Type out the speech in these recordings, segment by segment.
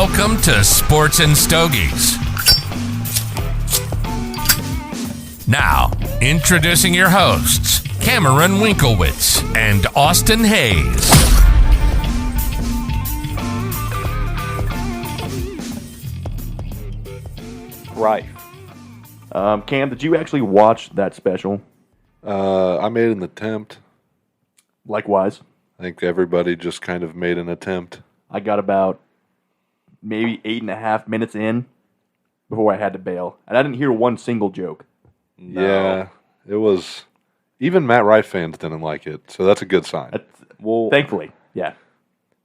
Welcome to Sports and Stogies. Now, introducing your hosts, Cameron Winkowitz and Austin Hayes. Right. Cam, did you actually watch that special? I made an attempt. Likewise. I think everybody just kind of made an attempt. I got about maybe 8.5 minutes in before I had to bail. And I didn't hear one single joke. No. Yeah, it was... Even Matt Rife fans didn't like it, so that's a good sign. Thankfully, yeah.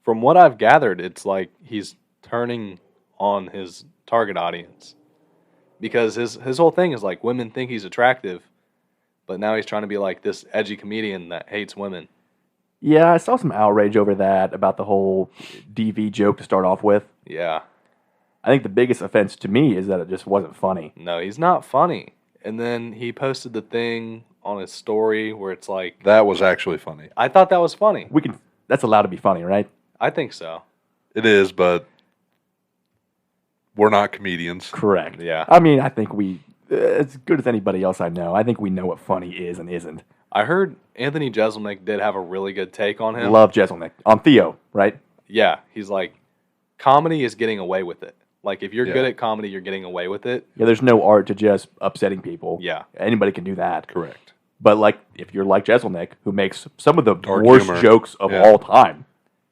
From what I've gathered, it's like he's turning on his target audience. Because his whole thing is like women think he's attractive, but now he's trying to be like this edgy comedian that hates women. Yeah, I saw some outrage over that, about the whole DV joke to start off with. Yeah. I think the biggest offense to me is that it just wasn't funny. No, he's not funny. And then he posted the thing on his story where it's like... That was actually funny. I thought that was funny. That's allowed to be funny, right? I think so. It is, but we're not comedians. Correct. Yeah. I mean, I think as good as anybody else I know, I think we know what funny is and isn't. I heard Anthony Jeselnik did have a really good take on him. Love Jeselnik. On Theo, right? Yeah. He's like, comedy is getting away with it. Like, if you're good at comedy, you're getting away with it. Yeah, there's no art to just upsetting people. Yeah. Anybody can do that. Correct. But, like, if you're like Jeselnik, who makes some of the Dark worst humor. jokes of all time,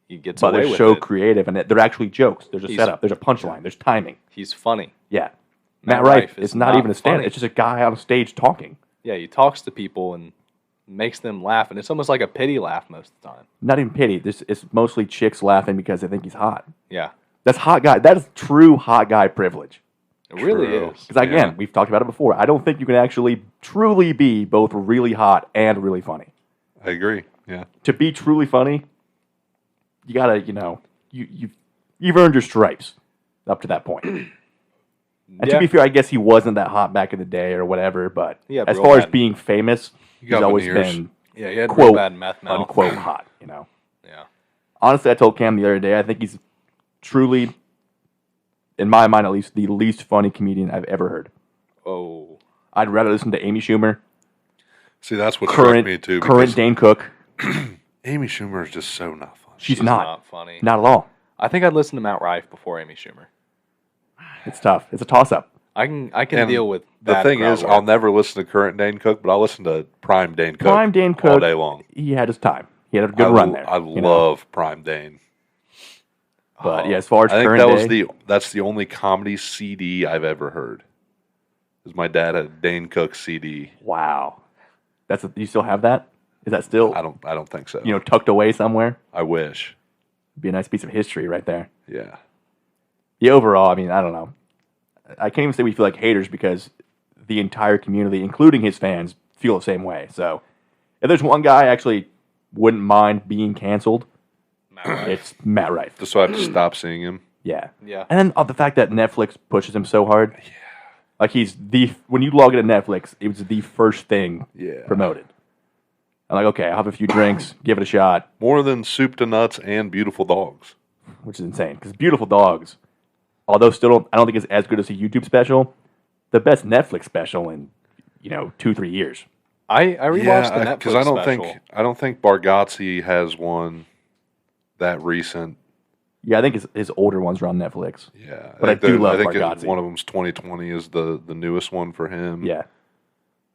He gets but away they're with so it. creative, and they're actually jokes. There's a setup. There's a punchline. There's timing. He's funny. Yeah. Matt Matt Rife Rife is is not not even a stand-up. funny. It's just a guy on stage talking. Yeah, he talks to people and makes them laugh, and it's almost like a pity laugh most of the time. Not even pity. It's mostly chicks laughing because they think he's hot. Yeah, That's hot guy. That is true hot guy privilege. it really True. is. Because, again, we've talked about it before. I don't think you can actually truly be both really hot and really funny. I agree, yeah. To be truly funny, you gotta, you've earned your stripes up to that point. And to be fair, I guess he wasn't that hot back in the day or whatever, but Yeah, as real far as bad. being famous, he's got always veneers. been, Yeah, he had real quote, bad meth mouth. unquote, hot, Yeah, Honestly, I told Cam the other day, I think he's truly, in my mind at least, the least funny comedian I've ever heard. oh, I'd rather listen to Amy Schumer, See, that's what struck me, too. current because Dane Cook. Amy Schumer is just so not funny. She's not. not funny. Not at all. I think I'd listen to Matt Rife before Amy Schumer. It's tough. It's a toss-up. I can And deal with the bad thing crowd is, work. I'll never listen to current Dane Cook, but I'll listen to Prime Dane Cook Prime Dane Cook, all day long. he had his time. He had a good run there. I love Prime Dane. But yeah, as far as I think current day, that's the only comedy CD I've ever heard. Because my dad had a Dane Cook CD. wow, you still have that? Is that still I don't think so. tucked away somewhere? I wish. Be a nice piece of history right there. Yeah. The overall, I mean, I don't know. I can't even say we feel like haters because the entire community, including his fans, feel the same way. So if there's one guy I actually wouldn't mind being canceled, Matt Rife. it's Matt Rife. Just so I have to stop seeing him. Yeah. Yeah. And then the fact that Netflix pushes him so hard. Yeah. Like when you log into Netflix, it was the first thing promoted. I'm like, okay, I'll have a few drinks, give it a shot. More than Soup to Nuts and Beautiful Dogs. Which is insane. Because Beautiful Dogs, although I don't think it's as good as a YouTube special, the best Netflix special in, 2-3 years. I rewatched the Netflix because I special. don't think Bargatze has one that recent. Yeah, I think his older ones are on Netflix. Yeah, But I do love think Bargatze. one of them's 2020 is the newest one for him. Yeah.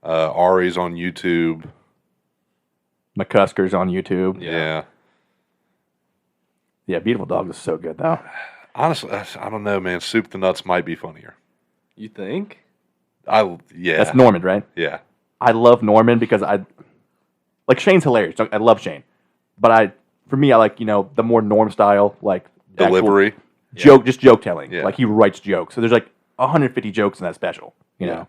Ari's on YouTube. McCusker's on YouTube. Yeah. Yeah, Beautiful Dogs is so good, though. Honestly, I don't know, man. Soup to Nuts might be funnier. You think? That's Norman, right? Yeah. I love Norman because Shane's hilarious. I love Shane. But for me, I like, the more Norm style, like Delivery. joke telling. Yeah. Like he writes jokes. So there's like 150 jokes in that special, you Yeah. know?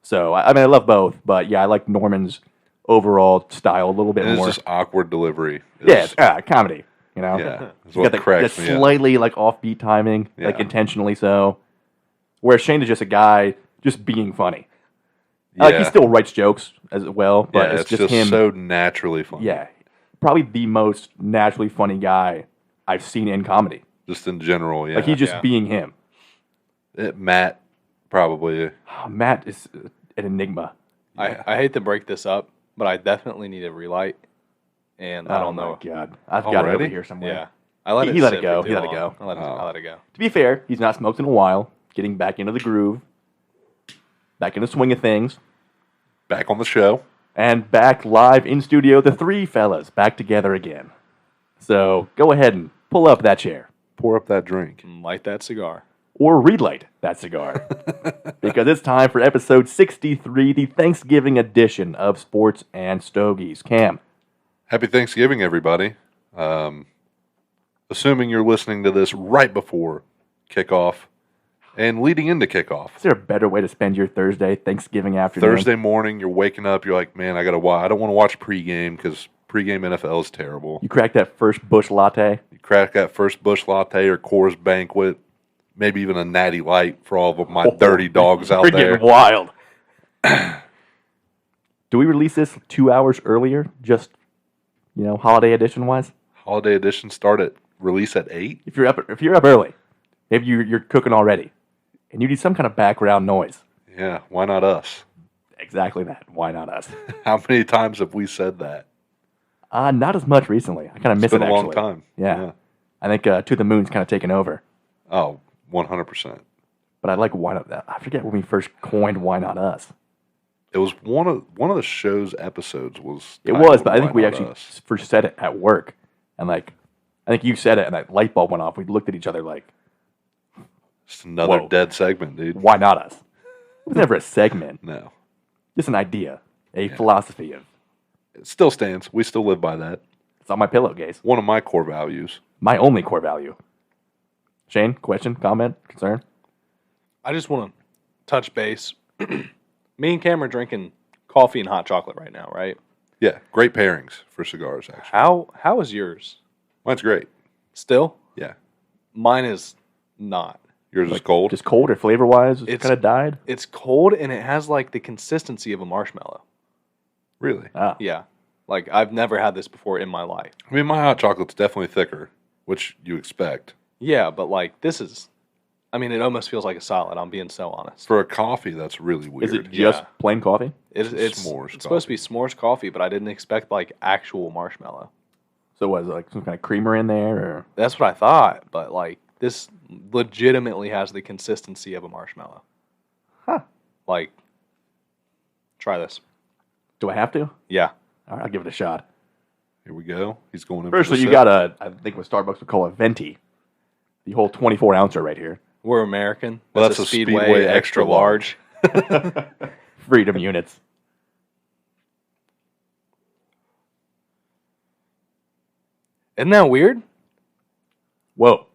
So, I mean, I love both, but yeah, I like Norman's overall style a little bit And more. it's just awkward delivery. Yeah, it's comedy, Yeah. It's He's what got that cracks me up. slightly like offbeat timing, like Yeah. intentionally so. Whereas Shane is just a guy just being funny. Like he still writes jokes as well, but Yeah, it's just him. so naturally funny. Yeah, probably the most naturally funny guy I've seen in comedy. Just in general, yeah. Like he's just Yeah. being him. Matt, probably. Oh, Matt is an enigma. Yeah. I hate to break this up, but I definitely need a relight, and I don't know. Oh my God, I've got it over Already? here somewhere. Yeah, I let He let it sit go. for He too let it long. go. I let it go. To be fair, he's not smoked in a while. Getting back into the groove, back in the swing of things, Back on the show. and back live in studio. The three fellas back together again. So go ahead and pull up that chair Pour up that drink. And light that cigar. or relight that cigar because it's time for episode 63, the Thanksgiving edition of Sports and Stogies. Cam, Happy Thanksgiving, everybody. Assuming you're listening to this right before kickoff and leading into kickoff. is there a better way to spend your Thursday, Thanksgiving afternoon? Thursday morning, you're waking up, you're like, man, I don't want to watch pregame because pregame NFL is terrible. You crack that first Busch latte. You crack that first Busch Latte or Coors Banquet, maybe even a Natty Light for all of my dirty dogs out We're there. getting wild. Do we release this 2 hours earlier, just, holiday edition wise? Holiday edition release at 8. If you're up early, maybe you're cooking already, and you need some kind of background noise. Yeah, why not us? Exactly that. Why not us? How many times have we said that? Not as much recently. I kind of miss It's been it. a long Actually. time. Yeah. I think To the Moon's kind of taken over. Oh, 100%. But I like Why Not That. I forget when we first coined Why Not Us. It was one of the show's episodes was. It titled was, but I think Why we Not actually Us? first said it at work, and I think you said it, and that light bulb went off. We looked at each other like, Just another Whoa. dead segment, dude. "Why not us?" It was never a segment, No, just an idea, a philosophy of. it still stands. We still live by that. It's on my pillowcase. One of my core values. My only core value. Shane, question, comment, concern? I just want to touch base. Me and Cam are drinking coffee and hot chocolate right now, right? Yeah, great pairings for cigars. Actually, How is yours? mine's great. Still? Yeah, Mine is not. yours is cold. Just cold or flavor wise? It's It's- kind of died. It's cold and it has like the consistency of a marshmallow. Really? Ah, Yeah. Like I've never had this before in my life. I mean, my hot chocolate's definitely thicker, which you expect Yeah, but like this is it almost feels like a solid. I'm being so honest. for a coffee. That's really weird. is it just Yeah. plain coffee? It's s'mores it's supposed to be s'mores coffee, but I didn't expect like actual marshmallow. So was it like some kind of creamer in there, or That's what I thought, but like this legitimately has the consistency of a marshmallow. Huh. Like try this. do I have to? Yeah. All right, I'll give it a shot. Here we go. He's going in. Firstly, for the you sip. got I think what Starbucks would call a venti, the whole 24 ouncer right here. We're American. Well, that's a Speedway extra large. Freedom units. Isn't that weird? Whoa,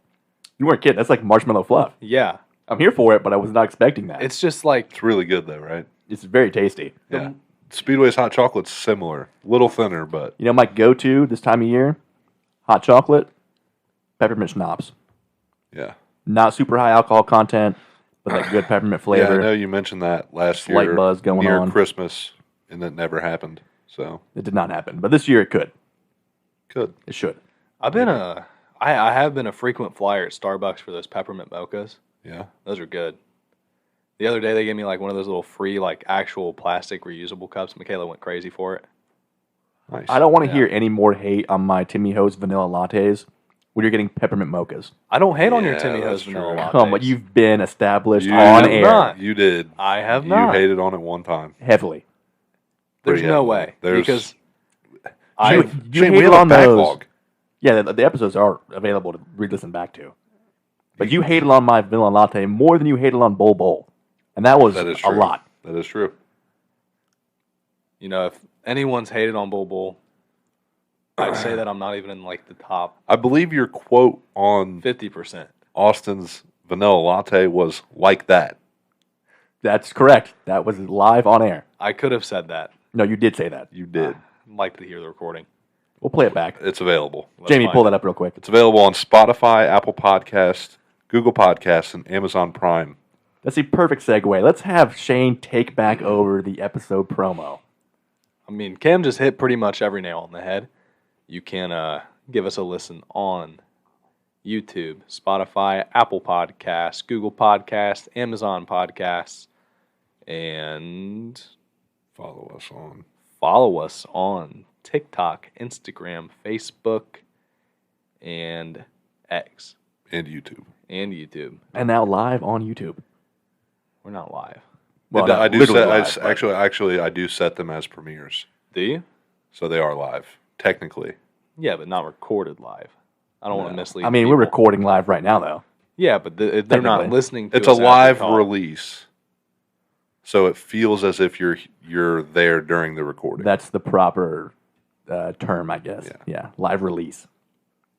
you weren't kidding. That's like marshmallow fluff. Yeah. I'm here for it, but I was not expecting that. It's just like It's really good though, right? It's very tasty. Yeah. Speedway's hot chocolate's similar, a little thinner, but My go-to this time of year, hot chocolate, peppermint schnapps. yeah. Not super high alcohol content, but that good peppermint Yeah, flavor. I know you mentioned that last Slight year buzz going near on. Christmas, and that never happened. So It did not happen, but this year it could. good. It should. I have been a frequent flyer at Starbucks for those peppermint mochas. Yeah. Those are good. The other day they gave me like one of those little free like actual plastic reusable cups. Michaela went crazy for it. Nice. I don't want to hear any more hate on my Timmy Ho's vanilla lattes when you're getting peppermint mochas. I don't hate on your Yeah, Timmy Ho's that's vanilla true. lattes. Come on, you've been established You on have air not. You did. I have You not. hated on it one time. heavily. There's Pretty no heavily. way There's- because You Shane, we hated have a on those. backlog. Yeah, the episodes are available to re-listen back to. But you hated on my vanilla latte more than you hated on Bol Bol. And that was That is a true. lot. That is true. if anyone's hated on Bol Bol, I'd say that I'm not even in like the top I believe your quote on 50%. Austin's vanilla latte was like that. That's correct. That was live on air. I could have said that. No, you did say that. You did. I'd like to hear the recording. We'll play it back. It's available. Let's Jamie, find pull it. that up real quick. It's available on Spotify, Apple Podcasts, Google Podcasts, and Amazon Prime. That's the perfect segue. Let's have Shane take back over the episode promo. I mean, Cam just hit pretty much every nail on the head. You can give us a listen on YouTube, Spotify, Apple Podcasts, Google Podcasts, Amazon Podcasts, and Follow us on TikTok, Instagram, Facebook, and X, and YouTube. And now live on YouTube. We're not live. Well, And not I do literally set, live, but- actually I do set them as premieres, Do you? so they are live technically. Yeah, but not recorded live. I don't want to mislead. I mean, we're people. recording live right now, though. Yeah, but they're not Technically. listening to It's a us as we live talk. release, so it feels as if you're there during the recording. That's the proper term, I guess. Yeah. Yeah, live release.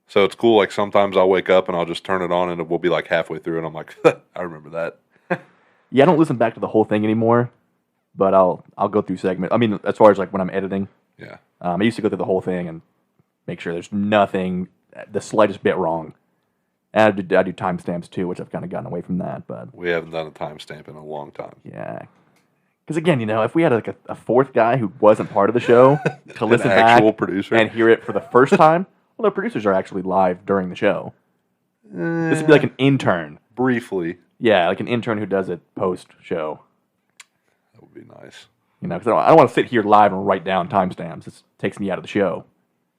So it's cool. Like sometimes I'll wake up and I'll just turn it on, and it will be like halfway through, and I'm like, I remember that. Yeah, I don't listen back to the whole thing anymore, but I'll go through segments. I mean, as far as like when I'm editing, Yeah. I used to go through the whole thing and make sure there's nothing, the slightest bit wrong. And I do timestamps too, which I've kind of gotten away from that. But We haven't done a timestamp in a long time. yeah, because again, if we had like a fourth guy who wasn't part of the show to listen back actual producer? and hear it for the first time, well, the producers are actually live during the show. This would be like an intern. Briefly, Yeah, like an intern who does it post show. that would be nice. Because I don't want to sit here live and write down timestamps. It takes me out of the show.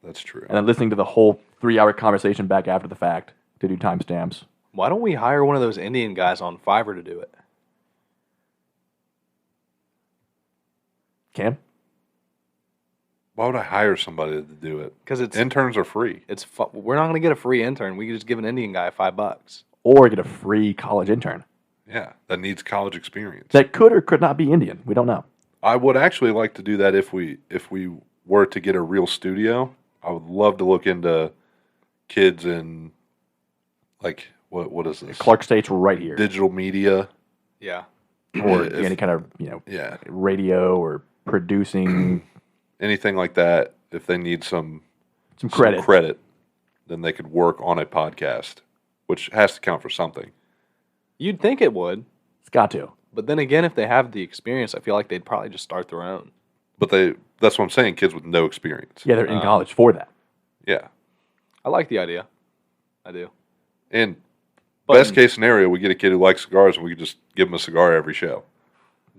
That's true. And then listening to the whole 3-hour conversation back after the fact to do timestamps. Why don't we hire one of those Indian guys on Fiverr to do it? Cam? Why would I hire somebody to do it? Because it's Interns are free. we're not going to get a free intern. We could just give an Indian guy $5. Or get a free college intern. Yeah, that needs college experience. That could or could not be Indian. We don't know. I would actually like to do that if we were to get a real studio. I would love to look into kids in like what is this? Clark State's right here. Digital media. Yeah. Or if- any kind of, Yeah, radio or producing anything like that. If they need some credit. then they could work on a podcast, which has to count for something. You'd think it would. It's got to. But then again, if they have the experience, I feel like they'd probably just start their own. But that's what I'm saying, kids with no experience. Yeah, they're in college for that. Yeah. I like the idea. I do. And But best case scenario, we get a kid who likes cigars and we could just give him a cigar every show.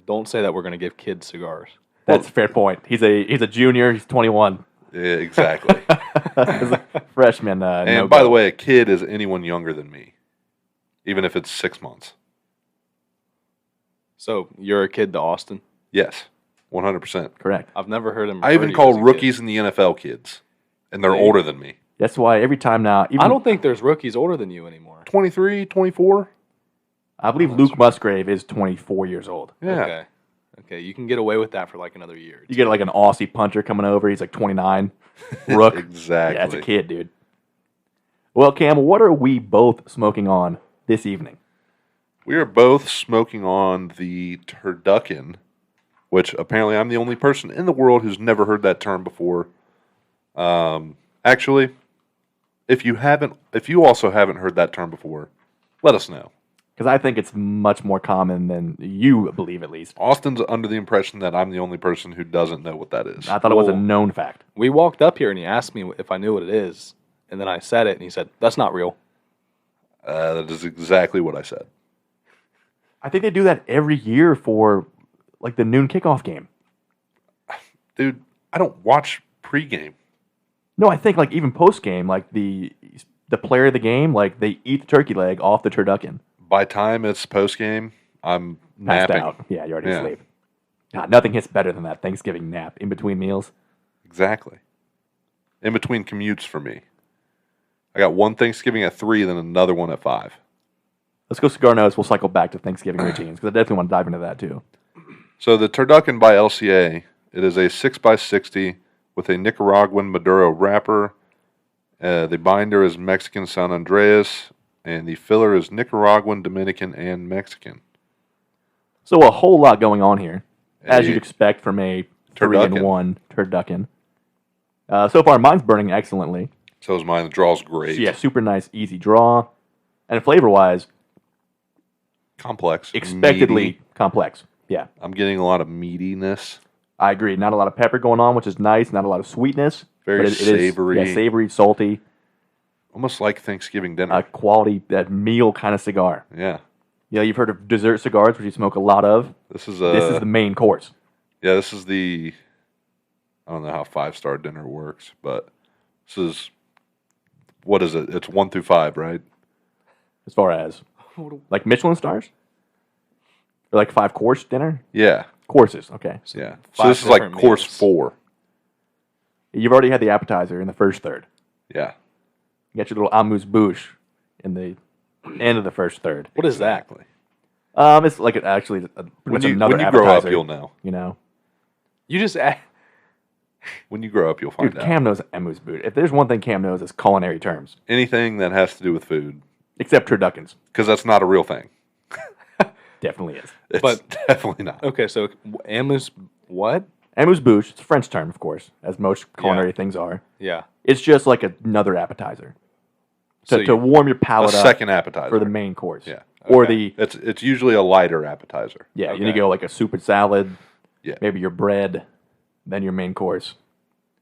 Don't say that we're going to give kids cigars. That's a fair point. He's a junior. He's 21. Yeah, exactly. He's a freshman. And by the way, a kid is anyone younger than me, even if it's 6 months. So you're a kid to Austin? Yes, 100%. Correct. I've never heard him. I even call rookies in the NFL kids, and they're Really? older than me. That's why every time now, even, I don't think there's rookies older than you anymore. 23, 24? I believe Luke Musgrave is 24 years old. Yeah. Okay, you can get away with that for like another year. You get like an Aussie puncher coming over. He's like 29. Rook. Exactly. Yeah, that's a kid, dude. Well, Cam, what are we both smoking on this evening? We are both smoking on the turducken, which apparently I'm the only person in the world who's never heard that term before. Actually, if you also haven't heard that term before, let us know. Because I think it's much more common than you believe, at least. Austin's under the impression that I'm the only person who doesn't know what that is. I thought it was a known fact. We walked up here and he asked me if I knew what it is, and then I said it, and he said, "That's not real." That is exactly what I said. I think they do that every year for like the noon kickoff game. Dude, I don't watch pregame. No, I think like even post game, like the player of the game, like they eat the turkey leg off the turducken. By time it's postgame, I'm Passed napping. out. Yeah, you're already Yeah. asleep. God, nothing hits better than that Thanksgiving nap in between meals. Exactly. In between commutes for me. I got one Thanksgiving at 3, then another one at 5. Let's go cigar notes. We'll cycle back to Thanksgiving routines because I definitely want to dive into that too. So the turducken by LCA, it is a 6x60 with a Nicaraguan Maduro wrapper. The binder is Mexican San Andreas, and the filler is Nicaraguan, Dominican, and Mexican. So a whole lot going on here, as A you'd expect from a turducken. 3-in-1 turducken. So far, mine's burning excellently. So is mine. The draw's great. So yeah, super nice, easy draw, and flavor-wise, Complex. expectedly meaty. complex. Yeah, I'm getting a lot of meatiness. I agree. Not a lot of pepper going on, which is nice. Not a lot of sweetness. Very but it is, savory. yeah, savory, salty. Almost like Thanksgiving dinner. A quality, that meal kind of cigar. Yeah. You know, you've heard of dessert cigars, which you smoke a lot of. This is the main course. Yeah, this is the. I don't know how 5-star dinner works, but this is. What is it? It's 1 through 5, right? As far as like Michelin stars, or like 5-course dinner. Yeah. Courses, okay. Yeah. So 5 this is like different course meals. 4. You've already had the appetizer in the first third. Yeah. You got your little amuse-bouche in the end of the first third. What is that? Exactly. It's like pretty much another When you appetizer. grow up, you'll know. You know, You just When you grow up, you'll find dude, out. Cam knows amuse-bouche. If there's one thing Cam knows, it's culinary terms, Anything that has to do with food, except turduckens. because that's not a real thing. Definitely is. It's But- definitely not. okay. So amuse what? Amuse-bouche, it's a French term, of course, as most culinary things are. Yeah. It's just like another appetizer So to you- warm your A palate up second appetizer. for the main course. Yeah. Or Okay. It's usually a lighter appetizer. you Okay. need to go like a soup and salad, Yeah. maybe your bread, then your main course.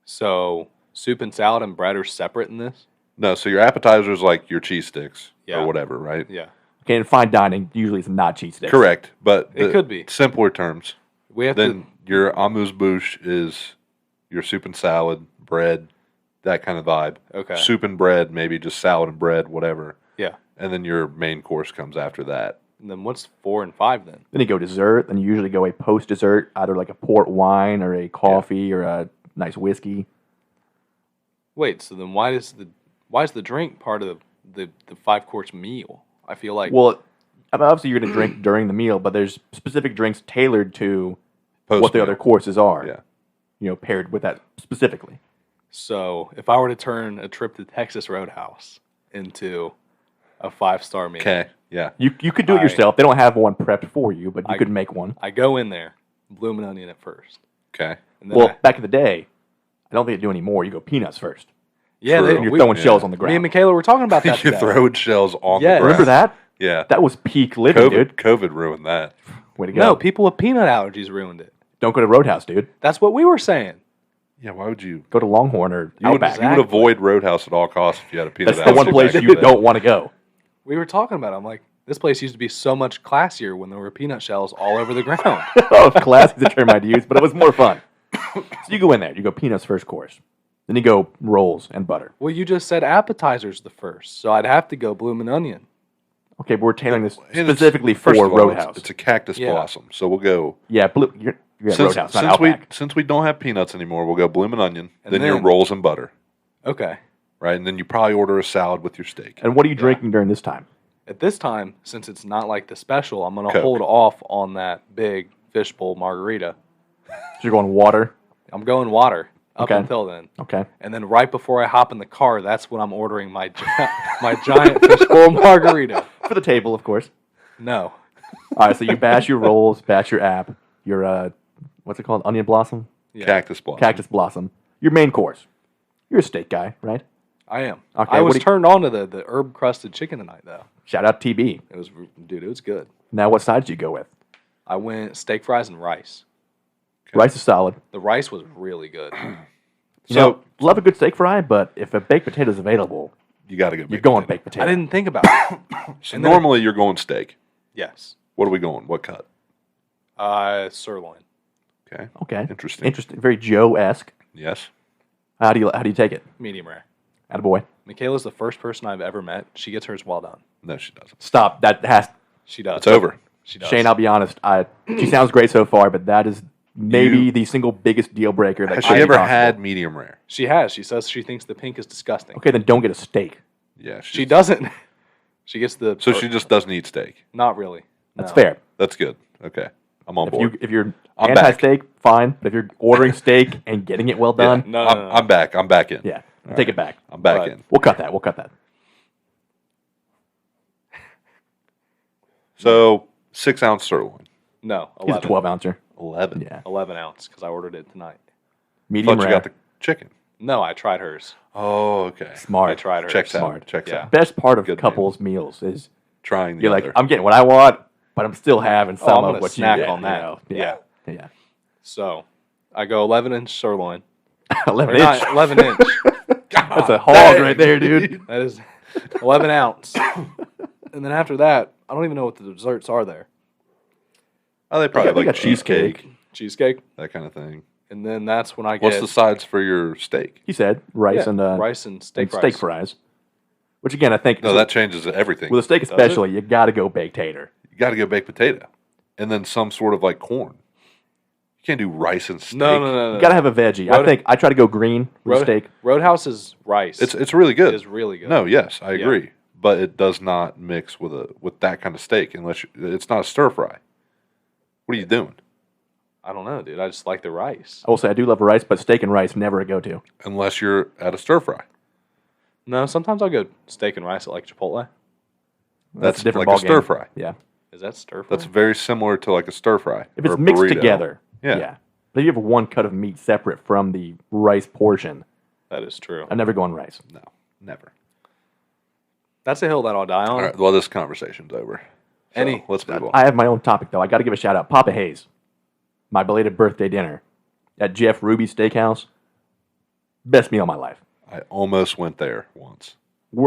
So soup and salad and bread are separate in this. No, so your appetizer is like your cheese sticks Yeah. or whatever, right? Yeah. Okay, in fine dining, usually it's not cheese sticks. Correct, but It could be. simpler terms. We have Then your amuse-bouche is your soup and salad, bread, that kind of vibe. Okay. Soup and bread, maybe just salad and bread, whatever. Yeah. And then your main course comes after that. And then what's 4 and 5 then? Then you go dessert, then you usually go a post-dessert, either like a port wine or a coffee or a nice whiskey. Wait. So then why is the drink part of the 5-course meal? I feel like Well, obviously you're going to drink during the meal, but there's specific drinks tailored to what the Post-meal. other courses are. Yeah. You know, paired with that specifically. so. If I were to turn a trip to Texas Roadhouse into a 5-star meal, Okay. Yeah. You could do it I- yourself. They don't have one prepped for you, but you I- could make one. I go in there, blooming onion at first, Okay. and then Well, back in the day, I don't think they do anymore. You go peanuts first. yeah, True. And you're throwing shells on the me ground. and Michaela were talking about that. You're today. throwing shells on Yeah. the ground. Remember that? Yeah. That was peak living, COVID, dude. COVID ruined that. Way to go. No, people with peanut allergies ruined it. Don't go to Roadhouse, dude. That's what we were saying. Yeah, why would you? Go to Longhorn or You would, Outback. you would avoid Roadhouse at all costs if you had a peanut That's the one allergy place back you in the day. don't want to go. We were talking about it. I'm like, this place used to be so much classier when there were peanut shells all over the ground. Oh, classy is the term I'd use, but it was more fun. So you go in there. You go peanuts first course. Then you go rolls and butter. Well, you just said appetizers the first, so I'd have to go blooming onion. Okay, but we're tailoring this And it's- specifically for first of all, Roadhouse. It's a cactus Yeah. blossom, so we'll go. Yeah, you're at Since, Roadhouse, not since we Outback. since we don't have peanuts anymore, we'll go blooming onion, And then your then- rolls and butter, Okay. right? And then you probably order a salad with your steak. And what are you drinking during this time? At this time, since it's not like the special, I'm going to Coke. hold off on that big fishbowl margarita. So you're going water. I'm going water up Okay. until then. Okay. And then right before I hop in the car, that's when I'm ordering my my giant fishbowl margarita. For the table, of course. No. All right, so you bash your rolls, bash your app, your, what's it called? Onion blossom? Yeah, Cactus blossom. Cactus blossom. Your main course. You're a steak guy, right? I am. Okay, I what was do you- turned on to the herb crusted chicken tonight, though. Shout out TB. It was, dude, it was good. Now, what sides do you go with? I went steak fries and rice. Rice is solid. The rice was really good. You know, love a good steak fry, but if a baked potato is available, You got to go. you're baked going potato. baked potato. I didn't think about it. So and then- normally you're going steak. Yes. What are we going? What cut? Sirloin. Okay. Okay. Interesting. Interesting. Very Joe-esque. Yes. How do you take it? Medium rare. Attaboy. Michaela's the first person I've ever met. She gets hers well done. No, she doesn't. Stop. That has... She does. It's over. She does. Shane, I'll be honest. She sounds great so far, but that is maybe the single biggest deal breaker. That Has could she be ever possible. had medium rare? She has. She says she thinks the pink is disgusting. Okay, then don't get a steak. Yeah. She doesn't. She gets the. So she just doesn't eat steak. Not really. That's No. fair. That's good. Okay. I'm on board. If you're I'm back. anti-steak, fine. But if you're ordering steak and getting it well Yeah. done, No, I'm, no, no. I'm back. I'm back in. yeah, All take right. it back. I'm back Right. in. We'll cut that. We'll cut that. So 6-ounce sirloin. No, He's a 11. 12-ouncer. 11. Yeah. 11 ounce because I ordered it tonight. Medium Thought you rare. got the chicken. No, I tried hers. Oh, okay. Smart. I tried hers. Checks out. Smart. Checks Yeah. out. Best part of Good couples meals is Trying the you're like, other. I'm getting what I want, but I'm still having some I'm of gonna what snack you get. on that. You know? Yeah. Yeah. So I go 11 inch sirloin. 11 Or not inch. 11 inch. That's a hog right there, dude. That is 11 ounce. And then after that, I don't even know what the desserts are there. Oh, they probably They have like got cheesecake. Cheesecake. that kind of thing. And then that's when I get What's the sides for your steak? He said rice and rice and steak and fries. steak fries. Which again, I think No, that changes everything. with a steak especially, you got to go baked tater. You got to go baked potato, and then some sort of like corn. You can't do rice and steak. No. You got to have a veggie. I think I try to go green with steak. Roadhouse is rice. It's really good. It is really good. No, yes, I agree, but it does not mix with that kind of steak unless it's not a stir fry. What are you doing? I don't know, dude. I just like the rice. I will say I do love rice, but steak and rice never a go-to. Unless you're at a stir fry. No, sometimes I'll go steak and rice at like Chipotle. That's a different like a ballgame. stir fry. Yeah, Is that stir fry? That's very similar to like a stir fry. if or it's a mixed burrito. together. Yeah. But if you have one cut of meat separate from the rice portion, That is true. I'm never going rice. No, never. That's a hill that I'll die on. All right, well, this conversation's over. So, let's move on. I have my own topic though. I got to give a shout out. Papa Hayes, my belated birthday dinner at Jeff Ruby's Steakhouse. Best meal of my life. I almost went there once.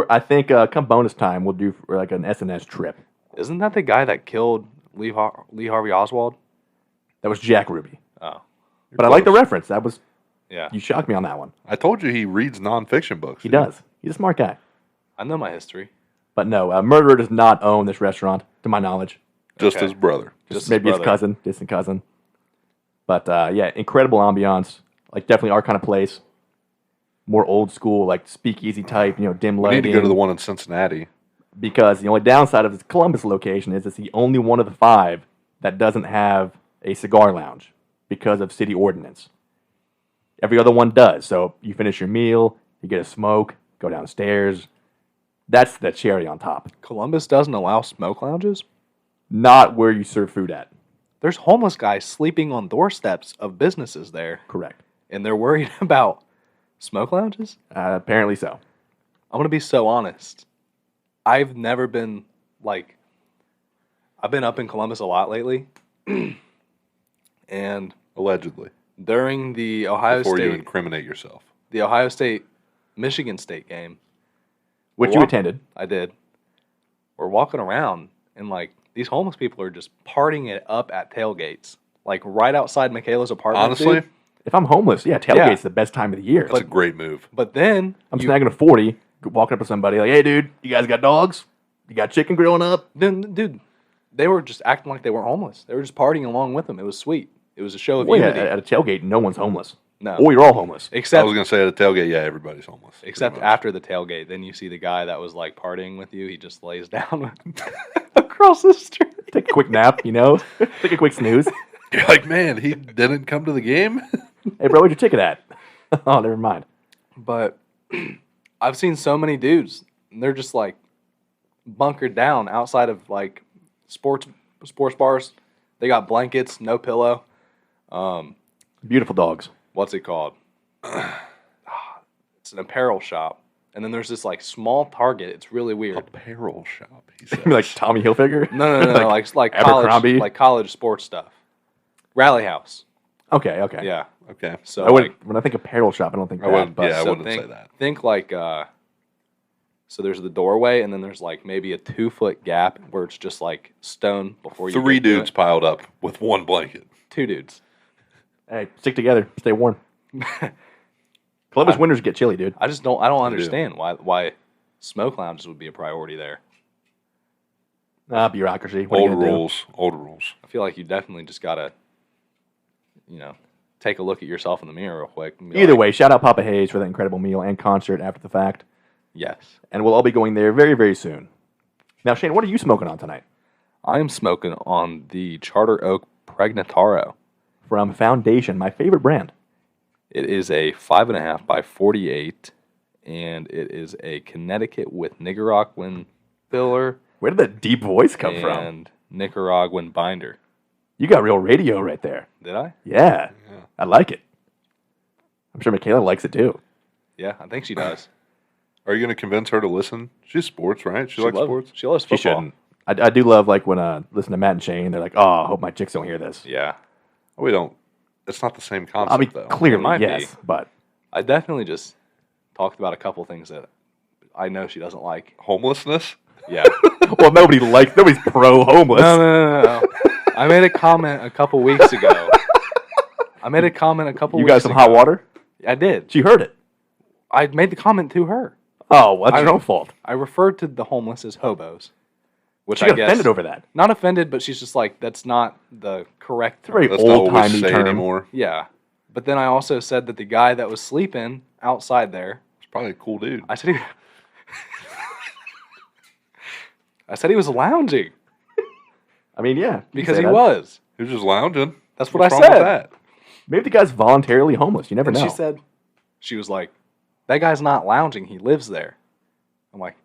I think come bonus time we'll do like an SNS trip. Isn't that the guy that killed Lee Harvey Oswald? That was Jack Ruby. Oh, But I like the reference. That was yeah. you shocked me on that one. I told you he reads nonfiction books. He does. He's a smart guy. I know my history. But no, Murderer does not own this restaurant, to my knowledge. Just Okay. his brother. Just Maybe his brother. cousin, distant cousin. But yeah, incredible ambiance. Like definitely our kind of place. More old school, like speakeasy type, dim We lighting. need to go to the one in Cincinnati. Because the only downside of this Columbus location is it's the only one of the 5 that doesn't have a cigar lounge because of city ordinance. Every other one does. So you finish your meal, you get a smoke, go downstairs. That's the cherry on top. Columbus doesn't allow smoke lounges? Not where you serve food at. There's homeless guys sleeping on doorsteps of businesses there, Correct. and they're worried about smoke lounges? Apparently so. I'm going to be so honest. I've never been, I've been up in Columbus a lot lately, and Allegedly. during the Ohio Before you State, incriminate yourself. the Ohio State Michigan State game, Which We're you walk- attended. I did. We're walking around, and these homeless people are just partying it up at tailgates, right outside Michaela's apartment. Honestly, dude. If I'm homeless, tailgate's Yeah. the best time of the year. that's a great move. But then I'm snagging a 40, walking up to somebody like, hey, dude, you guys got dogs? You got chicken grilling up? then, dude, they were just acting like they weren't homeless. They were just partying along with them. It was sweet. It was a show of Well, yeah, unity. at a tailgate, no one's homeless. No. Or you're all homeless. I Except was going to say at a tailgate, yeah, everybody's homeless. Except pretty much. after the tailgate, then you see the guy that was partying with you. He just lays down across the street. Take a quick nap, Take a quick snooze. You're like, man, he didn't come to the game? Hey, bro, where'd your ticket at? Oh, never mind. But I've seen so many dudes, and they're just bunkered down outside of sports bars. They got blankets, no pillow. Beautiful dogs. What's it called? It's an apparel shop, and then there's this small Target. It's really weird. Apparel shop, he says. Like Tommy Hilfiger? No, like Abercrombie? college, college sports stuff. Rally House. Okay. Yeah. Okay. So I wouldn't, when I think apparel shop, I don't think I that. wouldn't, But yeah, I so wouldn't think, say that. Think so there's the doorway, and then there's maybe a 2-foot gap where it's just stone before you 3 get to dudes it. piled up with 1 blanket. 2 dudes. hey, stick together. Stay warm. Columbus winters get chilly, dude. I don't understand why smoke lounges would be a priority there. Bureaucracy. What are you Old gonna do? rules. Old rules. I feel like you definitely just gotta, take a look at yourself in the mirror real quick. And be Either like, way, shout out Papa Hayes for that incredible meal and concert after the fact. yes. And we'll all be going there very, very soon. Now, Shane, what are you smoking on tonight? I am smoking on the Charter Oak Pregnataro. From Foundation, my favorite brand. It is a 5.5 by 48, and it is a Connecticut with Nicaraguan filler Where did that deep voice come from? and Nicaraguan binder. You got real radio right there. Did I? Yeah. I like it. I'm sure Michaela likes it too. Yeah, I think she does. Are you going to convince her to listen? She's sports, right? She likes sports? She loves She football. shouldn't. I do love when listen to Matt and Shane. They're like, oh, I hope my chicks don't hear this. Yeah. We don't. It's not the same concept, I mean, though. clearly, It might yes, be. but I definitely just talked about a couple things that I know she doesn't like. Homelessness? Yeah. Well, nobody's pro homeless. No. I made a comment a couple weeks ago. You got some hot water? I did. She heard it. I made the comment to her. Oh, well, that's your own fault. I referred to the homeless as hobos. Which She I got guess, offended over that. Not offended, but she's just like, that's not the correct term. Very That's not what we old-timey say term. anymore. Yeah. But then I also said that the guy that was sleeping outside there, It's probably a cool dude. I said he was lounging I mean, yeah. you because say he that. was. He was just lounging. That's what What's I wrong with said. that? Maybe the guy's voluntarily homeless. You never And know. she was like, that guy's not lounging. He lives there. I'm like,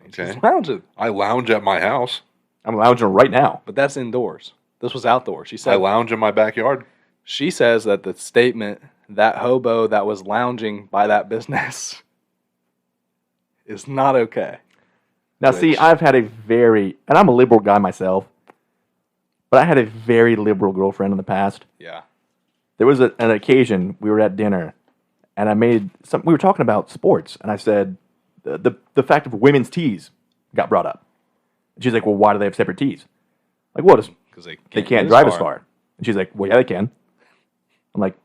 he's Okay. just lounging. I lounge at my house. I'm lounging right now. But that's indoors. This was outdoors. I lounge in my backyard. She says that the statement, that hobo that was lounging by that business is not okay. Now, see, Which- I've had and I'm a liberal guy myself, but I had a very liberal girlfriend in the past. Yeah. There was an occasion we were at dinner, and we were talking about sports, and I said the fact of women's tees got brought up. And she's like, well, why do they have separate tees? Like, well, Because they get can't drive as far. And she's like, well, yeah, they can. I'm like,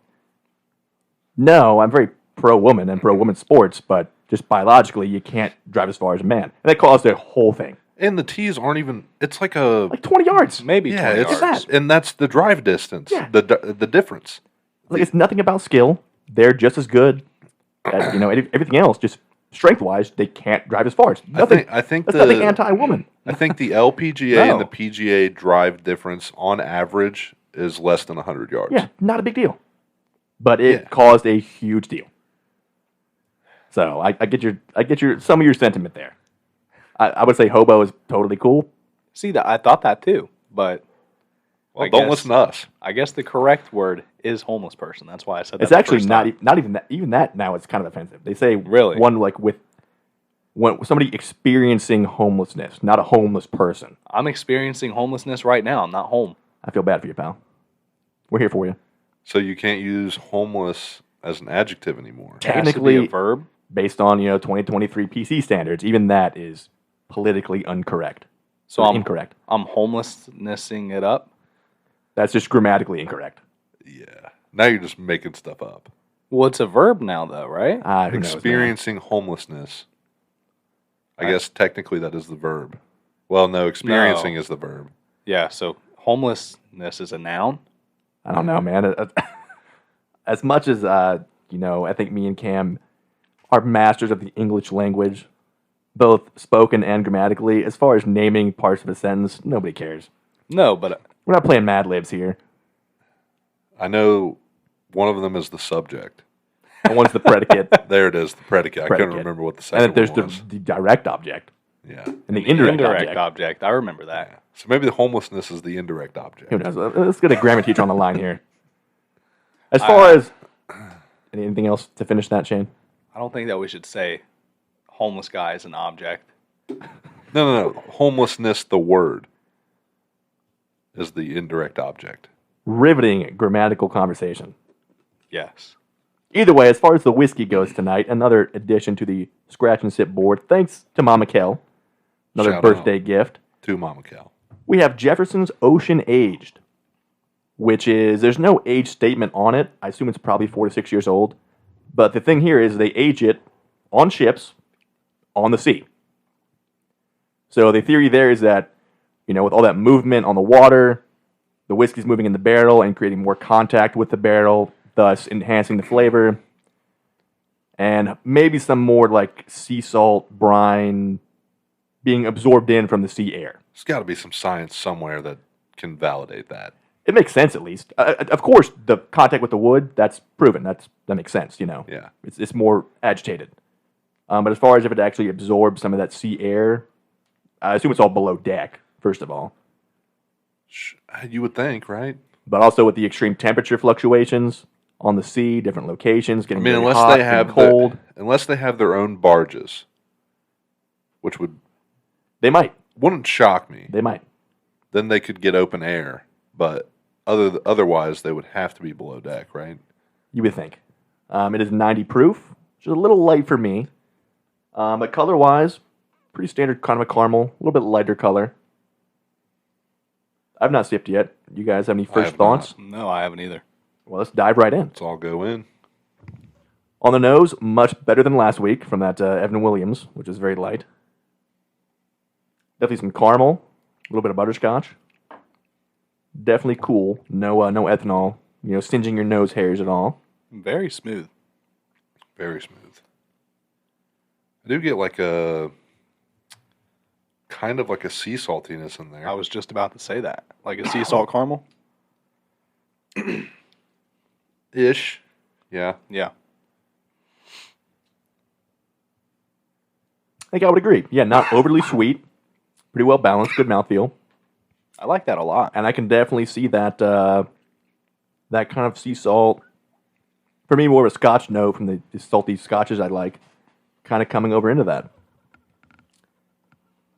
no, I'm very pro-woman and pro-woman sports, but just biologically, you can't drive as far as a man. And that caused a whole thing. And the tees aren't even. It's like a. Like 20 yards. Maybe yeah, 20 it's yards. and that's the drive distance. Yeah. The difference. Like, it's nothing about skill. They're just as good at, everything else. Just strength-wise, they can't drive as far. It's nothing, I think that's the nothing anti-woman. I think the LPGA and No. the PGA drive difference on average is less than 100 yards. Yeah, not a big deal. But it Yeah. caused a huge deal. So I get your some of your sentiment there. I would say hobo is totally cool. See, that I thought that too, but Well, I don't guess- listen to us. I guess the correct word is homeless person. That's why I said that. It's the actually first not time. not even that. Even that now it's kind of offensive. They say Really? one like with somebody experiencing homelessness, not a homeless person. I'm experiencing homelessness right now. I'm not home. I feel bad for you, pal. We're here for you. So you can't use homeless as an adjective anymore. It has to be Technically- a verb. Based on 2023 PC standards, even that is politically incorrect. So Or I'm incorrect. I'm homelessnessing it up. That's just grammatically incorrect. Yeah. Now you're just making stuff up. Well, it's a verb now, though, right? Who knows, man? Experiencing homelessness. I guess technically that is the verb. Well, no, experiencing No. is the verb. Yeah. So homelessness is a noun. I don't know, man. As much as I think me and Cam are masters of the English language, both spoken and grammatically. As far as naming parts of a sentence, nobody cares. No, but We're not playing Mad Libs here. I know one of them is the subject. And one's the predicate, There it is, the predicate. I couldn't Predicate. remember what the and second then there's one was. the direct object Yeah. and the indirect, indirect object. I remember that. So maybe the homelessness is the indirect object. Who knows? Let's get a grammar teacher on the line here. As far as anything else to finish that, Shane? I don't think that we should say homeless guy is an object. No. Homelessness, the word, is the indirect object. Riveting grammatical conversation. Yes. Either way, as far as the whiskey goes tonight, another addition to the scratch and sip board. Thanks to Mama Kel. Another Shout birthday out. gift. To Mama Cal. We have Jefferson's Ocean Aged, which is, there's no age statement on it. I assume it's probably 4 to 6 years old. But the thing here is they age it on ships on the sea. So the theory there is that, with all that movement on the water, the whiskey's moving in the barrel and creating more contact with the barrel, thus enhancing the flavor. And maybe some more like sea salt, brine being absorbed in from the sea air. There's got to be some science somewhere that can validate that. It makes sense, at least. Of course, the contact with the wood, that's proven. That makes sense, Yeah. It's more agitated. But as far as if it actually absorbs some of that sea air, I assume it's all below deck, first of all. You would think, right? But also with the extreme temperature fluctuations on the sea, different locations, I getting mean, very unless hot, they have getting cold. unless they have their own barges, which They might. wouldn't shock me. They might. Then they could get open air, but otherwise they would have to be below deck, right? You would think. It is 90 proof. which is a little light for me. But color-wise, pretty standard kind of a caramel, a little bit lighter color. I've not sipped yet. You guys have any first thoughts? No, I haven't either. Well, let's dive right in. Let's all go in. On the nose, much better than last week from that Evan Williams, which is very light. Definitely some caramel, a little bit of butterscotch. Definitely cool. No ethanol, singeing your nose hairs at all. Very smooth. Very smooth. I do get like a kind of like a sea saltiness in there. I was just about to say that. Like a sea salt caramel? Ish. Yeah. Yeah. I think I would agree. Yeah, not overly sweet. Pretty well balanced. Good mouthfeel. I like that a lot. And I can definitely see that that kind of sea salt. For me, more of a Scotch note from the salty Scotches I like, kind of coming over into that.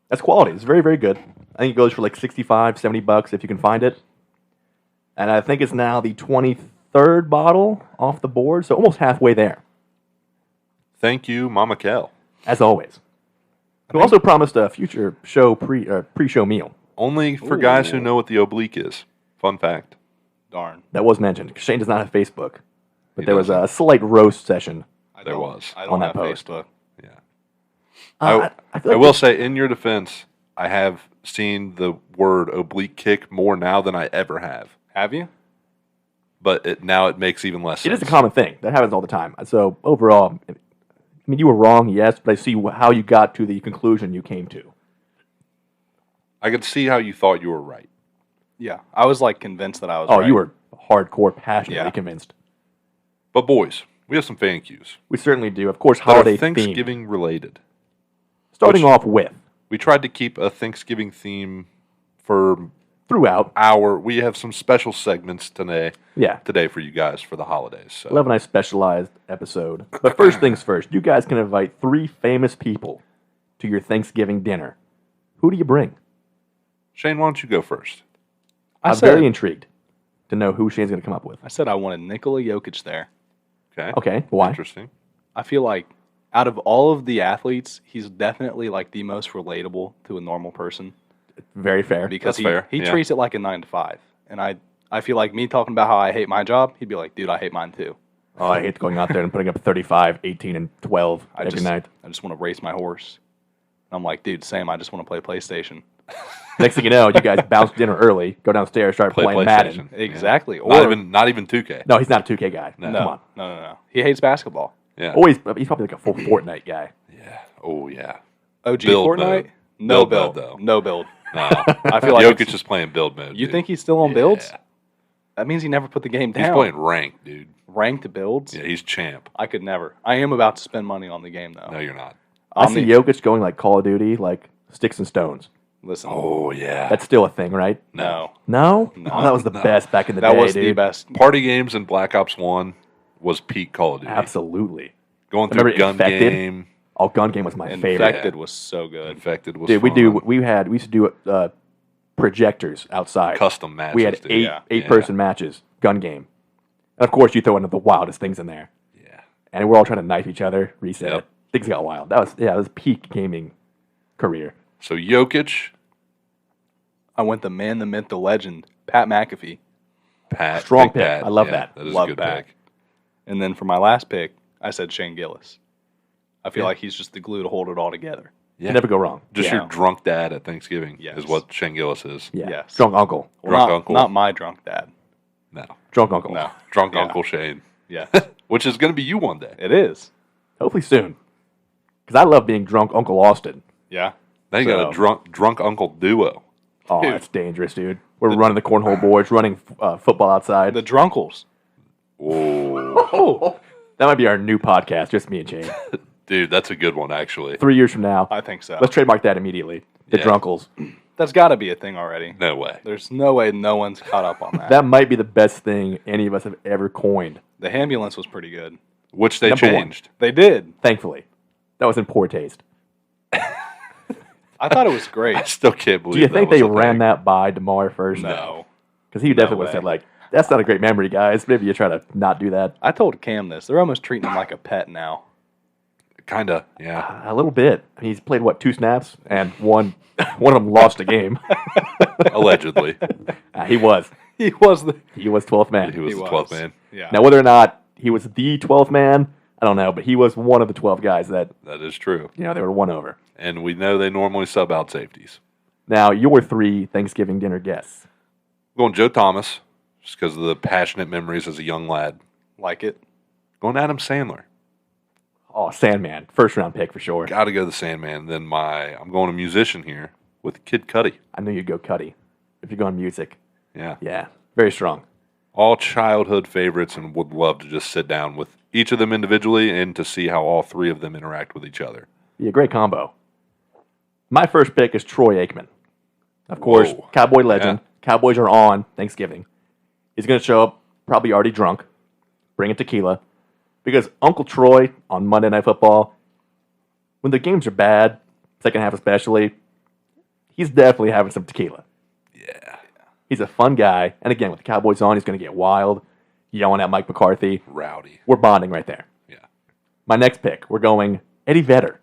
That's quality. It's very, very good. I think it goes for like $65, $70 if you can find it. And I think it's now the 23rd bottle off the board, so almost halfway there. Thank you, Mama Kel. As always. Who also promised a future show pre-show meal. Only for guys who know what the oblique is. Fun fact. Darn. That was mentioned. Shane does not have Facebook. But He there was doesn't. a slight roast session. I There don't- was. I on don't that have post. Facebook. Yeah. I feel I like will say, in your defense, I have seen the word oblique kick more now than I ever have. Have you? But now it makes even less it sense. is a common thing. That happens all the time. So overall, I mean, you were wrong, yes, but I see how you got to the conclusion you came to. I could see how you thought you were right. Yeah. I was like convinced that I was Oh, right. you were hardcore, passionately Yeah. convinced. But boys, we have some fan cues. We certainly do. Of course, That are holiday theme. Thanksgiving related. Starting which- off with, We tried to keep a Thanksgiving theme for throughout, we have some special segments today yeah, for you guys for the holidays. So 11 I specialized episode. But first things first, you guys can invite 3 famous people to your Thanksgiving dinner. Who do you bring? Shane, why don't you go first? I'm very intrigued to know who Shane's going to come up with. I said I wanted Nikola Jokic there. Okay. Okay, why? Interesting. I feel like out of all of the athletes, he's definitely like the most relatable to a normal person Very fair. because That's fair, he yeah. treats it like a 9 to 5. And I feel like me talking about how I hate my job, he'd be like, dude, I hate mine too. Oh, I hate going out there and putting up 35, 18, and 12 I every just night. I just want to race my horse. And I'm like, dude, same. I just want to play PlayStation. Next thing you know, you guys bounce dinner early, go downstairs, start Play playing PlayStation. Madden. Exactly. Not Or not even 2K. No, he's not a 2K guy. No. Come on. No. He hates basketball. Yeah. Always, he's probably like a full Fortnite guy. Yeah. Oh yeah. OG Build Fortnite? mode. No Build build. mode, though. No build. No. I feel like Jokic it's- is playing build mode. You dude. think he's still on builds? Yeah. That means he never put the game down. He's playing ranked, dude. Ranked builds? Yeah, he's champ. I could never. I am about to spend money on the game though. No, you're not. I see Jokic going like Call of Duty, like sticks and stones. Listen. Oh yeah. That's still a thing, right? no. No? Oh, that was the best back in the That day, was dude. the best. Party games in Black Ops 1 was peak Call of Duty. Absolutely. Going Remember through gun Infected? game. Oh, Gun Game was my favorite. Infected was so good. Infected was Dude, fun. we used to do projectors outside. Custom matches. We had dude. eight Yeah. person matches, Gun Game. And of course, you throw in the wildest things in there. Yeah. And we're all trying to knife each other, reset Yep. it. Things got wild. That was peak gaming career. So Jokic, I went the man, the myth, the legend, Pat McAfee. Pat. Strong Big pick. Pat. I love Yeah, that. That is Love a good Pat. pick. And then for my last pick, I said Shane Gillis. I feel Yeah. like he's just the glue to hold it all together. Yeah. You never go wrong. Just Yeah. your drunk dad at Thanksgiving Yes. is what Shane Gillis is. Yeah. Yes. Drunk uncle. Well, Drunk not, uncle. not my drunk dad. No. Drunk uncle. No. Drunk Yeah. Uncle Shane. Yeah. Which is going to be you one day. It is. Hopefully soon. Because I love being drunk Uncle Austin. Yeah. Now you got a drunk uncle duo. Oh, Dude. that's dangerous, dude. We're running the cornhole boards, running football outside. The Drunkles. Whoa. Oh, that might be our new podcast, just me and Shane. Dude, that's a good one, actually. 3 years from now, I think so. let's trademark that immediately. The Yeah. Drunkles. That's got to be a thing already. No way. There's no way no one's caught up on that. That might be the best thing any of us have ever coined. The ambulance was pretty good. Which they Number one. changed. They did. Thankfully, that was in poor taste. I thought it was great. I still can't believe Do you think that they was a ran thing. that by DeMar first? No. Because he definitely would way. have said, like, that's not a great memory, guys. Maybe you try to not do that. I told Cam this. They're almost treating him like a pet now. Kinda, yeah. A little bit. He's played, 2 snaps? And one of them lost a game. Allegedly. He was. He was the 12th man. He was the 12th man. Yeah. Now, whether or not he was the 12th man, I don't know, but he was one of the 12 guys that, That is true. they were won over. And we know they normally sub out safeties. Now, your 3 Thanksgiving dinner guests. I'm going Joe Thomas, just because of the passionate memories as a young lad. like it. Going Adam Sandler. Oh, Sandman. First round pick for sure. Got to go the Sandman. Then I'm going a musician here with Kid Cudi. I knew you'd go Cudi if you're going music. Yeah. Yeah, very strong. All childhood favorites, and would love to just sit down with each of them individually and to see how all 3 of them interact with each other. Be a great combo. My first pick is Troy Aikman. Of course, Whoa. Cowboy legend. Yeah. Cowboys are on Thanksgiving. He's going to show up probably already drunk, bringing tequila, because Uncle Troy on Monday Night Football, when the games are bad, second half especially, he's definitely having some tequila. Yeah. He's a fun guy, and again, with the Cowboys on, he's going to get wild, yelling at Mike McCarthy. Rowdy. We're bonding right there. Yeah. My next pick, we're going Eddie Vedder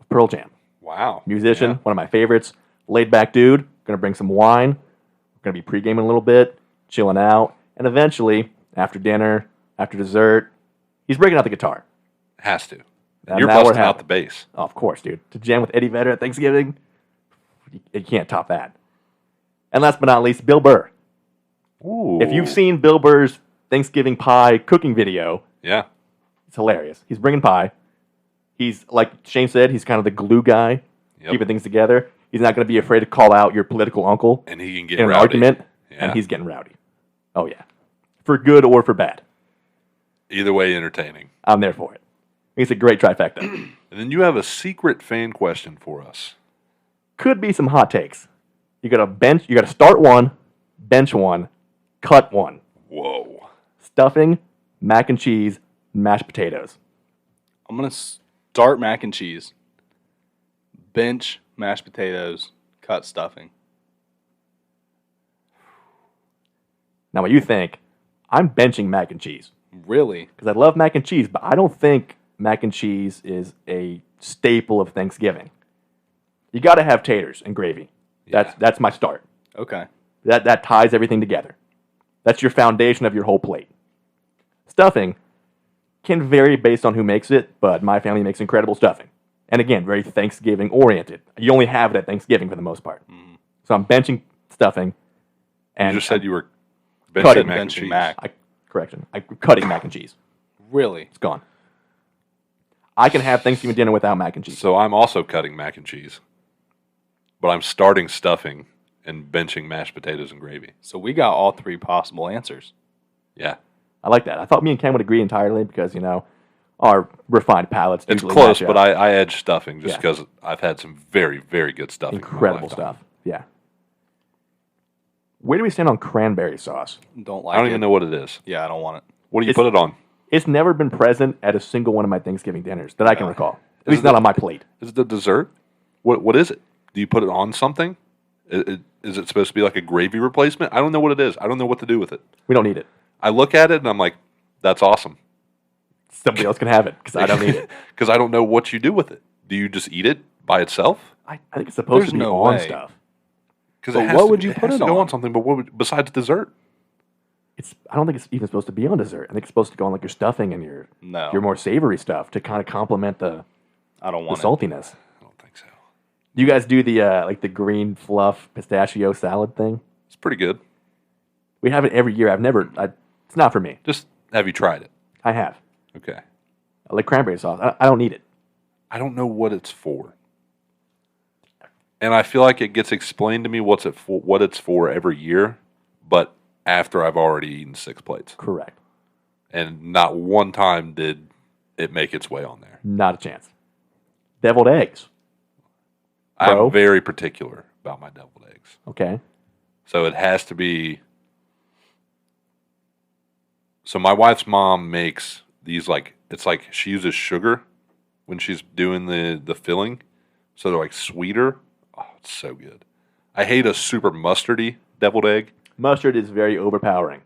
of Pearl Jam. Wow. Musician, Yeah. one of my favorites. Laid back dude. Going to bring some wine. We're going to be pre-gaming a little bit, chilling out. And eventually, after dinner, after dessert, he's breaking out the guitar. Has to. And You're now we're busting out happy. the bass. Oh, of course, dude. To jam with Eddie Vedder at Thanksgiving, you can't top that. And last but not least, Bill Burr. Ooh. If you've seen Bill Burr's Thanksgiving pie cooking video, Yeah. it's hilarious. He's bringing pie. He's, like Shane said, he's kind of the glue guy, Yep. keeping things together. He's not going to be afraid to call out your political uncle And he can get in an rowdy. argument, Yeah. and he's getting rowdy. Oh, yeah. For good or for bad. Either way, entertaining. I'm there for it. It's a great trifecta. And then you have a secret fan question for us. Could be some hot takes. You got to start one, bench one, cut one. Whoa. Stuffing, mac and cheese, mashed potatoes. I'm going to start mac and cheese, bench mashed potatoes, cut stuffing. Now, what you think, I'm benching mac and cheese. Really? Because I love mac and cheese, but I don't think mac and cheese is a staple of Thanksgiving. You got to have taters and gravy. That's my start. Okay. That ties everything together. That's your foundation of your whole plate. Stuffing can vary based on who makes it, but my family makes incredible stuffing. And again, very Thanksgiving oriented. You only have it at Thanksgiving for the most part. So I'm benching stuffing. And You just said you were Cut it, benching mac and benching cheese. mac. I'm cutting mac and cheese. Really? It's gone. I can have Thanksgiving dinner without mac and cheese. So I'm also cutting mac and cheese. But I'm starting stuffing and benching mashed potatoes and gravy. So we got all 3 possible answers. Yeah. I like that. I thought me and Ken would agree entirely because, our refined palates It's usually close, match but up. I edge stuffing just Yeah. because I've had some very, very good stuffing. in my Incredible lifetime. stuff. Yeah. Where do we stand on cranberry sauce? Don't like I don't it. even know what it is. Yeah, I don't want it. What do you It's- put it on? It's never been present at a single one of my Thanksgiving dinners that I can recall. At least it not the- on my plate. Is it the dessert? What is it? Do you put it on something? Is it supposed to be like a gravy replacement? I don't know what it is. I don't know what to do with it. We don't need it. I look at it and I'm like, that's awesome. Somebody else can have it because I don't need it. Because I don't know what you do with it. Do you just eat it by itself? I think it's supposed There's to be no on way. stuff. Because But what would you put it go on? on something? But besides dessert? I don't think it's even supposed to be on dessert. I think it's supposed to go on like your stuffing and your more savory stuff to kind of complement the I don't want it. saltiness. I don't think so. Do you guys do the the green fluff pistachio salad thing? It's pretty good. We have it every year. It's not for me. Just have you tried it? I have. Okay. I like cranberry sauce. I don't need it. I don't know what it's for. And I feel like it gets explained to me what it's for every year, but after I've already eaten 6 plates. Correct. And not one time did it make its way on there. Not a chance. Deviled eggs. Bro. I'm very particular about my deviled eggs. Okay. So it has to be. So my wife's mom makes these it's like she uses sugar when she's doing the filling. So they're like sweeter. Oh, it's so good. I hate a super mustardy deviled egg. Mustard is very overpowering.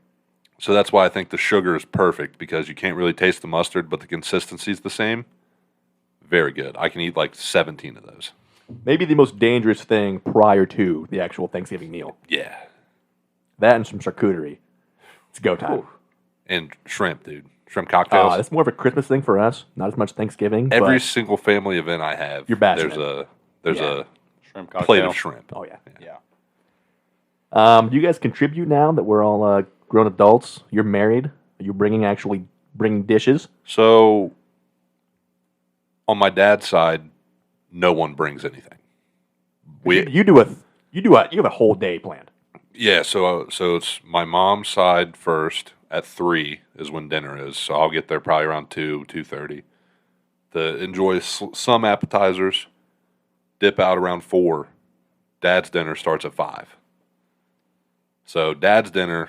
So that's why I think the sugar is perfect because you can't really taste the mustard, but the consistency is the same. Very good. I can eat like 17 of those. Maybe the most dangerous thing prior to the actual Thanksgiving meal. Yeah. That and some charcuterie. It's go time. And shrimp, dude. Shrimp cocktails. That's more of a Christmas thing for us. Not as much Thanksgiving. Every but single family event I have, You're batching there's Yeah. a Shrimp cocktail. plate of shrimp. oh yeah. Yeah. Do you guys contribute now that we're all grown adults? You're married. Are you bringing dishes? So, on my dad's side, no one brings anything. You have a whole day planned. Yeah, so it's my mom's side first at 3 is when dinner is. So I'll get there probably around 2:30. To enjoy some appetizers, dip out around 4. Dad's dinner starts at 5. So dad's dinner,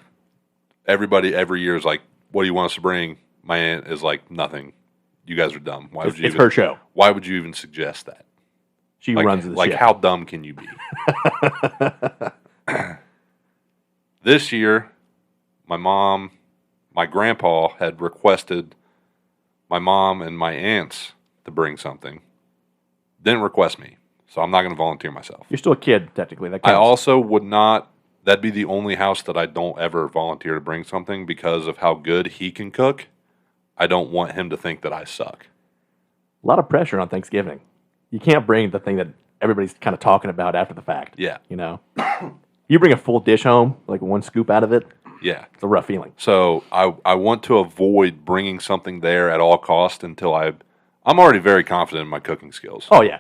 everybody every year is like, "What do you want us to bring?" My aunt is like, "Nothing. You guys are dumb. Why would you? It's her show. Why would you even suggest that? She Like, runs the like ship. how dumb can you be?" This year, my mom, my grandpa had requested my mom and my aunts to bring something. Didn't request me, so I'm not going to volunteer myself. You're still a kid, technically. That I counts. also would not. That'd be the only house that I don't ever volunteer to bring something because of how good he can cook. I don't want him to think that I suck. A lot of pressure on Thanksgiving. You can't bring the thing that everybody's kind of talking about after the fact. Yeah. You know? You bring a full dish home, like one scoop out of it, Yeah. it's a rough feeling. So I want to avoid bringing something there at all cost until I'm already very confident in my cooking skills. Oh, yeah.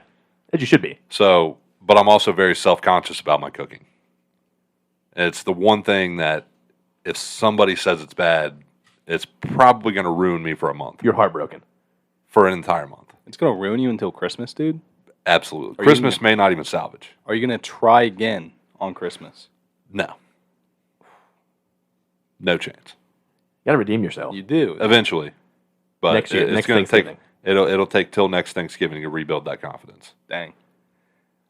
As you should be. So, but I'm also very self-conscious about my cooking. And it's the one thing that if somebody says it's bad, it's probably going to ruin me for a month, You're heartbroken. for an entire month. It's gonna ruin you until Christmas, dude. Absolutely. Are you Christmas gonna- may not even salvage. Are you gonna try again on Christmas? No. No chance. You got to redeem yourself. You do. Eventually. But Next year, it's next going to take Thanksgiving. it'll take till next Thanksgiving to rebuild that confidence. Dang.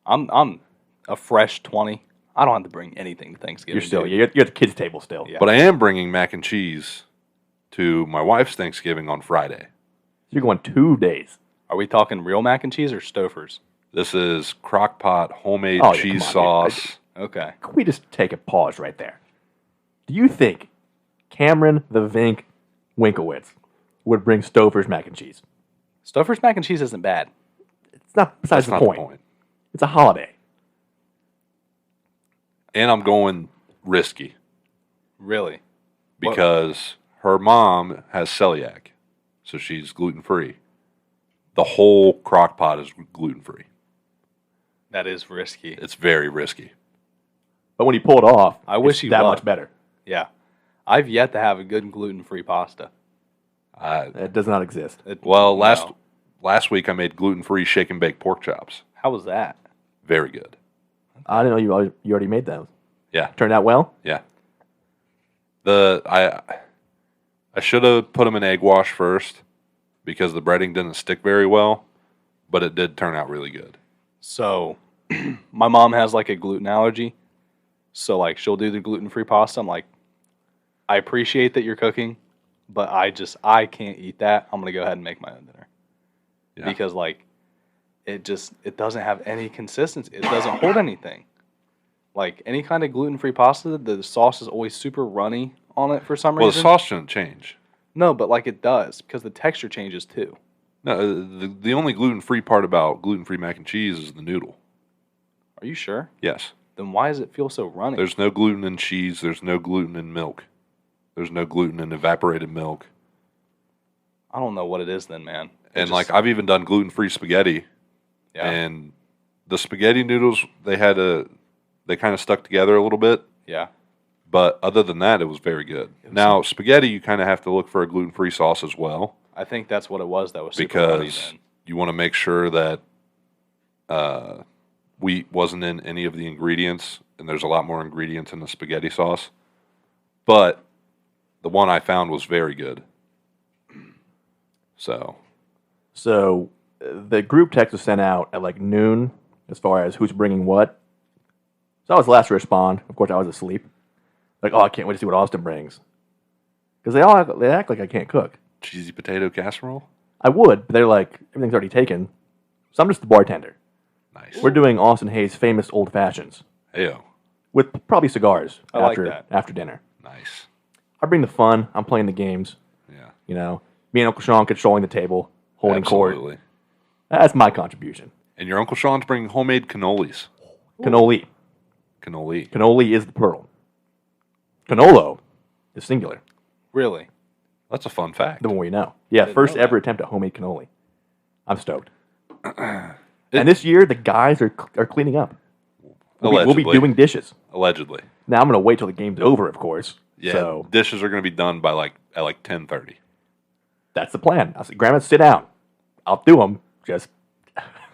I'm a fresh 20. I don't have to bring anything to Thanksgiving. You're still, dude. you're at the kids' table still. Yeah. But I am bringing mac and cheese to my wife's Thanksgiving on Friday. You're going 2 days. Are we talking real mac and cheese or Stouffer's? This is crock pot homemade Oh, yeah, cheese come on, dude. sauce. Okay. Can we just take a pause right there? Do you think Cameron the Vink Winkowitz would bring Stouffer's mac and cheese? Stouffer's mac and cheese isn't bad. It's not besides That's the not point. It's a holiday. And I'm going risky Really? because her mom has celiac, so she's gluten free. The whole crock pot is gluten free. That is risky. It's very risky. But when you pull it off, I wish it's you that would. much better. Yeah. I've yet to have a good gluten-free pasta. It does not exist. Well, No. last week I made gluten free shake and bake pork chops. How was that? Very good. I didn't know you already made those. Yeah, Turned out well? yeah. I should have put them in egg wash first because the breading didn't stick very well, but it did turn out really good. So, my mom has like a gluten allergy. So, like, she'll do the gluten-free pasta. I'm like, I appreciate that you're cooking, but I can't eat that. I'm going to go ahead and make my own dinner. Yeah. Because, like, it doesn't have any consistency. It doesn't hold anything. Like, any kind of gluten-free pasta, the sauce is always super runny on it for some Well, the reason. sauce shouldn't change. No, but, like, it does because the texture changes too. No, the only gluten free part about gluten free mac and cheese is the noodle. Are you sure? Yes. Then why does it feel so runny? There's no gluten in cheese. There's no gluten in milk. There's no gluten in evaporated milk. I don't know what it is then, man. And like I've even done gluten free spaghetti, yeah. and the spaghetti noodles they kind of stuck together a little bit. Yeah. But other than that, it was very good. Now spaghetti, you kind of have to look for a gluten free sauce as well I think that's what it was that was super runny because then. you want to make sure that wheat wasn't in any of the ingredients, and there's a lot more ingredients in the spaghetti sauce. But the one I found was very good. So The group text was sent out at like noon as far as who's bringing what. So I was the last to respond. Of course, I was asleep. Like, oh, I can't wait to see what Austin brings. Because they act like I can't cook. cheesy potato casserole. I would, but they're like, everything's already taken. So I'm just the bartender. Nice. We're doing Austin Hayes' famous old fashions Heyo. with probably cigars I like after that. after dinner. Nice. I bring the fun. I'm playing the games. Yeah. You know, me and Uncle Sean controlling the table, holding court. Absolutely. That's my contribution. And your Uncle Sean's bringing homemade cannolis. Cannoli. Cannoli. Cannoli is the plural. Cannolo is singular. Really? That's a fun fact. The more you know. Yeah, didn't first know ever that. attempt at homemade cannoli. I'm stoked. And this year, the guys are cleaning up. We'll be Allegedly. doing dishes. Allegedly. Now I'm going to wait till the game's over, of course. Yeah. So Dishes are going to be done by at 10:30. that's the plan. I said, Grandma, sit down. I'll do them. Just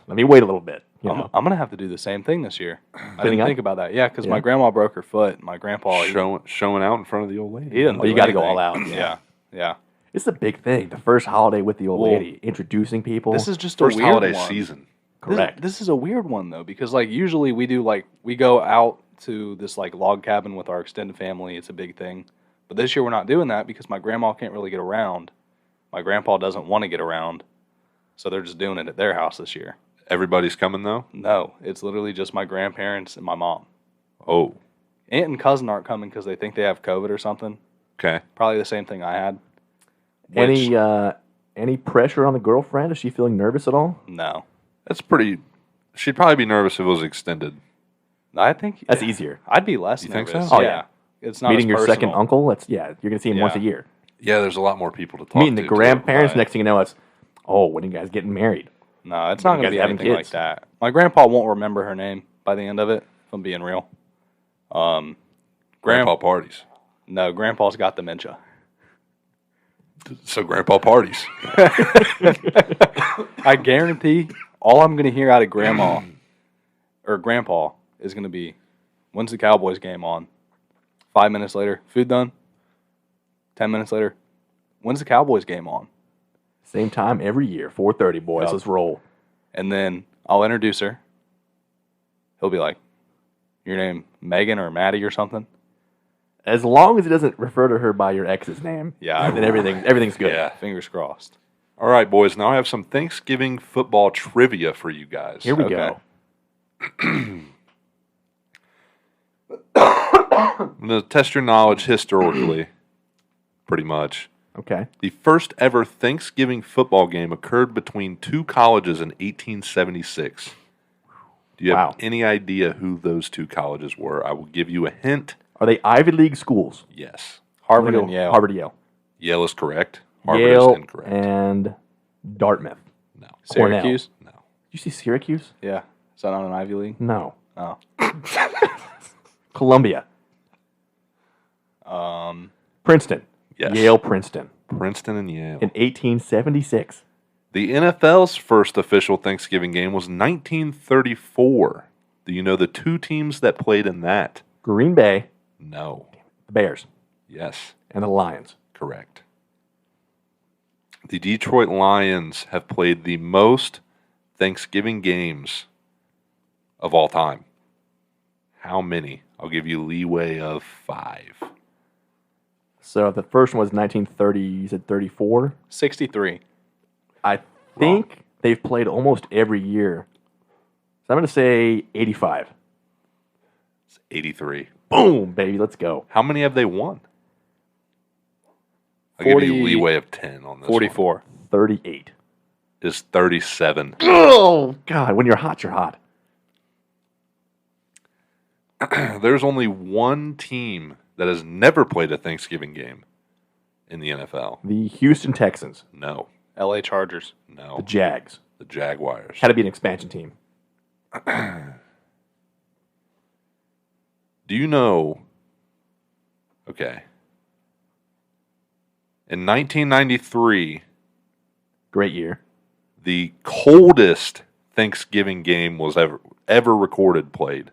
let me wait a little bit. You know? I'm gonna have to do the same thing this year. I Cleaning didn't up? think about that. Yeah, because Yeah. my grandma broke her foot. My grandpa, Showing out in front of the old lady. he didn't. Oh, you do gotta go anything. all out. Yeah, yeah. It's a big thing. The first holiday with the old Well, lady, introducing people. This is just First a weird holiday one. season. correct. This is a weird one though, because like usually we do we go out to this like log cabin with our extended family. It's a big thing, but this year we're not doing that because my grandma can't really get around. My grandpa doesn't want to get around, so they're just doing it at their house this year. Everybody's coming though. No, it's literally just my grandparents and my mom. Oh. Aunt and cousin aren't coming because they think they have COVID or something. Okay. Probably the same thing I had. Any pressure on the girlfriend? Is she feeling nervous at all? No, That's pretty. She'd probably be nervous if it was extended. I think That's easier. I'd be less You think nervous. so? Oh, yeah. yeah. It's not Meeting as your second personal. uncle. You're gonna see him once a Yeah. year. Yeah, there's a lot more people to talk Meeting to. the too. grandparents. right. Next thing you know, it's when are you guys getting married? No, it's When not you going to guys be having anything like kids. that. My grandpa won't remember her name by the end of it, if I'm being real. Grandpa parties. No, Grandpa's got dementia. So grandpa parties. I guarantee all I'm going to hear out of Grandma or Grandpa is going to be, when's the Cowboys game on? 5 minutes later, food done? 10 minutes later, when's the Cowboys game on? Same time every year, 4:30, boys. Yep. Let's roll. And then I'll introduce her. He'll be like, your name Megan or Maddie or something? As long as it doesn't refer to her by your ex's name, Yeah. then everything's good. Yeah. Fingers crossed. All right, boys. Now I have some Thanksgiving football trivia for you guys. Here we Okay. go. I'm going to test your knowledge historically, pretty much. Okay. The first ever Thanksgiving football game occurred between two colleges in 1876. Do you have Wow. any idea who those two colleges were? I will give you a hint. Are they Ivy League schools? Yes. Harvard I'm and gonna go Yale. Harvard, Yale. Yale is correct. Harvard Yale is incorrect. and Dartmouth. No. Cornell. Syracuse? No. Did you see Syracuse? Yeah. Is that not an Ivy League? No. Oh. Columbia. Princeton. Yes. Yale, Princeton. Princeton and Yale. In 1876. The NFL's first official Thanksgiving game was 1934. Do you know the two teams that played in that? Green Bay, No. the Bears, Yes. and the Lions. Correct. The Detroit Lions have played the most Thanksgiving games of all time. How many? I'll give you leeway of 5. So the first one was 1930, you said 34? 63. I think they've played almost every year. So I'm going to say 85. It's 83. Boom, baby, let's go. How many have they won? I'll give you 40 leeway of 10 on this 44. 38. one. Is 37. Oh, God, when you're hot, you're hot. There's only one team that has never played a Thanksgiving game in the NFL. The Houston Texans, No. LA Chargers. No. the Jags. The Jaguars. Had to be an expansion team. Do you know? Okay. In 1993, Great year. the coldest Thanksgiving game was ever recorded played.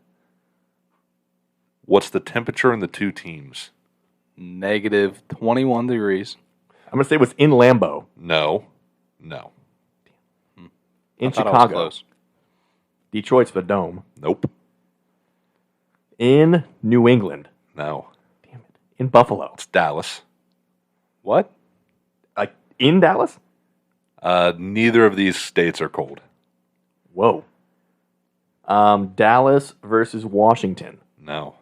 What's the temperature in the two teams? Negative 21 degrees. I'm going to say it was in Lambeau, No. No. in I thought I was Chicago. close. Detroit's the Dome. Nope. In New England. No. Damn it. In Buffalo. It's Dallas. What? Like, in Dallas? Neither of these states are cold. Whoa. Dallas versus Washington. No.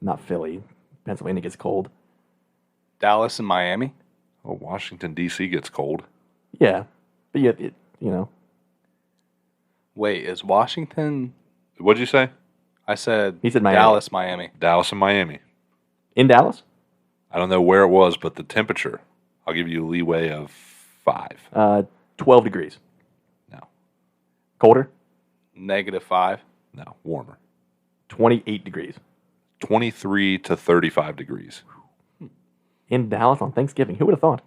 Not Philly. Pennsylvania gets cold. Dallas and Miami. Well, Washington, D.C. gets cold. Yeah. But yet, you know. Wait, is Washington? What'd you say? I said He said Miami. Dallas, Miami. Dallas and Miami. In Dallas? I don't know where it was, but the temperature, I'll give you a leeway of 5. 12 degrees. No. Colder? -5. No. Warmer. 28 degrees. 23 to 35 degrees. In Dallas on Thanksgiving. Who would have thought?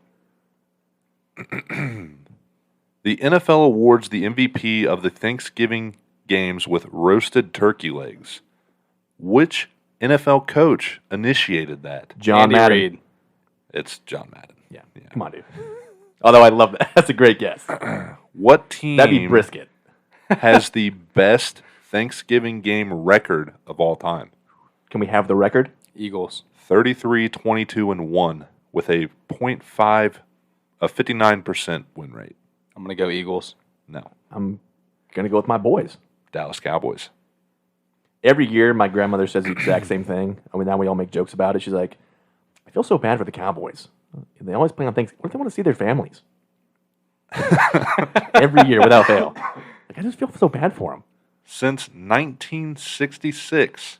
The NFL awards the MVP of the Thanksgiving games with roasted turkey legs. Which NFL coach initiated that? John Andy Madden. Reid. It's John Madden. Yeah. Come on, dude. Although I love that. That's a great guess. What team That'd be brisket. has the best Thanksgiving game record of all time? Can we have the record? Eagles. 33, 22, and 1 with a 59% win rate. I'm gonna go Eagles. No. I'm going to go with my boys. Dallas Cowboys. Every year, my grandmother says the exact same thing. I mean, now we all make jokes about it. She's like, I feel so bad for the Cowboys. They always play on things. What if they want to see their families? Every year, without fail. Like, I just feel so bad for them. Since 1966,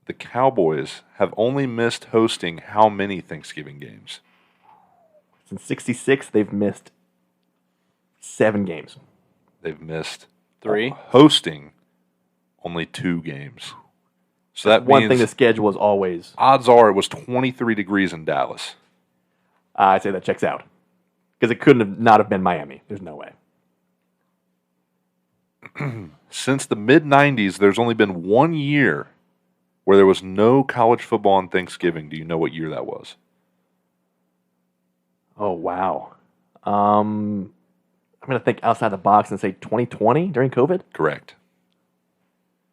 the Cowboys have only missed hosting how many Thanksgiving games? Since 66, they've missed 7 games. They've missed 3. hosting only 2 games. So that One means thing the schedule is always. odds are it was 23 degrees in Dallas. I'd say that checks out. Because it couldn't have not have been Miami. There's no way. Since the mid-90s, there's only been 1 year where there was no college football on Thanksgiving. Do you know what year that was? Oh, wow. I'm going to think outside the box and say 2020 during COVID. Correct.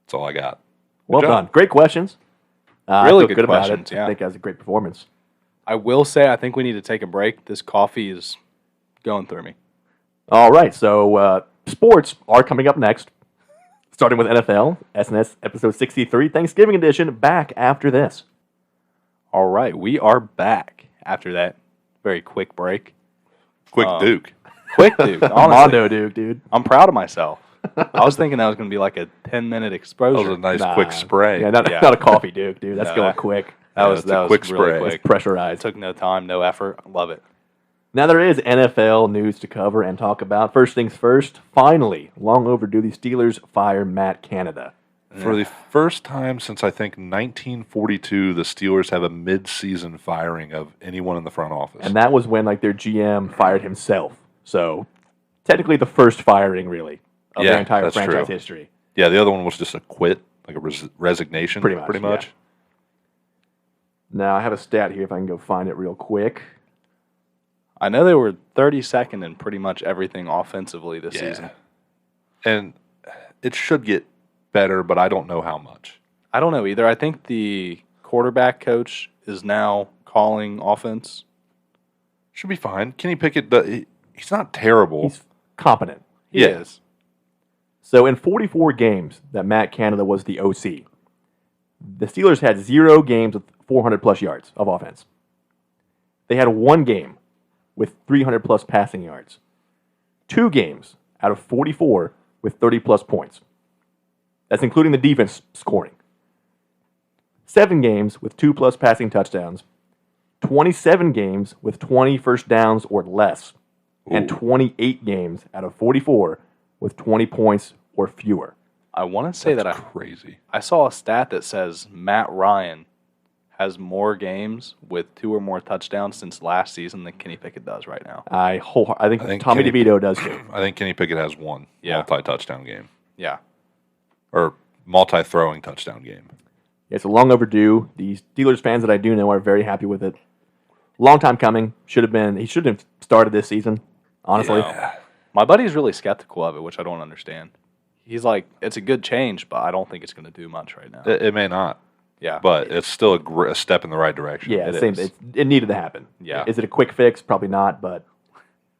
That's all I got. Well job. done. Great questions. I Really feel good about questions, it. yeah. I think that was a great performance. I will say I think we need to take a break. This coffee is going through me. All right, so sports are coming up next, starting with NFL, SnS episode 63, Thanksgiving edition, back after this. All right, we are back after that very quick break. Quick Duke. Quick, dude. Honestly, Mondo Duke, dude. I'm proud of myself. I was thinking that was going to be like a 10-minute That exposure. was a nice quick spray. Yeah, not a coffee Duke, dude. That's No, going quick. that was it's a quick really spray. quick. It's pressurized. Took no time, no effort. Love it. Now there is NFL news to cover and talk about. First things first, finally, long overdue, the Steelers fire Matt Canada. For the first time since I think 1942, the Steelers have a mid-season firing of anyone in the front office. And that was when their GM fired himself. So technically the first firing, really, of their entire that's franchise true. history. Yeah, the other one was just a quit, like a resignation, Pretty much, much. Now I have a stat here if I can go find it real quick. I know they were 32nd in pretty much everything offensively this Yeah. season. And it should get better, but I don't know how much. I don't know either. I think the quarterback coach is now calling offense. Should be fine. Kenny Pickett, he's not terrible. He's competent. He Yeah. is. So in 44 games that Matt Canada was the OC, the Steelers had 0 games with 400-plus yards of offense. They had 1 game with 300-plus passing yards. 2 games out of 44 with 30-plus points. That's including the defense scoring. 7 games with 2-plus passing touchdowns. 27 games with 20 first downs or less. And 28 games out of 44 with 20 points or fewer. I want to say That's that crazy. I saw a stat that says Matt Ryan has more games with 2 or more touchdowns since last season than Kenny Pickett does right now. I think think Tommy Kenny- DeVito does too. I think Kenny Pickett has 1 Yeah. multi-touchdown game. Yeah. Or multi-throwing touchdown game. Yeah, so long overdue. The Steelers fans that I do know are very happy with it. Long time coming. He should have started this season, honestly. Yeah. My buddy's really skeptical of it, which I don't understand. He's like, it's a good change, but I don't think it's going to do much right now. It may not, Yeah. but it's still a step in the right direction. Yeah, It same. is. It needed to happen. Yeah. Is it a quick fix? Probably not, but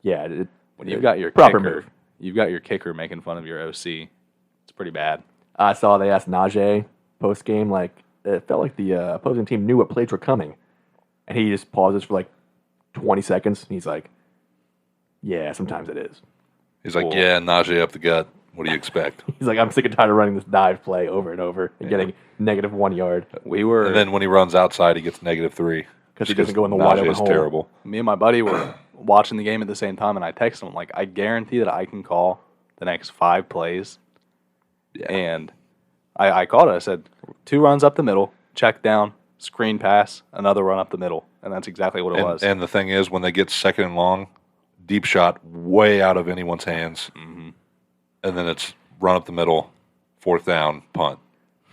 yeah. when you've got your proper kicker, move. you've got your kicker making fun of your OC. It's pretty bad. I saw they asked Najee post game, like, it felt like the opposing team knew what plays were coming. And he just pauses for like 20 seconds. And he's like, yeah, sometimes it is. He's like, yeah, Najee up the gut. What do you expect? He's like, I'm sick and tired of running this dive play over and over and getting -1 yard. And then when he runs outside, he gets -3. Because he doesn't go in the wide open hole. Terrible. Me and my buddy were watching the game at the same time, and I texted him, like, I guarantee that I can call the next 5 plays. Yeah. And I called it. I said, 2 runs up the middle, check down, screen pass, another run up the middle. And that's exactly what it was. And the thing is, when they get second and long, deep shot way out of anyone's hands. Mm-hmm. And then it's run up the middle, 4th down, punt.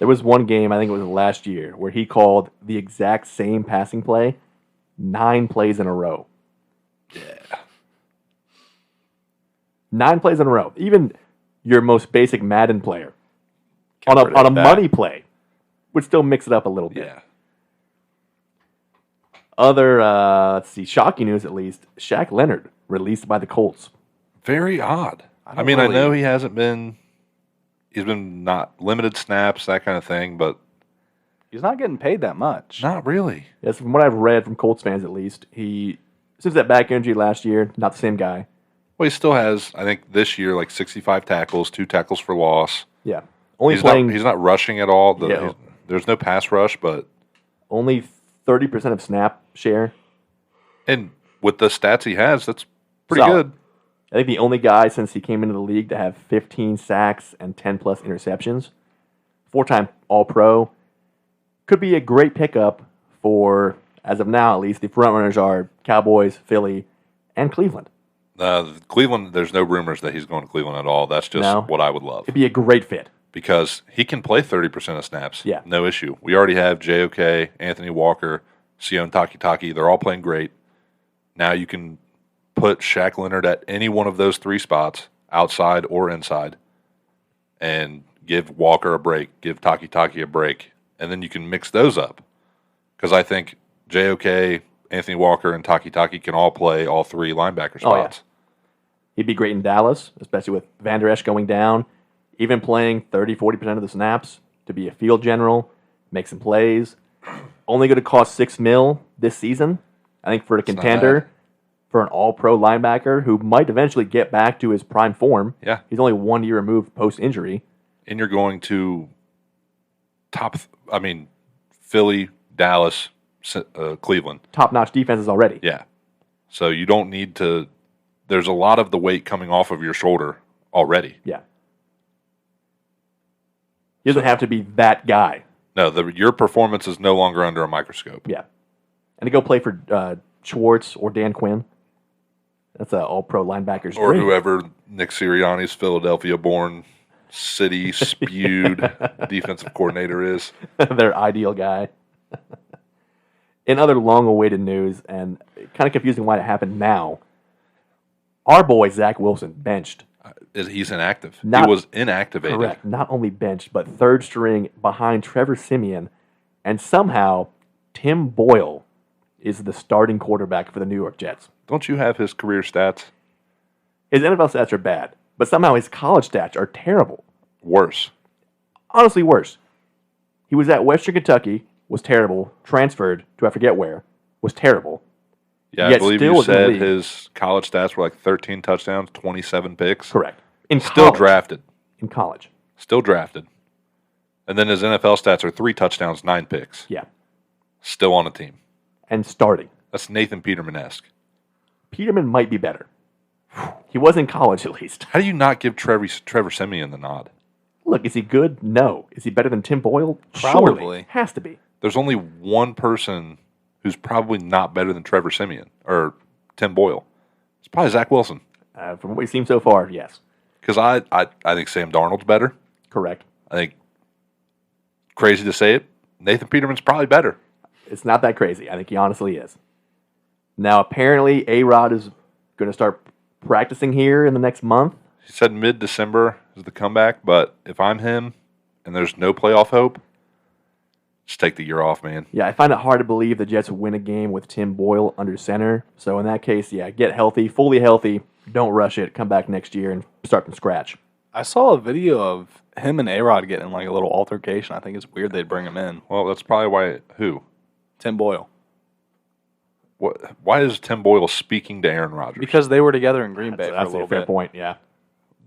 There was one game, I think it was last year, where he called the exact same passing play 9 plays in a row. Yeah. 9 plays in a row. Even your most basic Madden player on a money play would still mix it up a little bit. Yeah. Other, let's see, shocking news at least, Shaq Leonard released by the Colts. Very odd. I know he hasn't been, he's been not limited snaps, that kind of thing, but he's not getting paid that much. not really. Yes, from what I've read from Colts fans at least, since that back injury last year, not the same guy. Well, he still has, I think, this year, like 65 tackles, 2 tackles for loss. Yeah. He's not rushing at all. There's no pass rush, but only 30% of snap share. And with the stats he has, that's pretty Solid. good. I think the only guy since he came into the league to have 15 sacks and 10-plus interceptions. 4-time All-Pro. Could be a great pickup for, as of now at least, the frontrunners are Cowboys, Philly, and Cleveland. Cleveland, there's no rumors that he's going to Cleveland at all. That's just what I would love. It'd be a great fit. Because he can play 30% of snaps. Yeah. No issue. We already have JOK, Anthony Walker, Sion Takitaki. They're all playing great. Now you can put Shaq Leonard at any one of those 3 spots, outside or inside, and give Walker a break, give Takitaki a break, and then you can mix those up. Because I think JOK, Anthony Walker, and Takitaki can all play all 3 linebacker spots. Oh, yeah. He'd be great in Dallas, especially with Van Der Esch going down. Even playing 30-40% of the snaps to be a field general, make some plays. Only going to cost $6 million this season. I think for a contender, for an all-pro linebacker who might eventually get back to his prime form. Yeah. He's only 1 year removed post-injury. And you're going to Philly, Dallas, Cleveland. Top-notch defenses already. Yeah. So you don't need to – there's a lot of the weight coming off of your shoulder already. Yeah. He doesn't have to be that guy. No, your performance is no longer under a microscope. Yeah. And to go play for Schwartz or Dan Quinn, that's an all-pro linebacker's Or dream. whoever Nick Sirianni's Philadelphia-born, city-spewed defensive coordinator is. Their ideal guy. In other long-awaited news, and kind of confusing why it happened now, our boy Zach Wilson benched. He's inactive. He Not- was inactivated. Correct. Not only benched, but third string behind Trevor Siemian. And somehow, Tim Boyle is the starting quarterback for the New York Jets. Don't you have his career stats? His NFL stats are bad, but somehow his college stats are terrible. Worse. Honestly, worse. He was at Western Kentucky, was terrible, transferred to I forget where, was terrible. Yeah, I Yet believe still you was in the said league. his college stats were like 13 touchdowns, 27 picks. Correct. In Still college. drafted. In college. Still drafted. And then his NFL stats are 3 touchdowns, 9 picks. Yeah. Still on a team. And starting. That's Nathan Peterman-esque. Peterman might be better. He was in college at least. How do you not give Trevor Siemian the nod? Look, is he good? No. Is he better than Tim Boyle? Probably. Surely. Has to be. There's only one person who's probably not better than Trevor Siemian or Tim Boyle. It's probably Zach Wilson. From what we've seen so far, yes. Because I think Sam Darnold's better. Correct. I think, crazy to say it, Nathan Peterman's probably better. It's not that crazy. I think he honestly is. Now, apparently, A-Rod is going to start practicing here in the next month. He said mid-December is the comeback, but if I'm him and there's no playoff hope, just take the year off, man. Yeah, I find it hard to believe the Jets would win a game with Tim Boyle under center. So in that case, yeah, get healthy, fully healthy, don't rush it. Come back next year and start from scratch. I saw a video of him and A-Rod getting in like a little altercation. I think it's weird they'd bring him in. Well, that's probably why. Who? Tim Boyle. What? Why is Tim Boyle speaking to Aaron Rodgers? Because they were together in Green Bay for a That's little fair bit. point, yeah.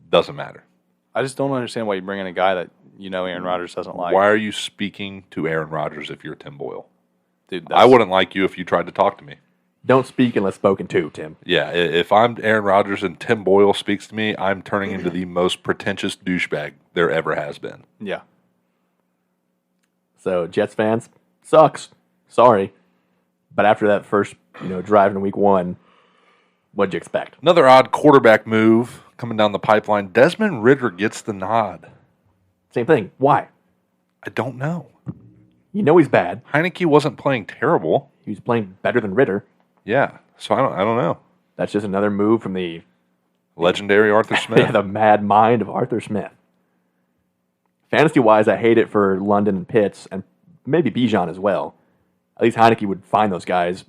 Doesn't matter. I just don't understand why you bring in a guy that Aaron Rodgers doesn't like. Why are you speaking to Aaron Rodgers if you're Tim Boyle? Dude, I wouldn't like you if you tried to talk to me. Don't speak unless spoken to, Tim. Yeah, if I'm Aaron Rodgers and Tim Boyle speaks to me, I'm turning into the most pretentious douchebag there ever has been. Yeah. So, Jets fans, sucks. Sorry. But after that first, drive in week 1, what'd you expect? Another odd quarterback move coming down the pipeline. Desmond Ridder gets the nod. Same thing. Why? I don't know. You know he's bad. Heineke wasn't playing terrible. He was playing better than Ritter. Yeah, so I don't know. That's just another move from the Legendary Arthur Smith. the mad mind of Arthur Smith. Fantasy-wise, I hate it for London and Pitts, and maybe Bijan as well. At least Heineke would find those guys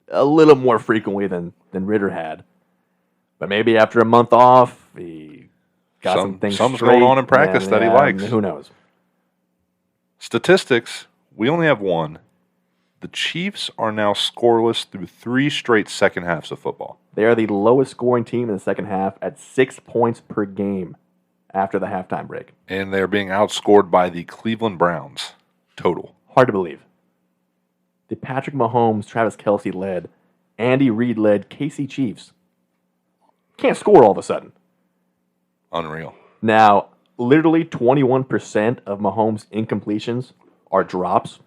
a little more frequently than Ritter had. But maybe after a month off, he got some things Something's straight, going on in practice that he likes. Who knows? Statistics, we only have one. The Chiefs are now scoreless through 3 straight second halves of football. They are the lowest scoring team in the second half at 6 points per game after the halftime break. And they're being outscored by the Cleveland Browns total. Hard to believe. The Patrick Mahomes, Travis Kelce led, Andy Reid led KC Chiefs. Can't score all of a sudden. Unreal. Now, literally 21% of Mahomes' incompletions are drops.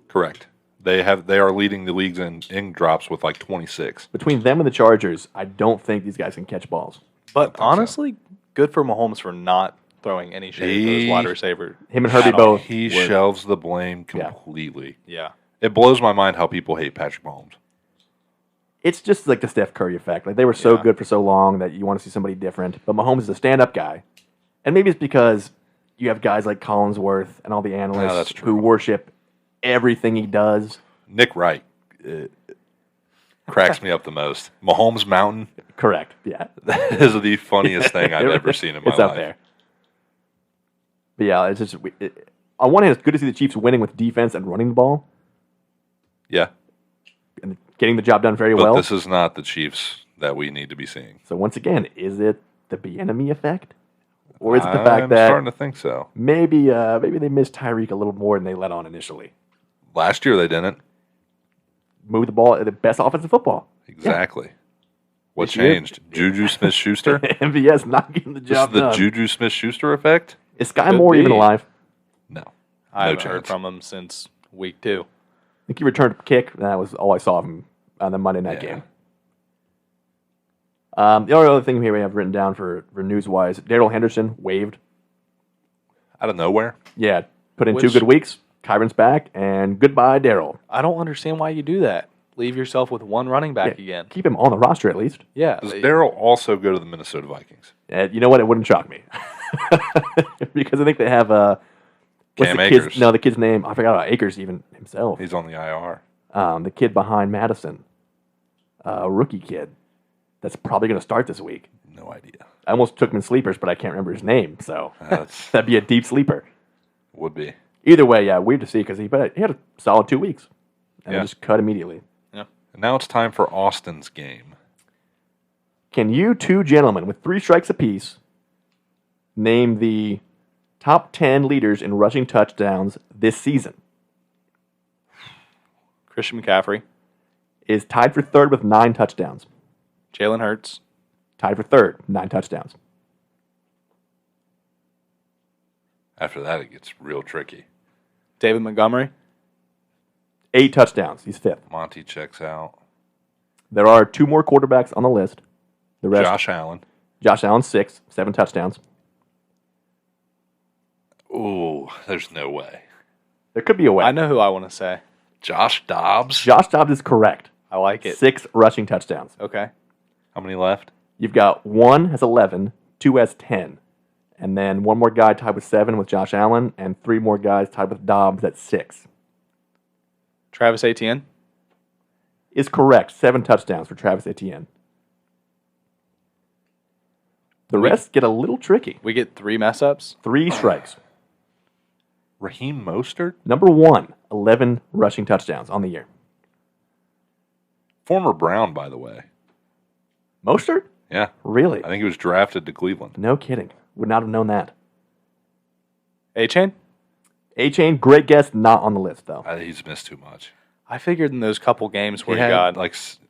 Correct. They are leading the leagues in drops with like 26. Between them and the Chargers, I don't think these guys can catch balls. But honestly, good for Mahomes for not throwing any shade to his wide receiver. Him and Herbie at all. both. He shelves the blame completely. Yeah. It blows my mind how people hate Patrick Mahomes. It's just like the Steph Curry effect. Like they were so good for so long that you want to see somebody different. But Mahomes is a stand-up guy. And maybe it's because you have guys like Collinsworth and all the analysts who worship everything he does. Nick Wright cracks me up the most. Mahomes Mountain. Correct. Yeah. That is the funniest thing I've ever seen in my life. It's up there. But yeah, it's just on one hand, it's good to see the Chiefs winning with defense and running the ball Yeah. and getting the job done very But well. this is not the Chiefs that we need to be seeing. So once again, is it the Bieniemy effect, or is it the fact that I'm starting to think so. maybe they missed Tyreek a little more than they let on initially? Last year they didn't. Move the ball, the best offensive football. Exactly. What This year- changed? Juju Smith-Schuster? MVS not getting the This is job the done. Juju Smith-Schuster effect? Is Sky Could Moore even be. alive? No. I No haven't heard chance. from him since week 2. I think he returned a kick. And that was all I saw of him on the Monday night Yeah. game. The only other thing here we have written down for news-wise, Darrell Henderson waived. Out of nowhere? Yeah, put in 2 Which- good weeks. Kyron's back, and goodbye, Darrell. I don't understand why you do that. Leave yourself with one running back again. Keep him on the roster at least. Yeah. Does Darrell also go to the Minnesota Vikings? And you know what? It wouldn't shock me. Because I think they have Cam the Akers. kid's, no, the kid's name. I forgot about Akers even himself. He's on the IR. The kid behind Madison. Rookie kid. That's probably going to start this week. No idea. I almost took him in sleepers, but I can't remember his name. So That's that'd be a deep sleeper. would be. Either way, yeah, weird to see because he had a solid 2 weeks. And Yeah. just cut immediately. And now it's time for Austin's game. Can you two gentlemen with 3 strikes apiece name the top 10 leaders in rushing touchdowns this season? Christian McCaffrey, Is tied for third with 9 touchdowns. Jalen Hurts, Tied for third, 9 touchdowns. After that, it gets real tricky. David Montgomery, 8 touchdowns. He's 5th. Monty checks out. There are 2 more quarterbacks on the list. The rest, Josh Allen. Josh Allen, 6, 7 touchdowns. Ooh, there's no way. There could be a way. I know who I want to say. Josh Dobbs. Josh Dobbs is correct. I like it. 6 rushing touchdowns. Okay. How many left? You've got 1 has 11, 2 has 10. And then 1 more guy tied with 7 with Josh Allen, and 3 more guys tied with Dobbs at 6. Travis Etienne, Is correct. 7 touchdowns for Travis Etienne. The rest get a little tricky. We get 3 mess ups. 3 strikes. Raheem Mostert? Number 1, 11 rushing touchdowns on the year. Former Brown, by the way. Mostert? Yeah. Really? I think he was drafted to Cleveland. No kidding. Would not have known that. A-Chain? A-Chain, great guess, not on the list, though. He's missed too much. I figured in those couple games where he had got I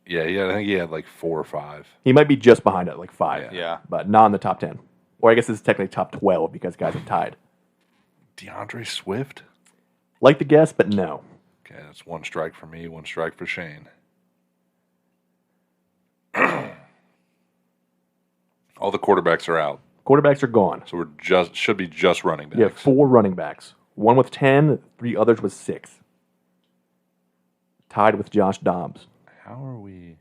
think he had like 4 or 5. He might be just behind it, like 5. Yeah. But not in the top 10. Or I guess it's technically top 12 because guys have tied. DeAndre Swift? Like the guess, but no. Okay, that's 1 strike for me, 1 strike for Shane. All the quarterbacks are out, Quarterbacks are gone. so should be just running backs. You have 4 running backs. 1 with 10, 3 others with 6. Tied with Josh Dobbs. How are we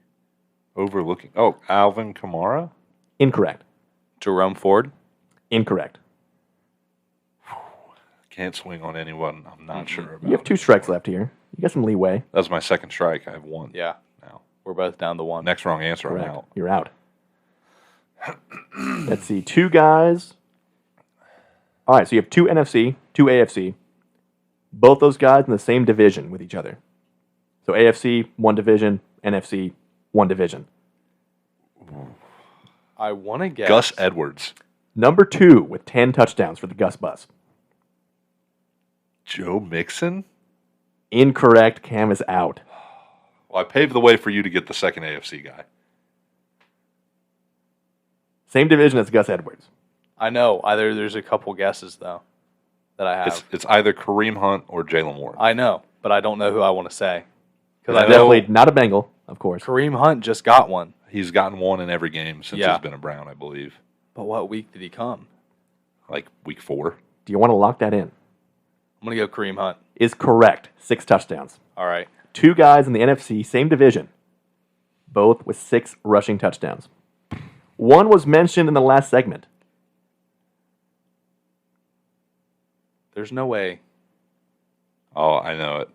overlooking? Oh, Alvin Kamara? Incorrect. Jerome Ford. Incorrect. Can't swing on anyone I'm not sure about. You have 2 strikes left here. You got some leeway. That's my 2nd strike. I have 1 Yeah. now. We're both down to 1. Next wrong answer, Correct. I'm out. You're out. Let's see. 2 guys. All right, so you have 2 NFC, 2 AFC. Both those guys in the same division with each other. So AFC, 1 division. NFC, 1 division. I want to guess. Gus Edwards. Number 2 with 10 touchdowns for the Gus Bus. Joe Mixon? Incorrect. Cam is out. Well, I paved the way for you to get the 2nd AFC guy. Same division as Gus Edwards. I know. There's a couple guesses, though, that I have. It's either Kareem Hunt or Jalen Warren. I know, but I don't know who I want to say. Because I know Definitely not a Bengal, of course. Kareem Hunt just got one. He's gotten 1 in every game since Yeah. he's been a Brown, I believe. But what week did he come? Like week 4. Do you want to lock that in? I'm going to go Kareem Hunt. Is correct. 6 touchdowns. All right. 2 guys in the NFC, same division, both with 6 rushing touchdowns. 1 was mentioned in the last segment. There's no way. Oh, I know it.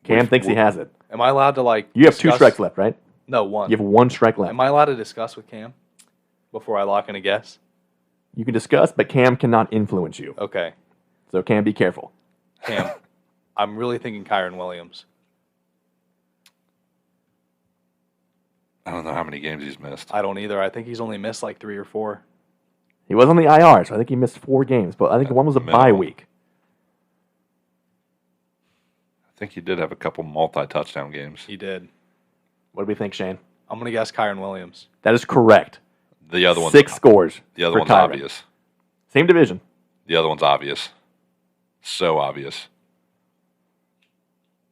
Cam thinks he has it. Am I allowed to, like, You have 2 discuss- strikes left, right? No, 1. You have 1 strike left. Am I allowed to discuss with Cam before I lock in a guess? You can discuss, but Cam cannot influence you. Okay. So Cam, be careful. Cam, I'm really thinking Kyron Williams. I don't know how many games he's missed. I don't either. I think he's only missed like 3 or 4. He was on the IR, so I think he missed 4 games, but I think one was a bye Minimum. week. I think he did have a couple multi-touchdown games. He did. What do we think, Shane? I'm going to guess Kyron Williams. That is correct. The other one's 6 scores. The other for one's Kyron. obvious. Same division. The other one's obvious. So obvious.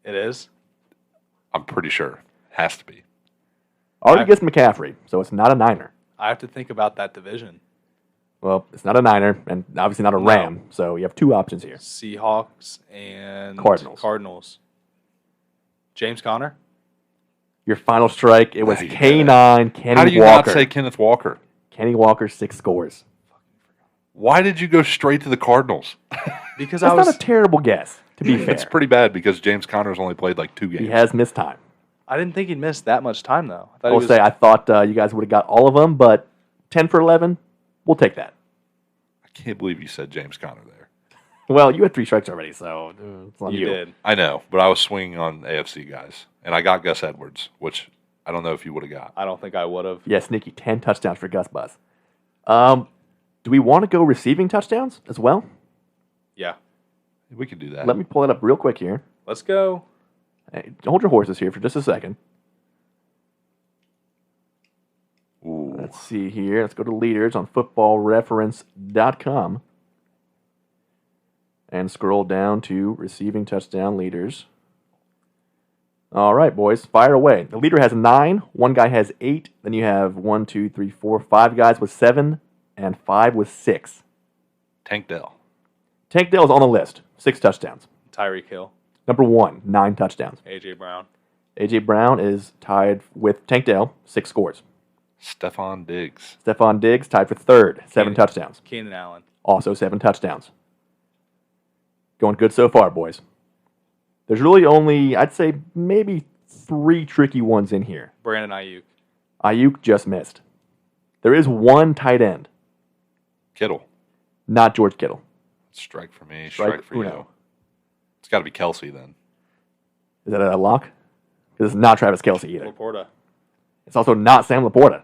It is? I'm pretty sure. Has to be. Already guessed McCaffrey, so it's not a Niner. I have to think about that division. Well, it's not a Niner, and obviously not a Ram, so you have 2 options here. Seahawks and Cardinals. James Conner? Your final strike, it was No, you K9, Kenny How do you Walker. not say Kenneth Walker? Kenny Walker, 6 scores. Why did you go straight to the Cardinals? Because That's I was not a terrible guess, to be fair. It's pretty bad because James Conner's only played like 2 games. He has missed time. I didn't think he'd missed that much time though. I thought I he will was, say I thought you guys would have got all of them, but 10 for 11, we'll take that. I can't believe you said James Conner there. Well, you had 3 strikes already, so it's on you. you did. I know, but I was swinging on AFC guys, and I got Gus Edwards, which I don't know if you would have got. I don't think I would have. Yeah, sneaky 10 touchdowns for Gus Bus. Do we want to go receiving touchdowns as well? Yeah. We could do that. Let me pull it up real quick here. Let's go. Hey, hold your horses here for just a second. Ooh. Let's see here. Let's go to leaders on footballreference.com and scroll down to receiving touchdown leaders. All right, boys, fire away. The leader has 9. One guy has 8. Then you have 1, 2, 3, 4, 5 guys with 7 and 5 with 6. Tank Dell. Tank Dell's on the list. 6 touchdowns. Tyreek Hill. Number 1, 9 touchdowns. A.J. Brown. A.J. Brown is tied with Tank Dell, 6 scores. Stephon Diggs. Stephon Diggs tied for 3rd, 7 Keenan. touchdowns. Keenan Allen. Also 7 touchdowns. Going good so far, boys. There's really only, I'd say, maybe 3 tricky ones in here. Brandon Ayuk. Ayuk just missed. There is 1 tight end Kittle. Not George Kittle. Strike for me. Strike Strike for uno. you. It's got to be Kelsey then. Is that a lock? Because it's not Travis Kelce either. Laporta. It's also not Sam Laporta.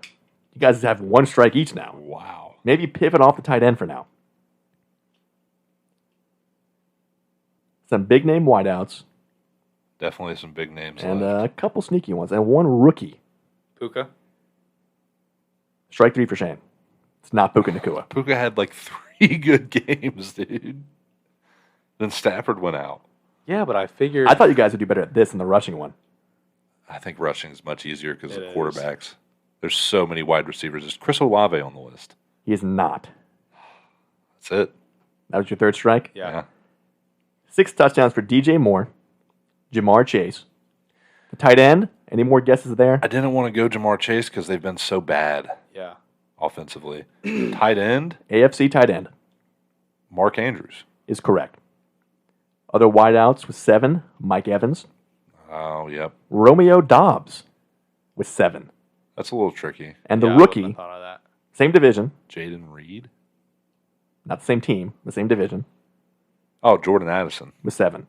You guys have 1 strike each now. Wow. Maybe pivot off the tight end for now. Some big name wideouts Definitely some big names and left. a couple sneaky ones and 1 rookie. Puka. Strike 3 for Shane. It's not Puka Nacua. Puka had like 3 good games, dude. Then Stafford went out. Yeah, but I figured. I thought you guys would do better at this than the rushing one. I think rushing is much easier because of It is. quarterbacks. There's so many wide receivers. There's Chris Olave on the list. He is not. That's it. That was your 3rd strike? Yeah. 6 touchdowns for DJ Moore, Jamar Chase. The tight end, any more guesses there? I didn't want to go Jamar Chase because they've been so bad Yeah. offensively. Tight end, AFC tight end Mark Andrews. is correct. Other wideouts with 7, Mike Evans. Oh, yep. Romeo Dobbs with 7. That's a little tricky. And the Yeah, I wouldn't rookie, have thought of that. same division, Jaden Reed. not the same team, the same division, Oh, Jordan Addison. with 7.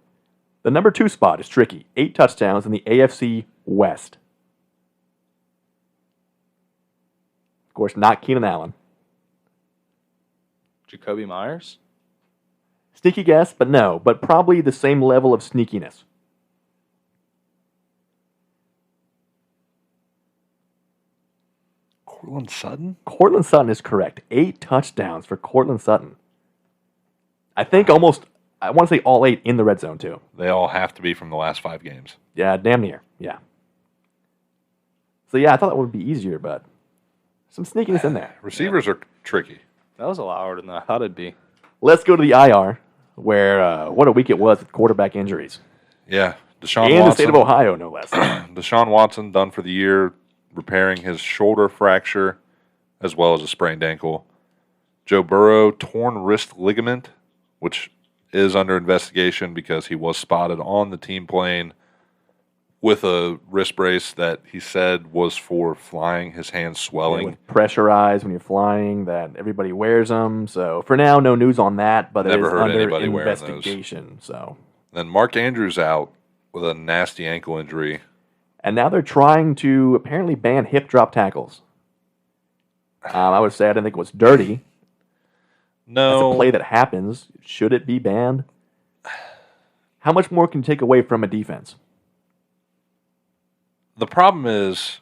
The number 2 spot is tricky. 8 touchdowns in the AFC West. Of course, not Keenan Allen. Jacoby Myers. Sneaky guess, but no. But probably the same level of sneakiness. Cortland Sutton? Cortland Sutton is correct. 8 touchdowns for Cortland Sutton. I think I want to say all 8 in the red zone, too. They all have to be from the last 5 games. Yeah, damn near. Yeah. So, yeah, I thought that would be easier, but some sneakiness in there. Receivers are tricky. That was a lot harder than I thought it'd be. Let's go to the IR, where what a week it was with quarterback injuries. Yeah. Deshaun In the Watson. state of Ohio, no less. Deshaun Watson done for the year, repairing his shoulder fracture as well as a sprained ankle. Joe Burrow, torn wrist ligament, which is under investigation because he was spotted on the team plane with a wrist brace that he said was for flying, his hands swelling. With pressurized when you're flying, that everybody wears them. So for now, no news on that, but Never it is heard under anybody wearing those. investigation. So, Then Mark Andrews out with a nasty ankle injury. and now they're trying to apparently ban hip drop tackles. I would say I didn't think it was dirty. No. That's a play that happens. Should it be banned? How much more can you take away from a defense? The problem is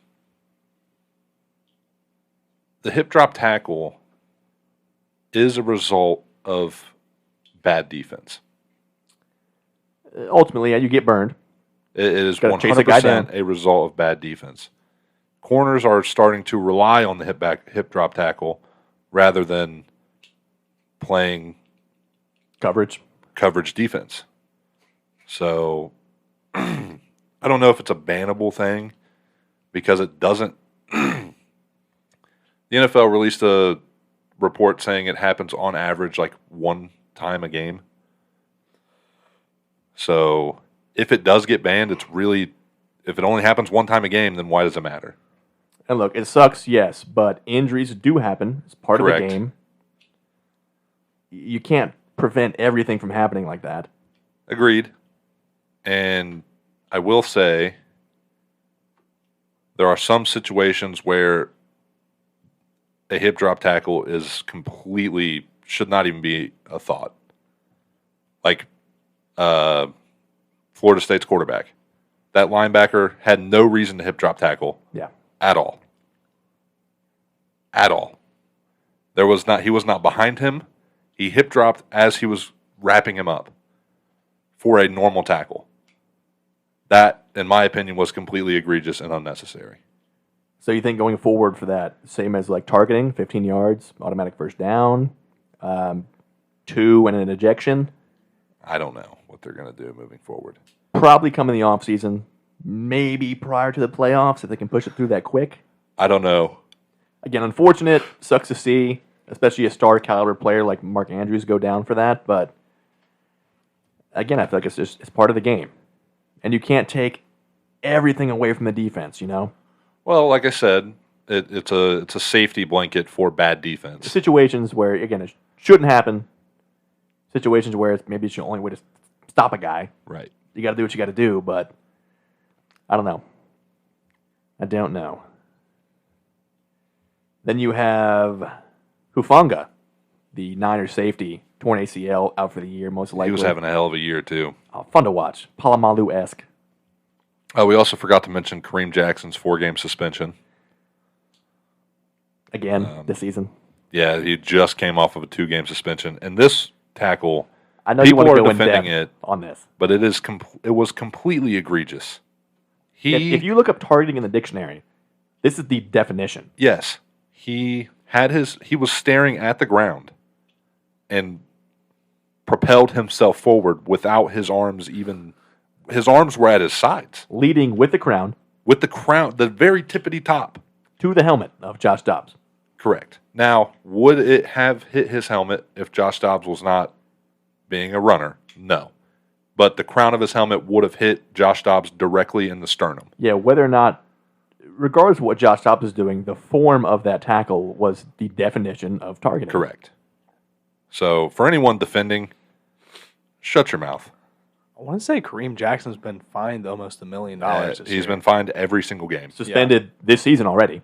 the hip drop tackle is a result of bad defense. Ultimately, yeah, you get burned. It is Gotta chase a guy 100% down. a result of bad defense. Corners are starting to rely on the hip drop tackle rather than playing Coverage. coverage defense. So I don't know if it's a bannable thing because it doesn't. The NFL released a report saying it happens on average like 1 time a game. So if it does get banned, it's really, if it only happens 1 time a game, then why does it matter? And look, it sucks, yes, but injuries do happen. It's part of Correct. the game. You can't prevent everything from happening like that. Agreed. And I will say there are some situations where a hip drop tackle is completely, should not even be a thought. Like Florida State's quarterback. That linebacker had no reason to hip drop tackle Yeah. at all. At all. He was not behind him. He hip dropped as he was wrapping him up for a normal tackle. That, in my opinion, was completely egregious and unnecessary. So you think going forward for that, same as like targeting, 15 yards, automatic first down, 2 and an ejection, I don't know what they're going to do moving forward. probably come in the offseason, maybe prior to the playoffs if they can push it through that quick. I don't know. Again, unfortunate, sucks to see, especially a star caliber player like Mark Andrews go down for that, but again, I feel like it's part of the game. And you can't take everything away from the defense, you know? Well, like I said, It's a safety blanket for bad defense. Situations where, again, it shouldn't happen. Situations where maybe it's the only way to stop a guy. Right. You got to do what you got to do, but I don't know. I don't know. Then you have Hufanga, the Niners safety, torn ACL, out for the year, most likely. He was having a hell of a year, too. Fun to watch. Palomalu-esque. Oh, we also forgot to mention Kareem Jackson's 4-game suspension. Again, this season. Yeah, he just came off of a 2-game suspension. And this tackle, I know you people want to are go in defending depth it, on this. but it was completely egregious. If you look up targeting in the dictionary, this is the definition. Yes, he was staring at the ground and propelled himself forward without his arms even. His arms were at his sides, Leading with the crown with the crown, the very tippity top. to the helmet of Josh Dobbs. Correct. Now, would it have hit his helmet if Josh Dobbs was not being a runner? No. But the crown of his helmet would have hit Josh Dobbs directly in the sternum. Yeah, whether or not, regardless of what Josh Dobbs is doing, the form of that tackle was the definition of targeting. Correct. So, for anyone defending, shut your mouth. I want to say Kareem Jackson's been fined almost $1 million this year. He's been fined every single game. Suspended this season already.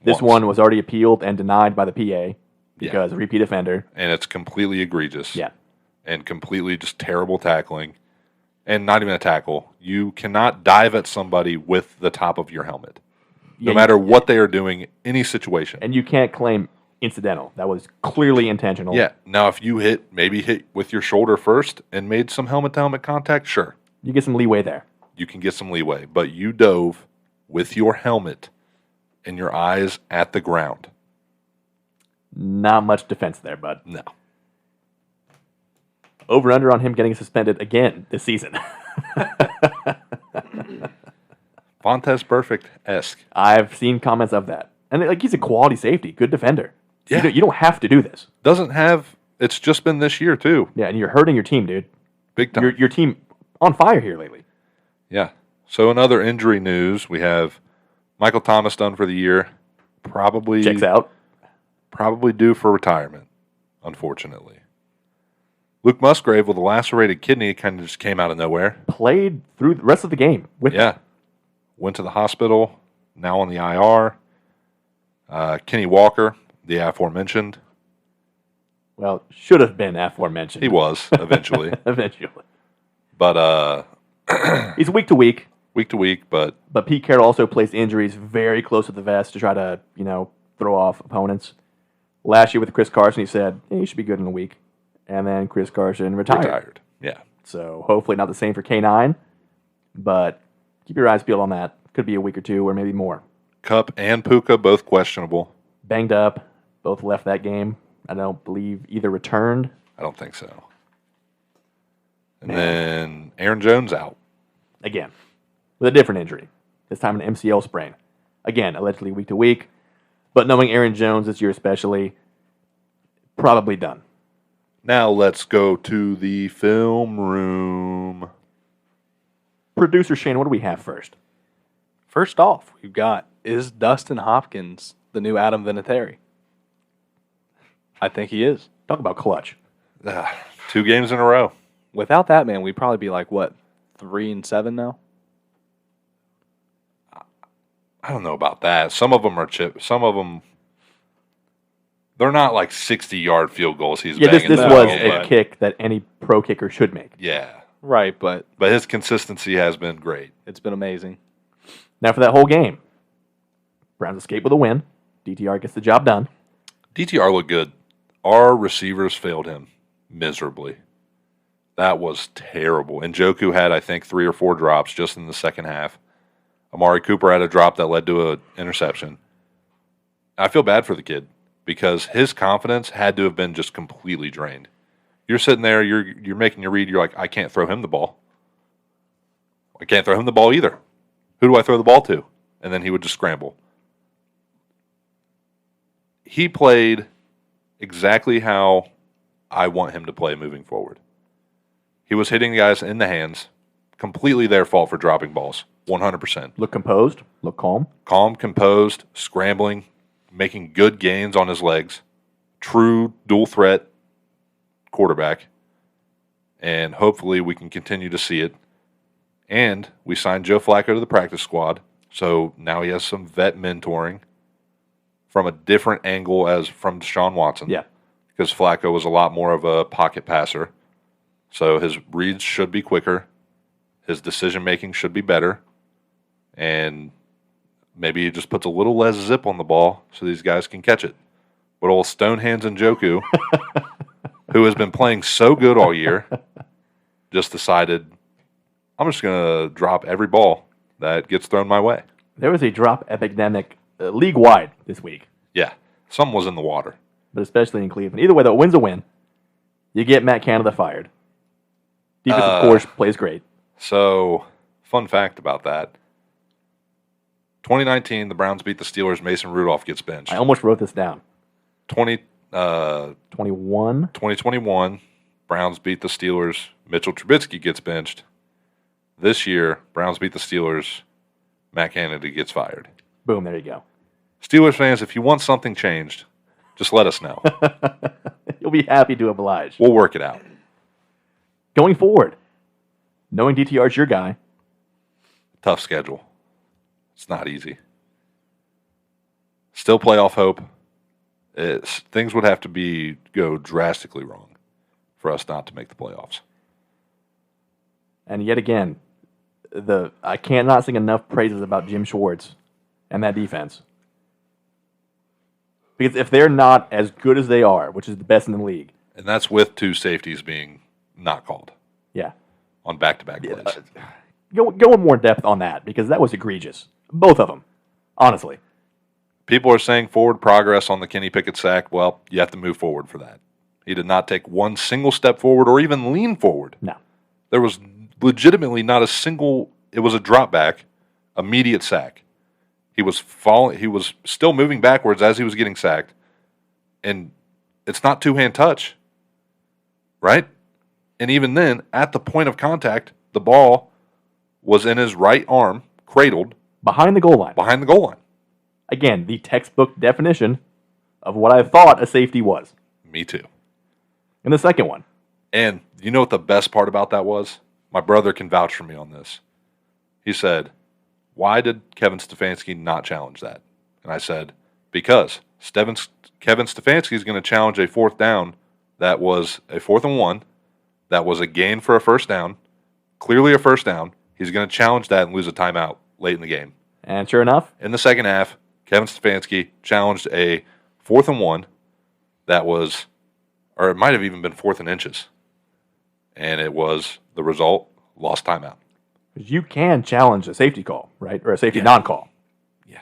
This Once. one was already appealed and denied by the PA because repeat offender. And it's completely egregious. Yeah. And completely just terrible tackling. And not even a tackle. You cannot dive at somebody with the top of your helmet. No matter what they are doing, any situation. And you can't claim incidental. That was clearly intentional. Yeah. Now, if you maybe hit with your shoulder first and made some helmet-to-helmet contact, sure. You get some leeway there. You can get some leeway. But you dove with your helmet and your eyes at the ground. Not much defense there, bud. No. Over-under on him getting suspended again this season. Fontez Perfect-esque. I've seen comments of that. And he's a quality safety, good defender. Yeah. You don't have to do this. It's just been this year, too. Yeah, and you're hurting your team, dude. Big time. Your team on fire here lately. Yeah. So in other injury news, we have Michael Thomas done for the year. Probably Checks out. Probably due for retirement, unfortunately. Luke Musgrave with a lacerated kidney kind of just came out of nowhere. Played through the rest of the game. Went to the hospital, now on the IR. Kenny Walker, the aforementioned. Well, should have been aforementioned. He was, eventually. Eventually. But he's week to week. Week to week, but Pete Carroll also placed injuries very close to the vest to try to, throw off opponents. Last year with Chris Carson, he said, he should be good in a week. And then Chris Carson retired. Yeah. So hopefully not the same for K9, but keep your eyes peeled on that. Could be a week or two or maybe more. Cup and Puka, both questionable. Banged up. Both left that game. I don't believe either returned. I don't think so. And then Aaron Jones out. Again, with a different injury. This time an MCL sprain. Again, allegedly week to week. But knowing Aaron Jones this year especially, probably done. Now let's go to the film room. Producer Shane, what do we have first? First off, we've got, is Dustin Hopkins the new Adam Vinatieri? I think he is. Talk about clutch. 2 games in a row. Without that man, we'd probably be like, what, 3-7 now? I don't know about that. Some of them are chipped. Some of them, they're not like 60-yard field goals he's Yeah, banging. this down, was but- a kick that any pro kicker should make. Yeah. Right, but But his consistency has been great. it's been amazing. Now for that whole game, Browns escape with a win. DTR gets the job done. DTR looked good. Our receivers failed him miserably. That was terrible. And Njoku had, I think, 3 or 4 drops just in the second half. Amari Cooper had a drop that led to an interception. I feel bad for the kid because his confidence had to have been just completely drained. You're sitting there, you're making your read, you're like, I can't throw him the ball. I can't throw him the ball either. Who do I throw the ball to? And then he would just scramble. He played exactly how I want him to play moving forward. He was hitting guys in the hands, completely their fault for dropping balls. 100%. Look composed. Look calm. Calm, composed, scrambling, making good gains on his legs. True dual threat quarterback. And hopefully we can continue to see it. And we signed Joe Flacco to the practice squad. So now he has some vet mentoring from a different angle as from Deshaun Watson. Yeah. Because Flacco was a lot more of a pocket passer. So his reads should be quicker. His decision-making should be better. And maybe he just puts a little less zip on the ball so these guys can catch it. But old Stonehands and Njoku, who has been playing so good all year, just decided, I'm just going to drop every ball that gets thrown my way. There was a drop epidemic league-wide this week. Yeah, something was in the water. But especially in Cleveland. Either way, though, a win's a win. You get Matt Canada fired. Defense, of course, plays great. So, fun fact about that. 2019, the Browns beat the Steelers. Mason Rudolph gets benched. I almost wrote this down. 2021, 21. Browns beat the Steelers. Mitchell Trubisky gets benched. This year, Browns beat the Steelers. Matt Canada gets fired. Boom, there you go. Steelers fans, if you want something changed, just let us know. You'll be happy to oblige. We'll work it out. Going forward, knowing DTR's your guy. Tough schedule. It's not easy. Still playoff hope. Things would have to go drastically wrong for us not to make the playoffs. And yet again, I cannot sing enough praises about Jim Schwartz and that defense. Because if they're not as good as they are, which is the best in the league. And that's with two safeties being not called. Yeah. On back-to-back plays. Go in more depth on that, because that was egregious. Both of them, honestly. People are saying forward progress on the Kenny Pickett sack. Well, you have to move forward for that. He did not take one single step forward or even lean forward. No. There was legitimately not a single, it was a drop back, immediate sack. He was still moving backwards as he was getting sacked. And it's not two-hand touch. Right? And even then, at the point of contact, the ball was in his right arm, cradled. Behind the goal line. Behind the goal line. Again, the textbook definition of what I thought a safety was. Me too. And the second one. And you know what the best part about that was? My brother can vouch for me on this. He said, why did Kevin Stefanski not challenge that? And I said, because Kevin Stefanski is going to challenge a fourth down that was a 4th and 1, that was a gain for a first down, clearly a first down. He's going to challenge that and lose a timeout late in the game. And sure enough, in the second half, Kevin Stefanski challenged a 4th and 1 that was, or it might have even been 4th and inches. And it was the result, lost timeout. You can challenge a safety call, right? Or a safety non-call. Yeah.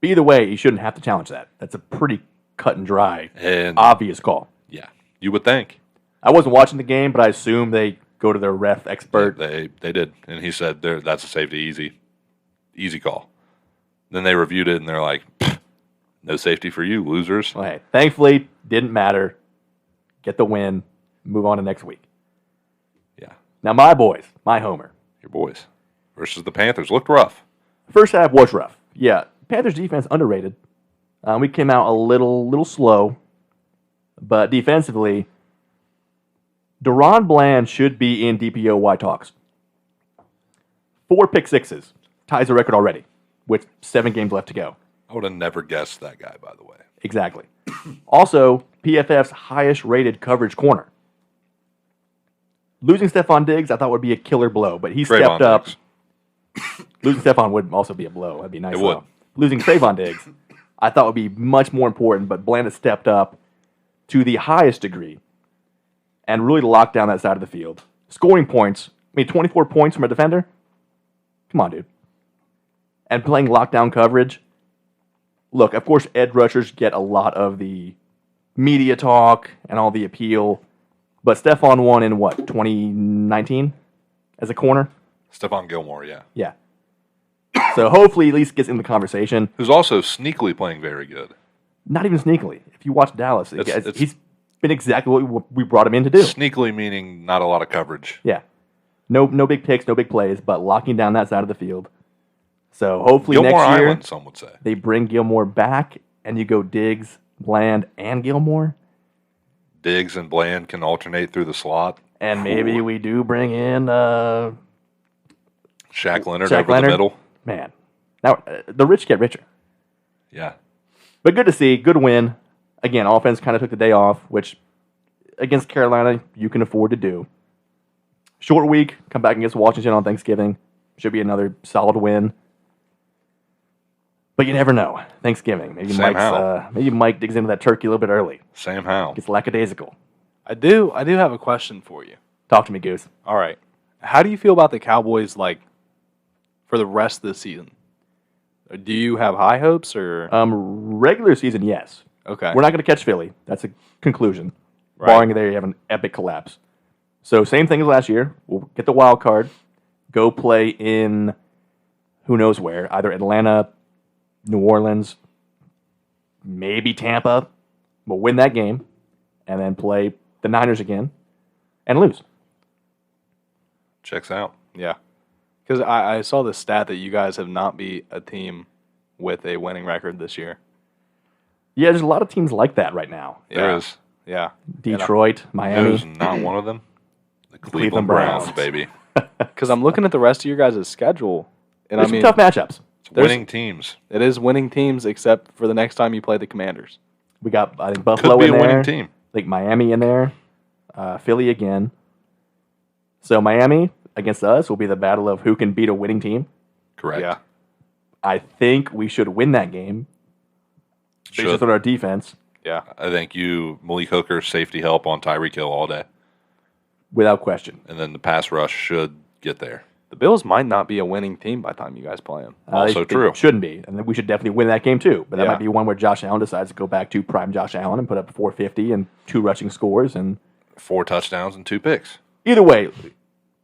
But either way, you shouldn't have to challenge that. That's a pretty cut and dry, And obvious call. yeah, you would think. I wasn't watching the game, but I assume they go to their ref expert. They did. And he said, that's a safety, easy call. Then they reviewed it, and they're like, no safety for you, losers. Well, hey, thankfully, didn't matter. Get the win. Move on to next week. Yeah. Now, my boys, my homer. Your boys versus the Panthers looked rough. First half was rough. Yeah, Panthers defense underrated. We came out a little slow, but defensively, Deron Bland should be in DPOY talks. 4 pick sixes, ties the record already, with 7 games left to go. I would have never guessed that guy, by the way. Exactly. Also, PFF's highest rated coverage corner. Losing Stephon Diggs, I thought would be a killer blow, but he Trayvon stepped up. Diggs. Losing Stephon would also be a blow. That'd be nice. It would. Though. Losing Trayvon Diggs, I thought would be much more important, but Bland has stepped up to the highest degree and really locked down that side of the field. Scoring points, 24 points from a defender? Come on, dude. And playing lockdown coverage. Look, of course, edge rushers get a lot of the media talk and all the appeal, but Stephon won in 2019 as a corner? Stephon Gilmore, yeah. Yeah. So hopefully at least gets in the conversation. Who's also sneakily playing very good. Not even sneakily. If you watch Dallas, he's been exactly what we brought him in to do. Sneakily meaning not a lot of coverage. Yeah. No big picks, no big plays, but locking down that side of the field. So hopefully Gilmore next year Island, some would say. they bring Gilmore back and you go Diggs, Bland, and Gilmore. Diggs and Bland can alternate through the slot. And maybe we do bring in Shaq Leonard Shaq over Leonard. the middle. Man. Now, the rich get richer. Yeah. But good to see. Good win. Again, offense kind of took the day off, which against Carolina you can afford to do. Short week. Come back against Washington on Thanksgiving. Should be another solid win. But you never know. Thanksgiving. Maybe Mike digs into that turkey a little bit early. Sam Howell. Gets lackadaisical. I do have a question for you. Talk to me, Goose. All right. How do you feel about the Cowboys, like, for the rest of the season? Do you have high hopes or? Regular season, yes. Okay. We're not going to catch Philly. That's a conclusion. Right. Barring they have an epic collapse. So same thing as last year. We'll get the wild card. Go play in who knows where. Either Atlanta, New Orleans, maybe Tampa. We'll win that game. And then play the Niners again. And lose. Checks out. Yeah. Because I saw the stat that you guys have not beat a team with a winning record this year. Yeah, there's a lot of teams like that right now. There is. Yeah. Detroit, Miami. Who's not one of them? The Cleveland Cleveland Browns, Browns. baby. Because I'm looking at the rest of your guys' schedule, and There's I mean, some tough matchups. It's winning teams. it is winning teams, except for the next time you play the Commanders. We got, I think, Buffalo Could be in a there. winning team. I think Miami in there. Philly again. So Miami against us will be the battle of who can beat a winning team. Correct. Yeah. I think we should win that game. Should. Based on our defense, Yeah. I think Malik Hooker, safety help on Tyreek Hill all day. without question. And then the pass rush should get there. The Bills might not be a winning team by the time you guys play them. Also true. They shouldn't be. And then we should definitely win that game too. But that Yeah. might be one where Josh Allen decides to go back to prime Josh Allen and put up 450 and 2 rushing scores. And 4 touchdowns and 2 picks. either way,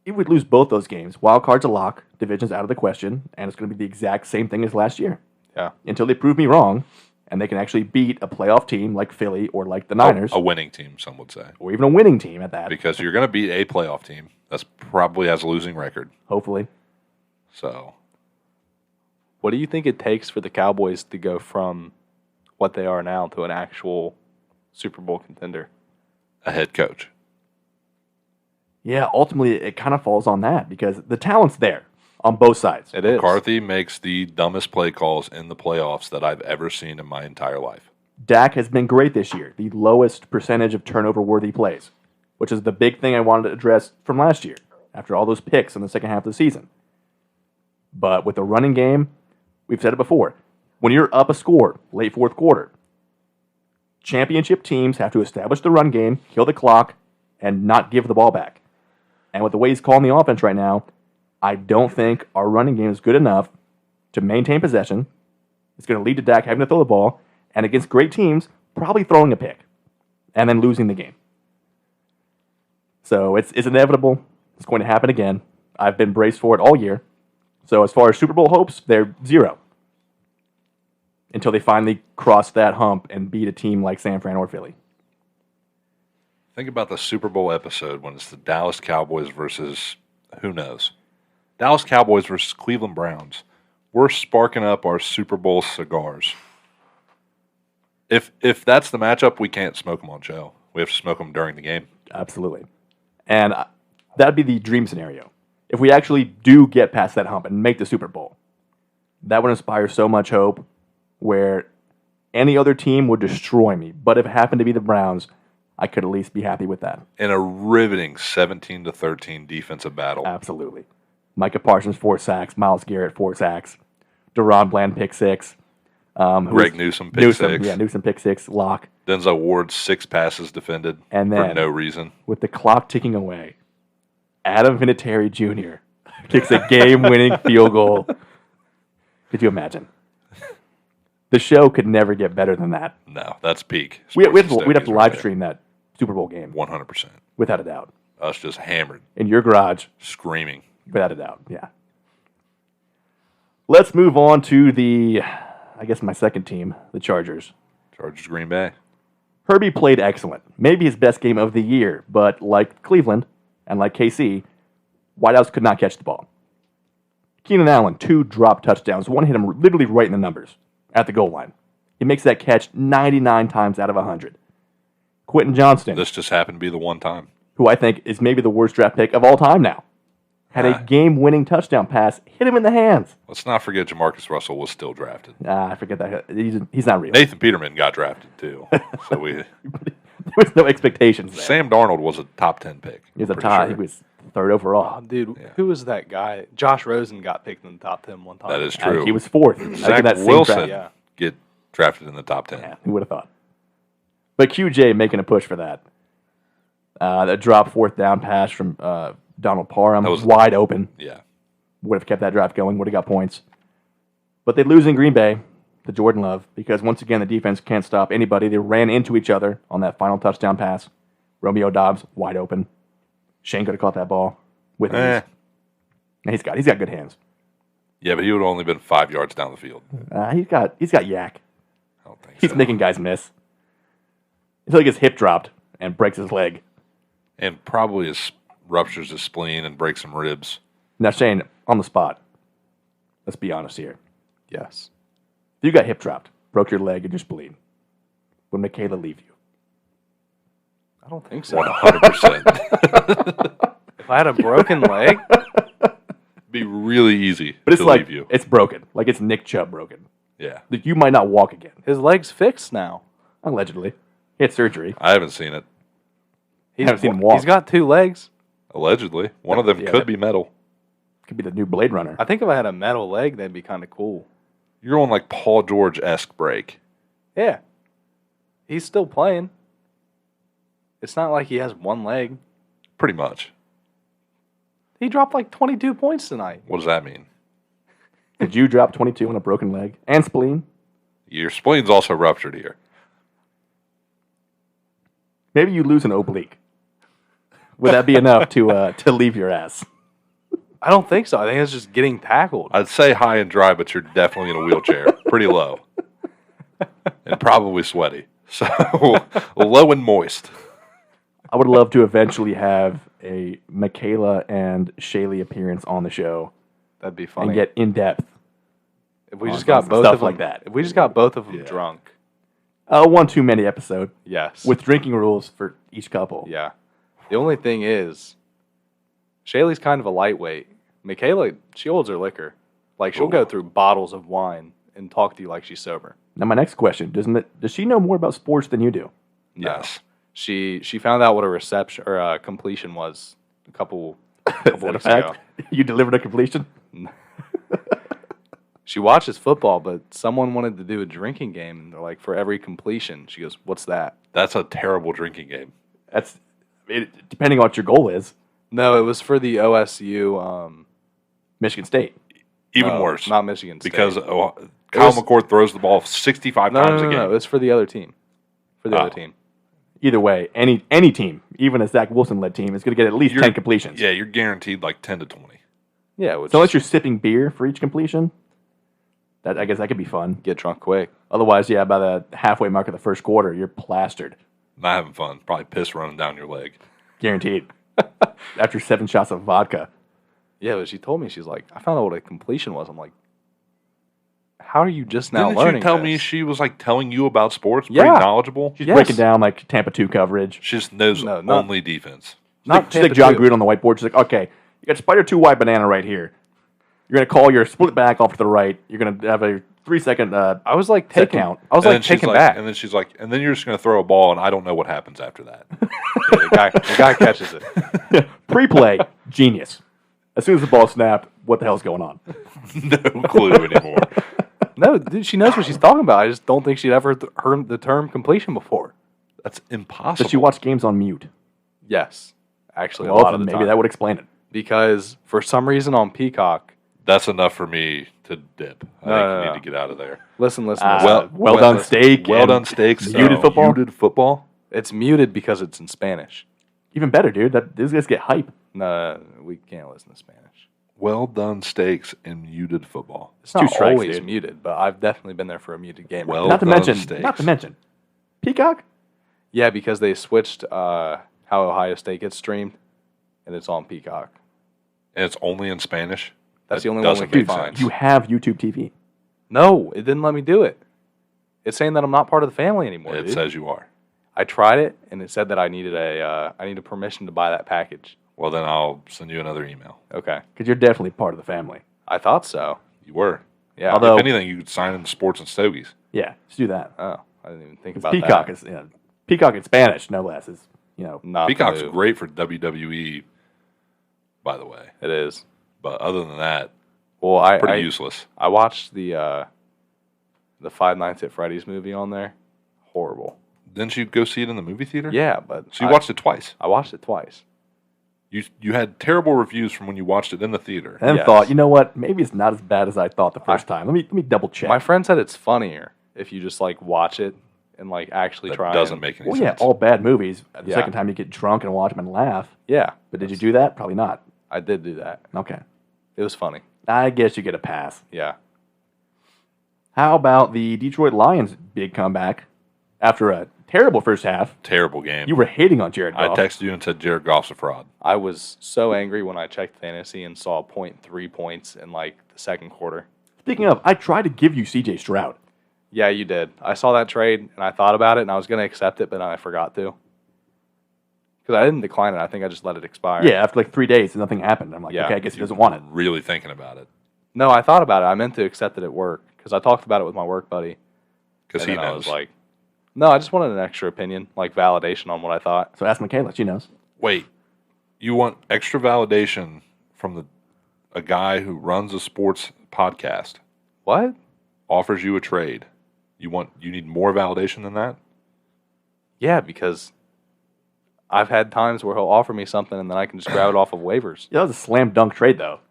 if we lose both those games, wild card's a lock, division's out of the question, and it's going to be the exact same thing as last year. Yeah. Until they prove me wrong, and they can actually beat a playoff team like Philly or like the Niners, A winning team, some would say. or even a winning team at that, Because you're going to beat a playoff team that's probably has a losing record. hopefully. So What do you think it takes for the Cowboys to go from what they are now to an actual Super Bowl contender? a head coach. Yeah, ultimately it kind of falls on that because the talent's there on both sides. It is. McCarthy makes the dumbest play calls in the playoffs that I've ever seen in my entire life. Dak has been great this year, the lowest percentage of turnover-worthy plays, which is the big thing I wanted to address from last year after all those picks in the second half of the season. But with the running game, we've said it before, when you're up a score late fourth quarter, championship teams have to establish the run game, kill the clock, and not give the ball back. And with the way he's calling the offense right now, I don't think our running game is good enough to maintain possession. It's going to lead to Dak having to throw the ball, and against great teams, probably throwing a pick, and then losing the game. So it's inevitable. It's going to happen again. I've been braced for it all year. So as far as Super Bowl hopes, they're 0. Until they finally cross that hump and beat a team like San Fran or Philly. Think about the Super Bowl episode when it's the Dallas Cowboys versus who knows. Dallas Cowboys versus Cleveland Browns. We're sparking up our Super Bowl cigars. If that's the matchup, we can't smoke them on show. We have to smoke them during the game. Absolutely. And that'd be the dream scenario. If we actually do get past that hump and make the Super Bowl, that would inspire so much hope where any other team would destroy me. But if it happened to be the Browns, I could at least be happy with that. In a riveting 17-13 defensive battle. Absolutely. Micah Parsons, 4 sacks. Myles Garrett, 4 sacks. Deron Bland, pick 6. Greg Newsome, pick 6. Yeah, Newsome, pick 6. Lock. Denzel Ward, 6 passes defended And for then- no reason. With the clock ticking away, Adam Vinatieri Jr. kicks a game-winning field goal. Could you imagine? The show could never get better than that. No, that's peak. We'd have to Stogies live right there. stream that Super Bowl game, 100%. without a doubt. Us just hammered, In your garage, screaming. without a doubt, yeah. Let's move on to my second team, the Chargers. Chargers Green Bay. Herbie played excellent. Maybe his best game of the year, but like Cleveland and like KC, wideouts could not catch the ball. Keenan Allen, 2 drop touchdowns. One hit him literally right in the numbers at the goal line. He makes that catch 99 times out of 100. Quentin Johnston, This just happened to be the one time. who I think is maybe the worst draft pick of all time now, had a game-winning touchdown pass, hit him in the hands. Let's not forget Jamarcus Russell was still drafted. I forget that. He's not real. Nathan Peterman got drafted too. So There was no expectations there. Sam Darnold was a top 10 pick. He was a I'm tie. pretty He was 3rd overall. Oh, dude, who was that guy? Josh Rosen got picked in the top 10 one time. That is true. He was 4th. Zach that same Wilson draft. Yeah. get drafted in the top 10. Yeah, who would have thought? But QJ making a push for that. That drop 4th down pass from Donald Parham That was- wide open. Yeah. Would have kept that drive going. Would have got points. But they lose in Green Bay to Jordan Love because once again the defense can't stop anybody. They ran into each other on that final touchdown pass. Romeo Dobbs wide open. Shane could have caught that ball with ease. And he's got good hands. Yeah, but he would have only been 5 yards down the field. He's got yak. I don't think He's so. making guys miss. Until he gets hip dropped and breaks his leg. And probably ruptures his spleen and breaks some ribs. Now, Shane, on the spot, let's be honest here. Yes. If you got hip dropped, broke your leg, and just bleed, would Michaela leave you? I don't think so. 100%. If I had a broken leg, Be really easy But it's to like, leave you. it's broken. Like it's Nick Chubb broken. Yeah. Like you might not walk again, his leg's fixed now. allegedly. He had surgery. I haven't seen it. Haven't seen him walk. He's got 2 legs. Allegedly. One of them Yeah, could be metal. Could be the new Blade Runner. I think if I had a metal leg, that'd be kind of cool. You're on like Paul George-esque break. Yeah. He's still playing. It's not like he has one leg. Pretty much. He dropped like 22 points tonight. What does that mean? Did you drop 22 on a broken leg and spleen? Your spleen's also ruptured here. Maybe you lose an oblique. Would that be enough to leave your ass? I don't think so. I think it's just getting tackled. I'd say high and dry, but you're definitely in a wheelchair. Pretty low. And probably sweaty. So low and moist. I would love to eventually have a Michaela and Shaylee appearance on the show That'd be funny. and get in depth. if we on just got some both stuff of them, like that. If we just got both of them Yeah. drunk. One too many episode Yes. with drinking rules for each couple. Yeah. The only thing is, Shaylee's kind of a lightweight. Michaela, she holds her liquor. Like, she'll go through bottles of wine and talk to you like she's sober. Now my next question: does she know more about sports than you do? No. Yes. She found out what a reception or a completion was a couple Is that a weeks ago. fact? You delivered a completion? She watches football, but someone wanted to do a drinking game. And they're like, for every completion, she goes, "What's that?" That's a terrible drinking game. Depending on what your goal is. No, it was for the OSU. Michigan State. Even no, worse. not Michigan State. Because Kyle was- McCord throws the ball 65 times a game. No, it's for the other team. For the Oh. other team. Either way, any team, even a Zach Wilson-led team, is going to get at least 10 completions. Yeah, you're guaranteed like 10 to 20. Yeah, which So unless you're sipping beer for each completion, I guess that could be fun. get drunk quick. Otherwise, yeah, by the halfway mark of the first quarter, you're plastered. Not having fun. Probably piss running down your leg. Guaranteed. After 7 shots of vodka. Yeah, but she told me, she's like, I found out what a completion was. I'm like, how are you just now Didn't learning you tell this? me she was like telling you about sports? Yeah. Pretty knowledgeable. She's Yes. breaking down like Tampa 2 coverage. She just knows No, not- only defense. Not She's like Tampa John 2. Gruden on the whiteboard. She's like, okay, you got spider 2 white banana right here. You're going to call your split back off to the right. You're going to have a 3-second I was like set taking count. I was And like then she's taken back. And then she's like, and then you're just going to throw a ball, and I don't know what happens after that. Yeah, the guy catches it. Pre-play, genius. As soon as the ball snapped, what the hell's going on? No clue anymore. No, dude, she knows what she's talking about. I just don't think she'd ever heard the term completion before. That's impossible. Does she watch games on mute? Yes, actually, Well, a lot of the maybe time. that would explain it. Because for some reason on Peacock, That's enough for me to dip. I think no, you no. need to get out of there. listen. Well done steak. Well and done steaks. Muted football? Muted football. It's muted because it's in Spanish. Even better, dude. These guys get hype. No, we can't listen to Spanish. Well done steaks and muted football. It's not 2 strikes, always dude. muted, but I've definitely been there for a muted game. Well Not to done mention, steaks. Peacock. Yeah, because they switched how Ohio State gets streamed, and it's on Peacock. And it's only in Spanish? That's the only doesn't one we make can find. sense. You have YouTube TV. No, it didn't let me do it. It's saying that I'm not part of the family anymore. It dude. says you are. I tried it, and it said that I needed a permission to buy that package. Well, then I'll send you another email. Okay, Because you're definitely part of the family. I thought so. You were. Yeah. Although- If anything, you could sign in Sports and Stogies. Yeah, let's do that. Oh, I didn't even think It's about Peacock that. is Peacock in Spanish, no less. Is Not the Peacock's move. great for WWE, by the way. It is. But other than that, Well, pretty useless. I watched the Five Nights at Freddy's movie on there. Horrible. Didn't you go see it in the movie theater? Yeah, but So you watched it twice. I watched it twice. You had terrible reviews from when you watched it in the theater. and Yes. thought, you know what? Maybe it's not as bad as I thought the first time. Let me double check. My friend said it's funnier if you just like watch it and like actually That try. doesn't and- make any well, yeah, sense. all bad movies. The Yeah. second time you get drunk and watch them and laugh. Yeah, But did you do that? Probably not. I did do that. Okay. It was funny. I guess you get a pass. Yeah. How about the Detroit Lions' big comeback after a terrible first half? Terrible game. You were hating on Jared I Goff. texted you and said Jared Goff's a fraud. I was so angry when I checked fantasy and saw 0.3 points in like the second quarter. Speaking of, I tried to give you C.J. Stroud. Yeah, you did. I saw that trade and I thought about it and I was going to accept it, but I forgot to. Because I didn't decline it. I think I just let it expire. Yeah, after like 3 days, nothing happened. I'm like, Yeah. okay, I guess he doesn't want it. Really thinking about it. No, I thought about it. I meant to accept it at work because I talked about it with my work buddy. Because And he then I knows. was like, no, I just wanted an extra opinion, like validation on what I thought. So ask Michaela, she knows. Wait, you want extra validation from a guy who runs a sports podcast, What? offers you a trade. You need more validation than that? Yeah, because I've had times where he'll offer me something and then I can just grab it off of waivers. Yeah, that was a slam dunk trade, though.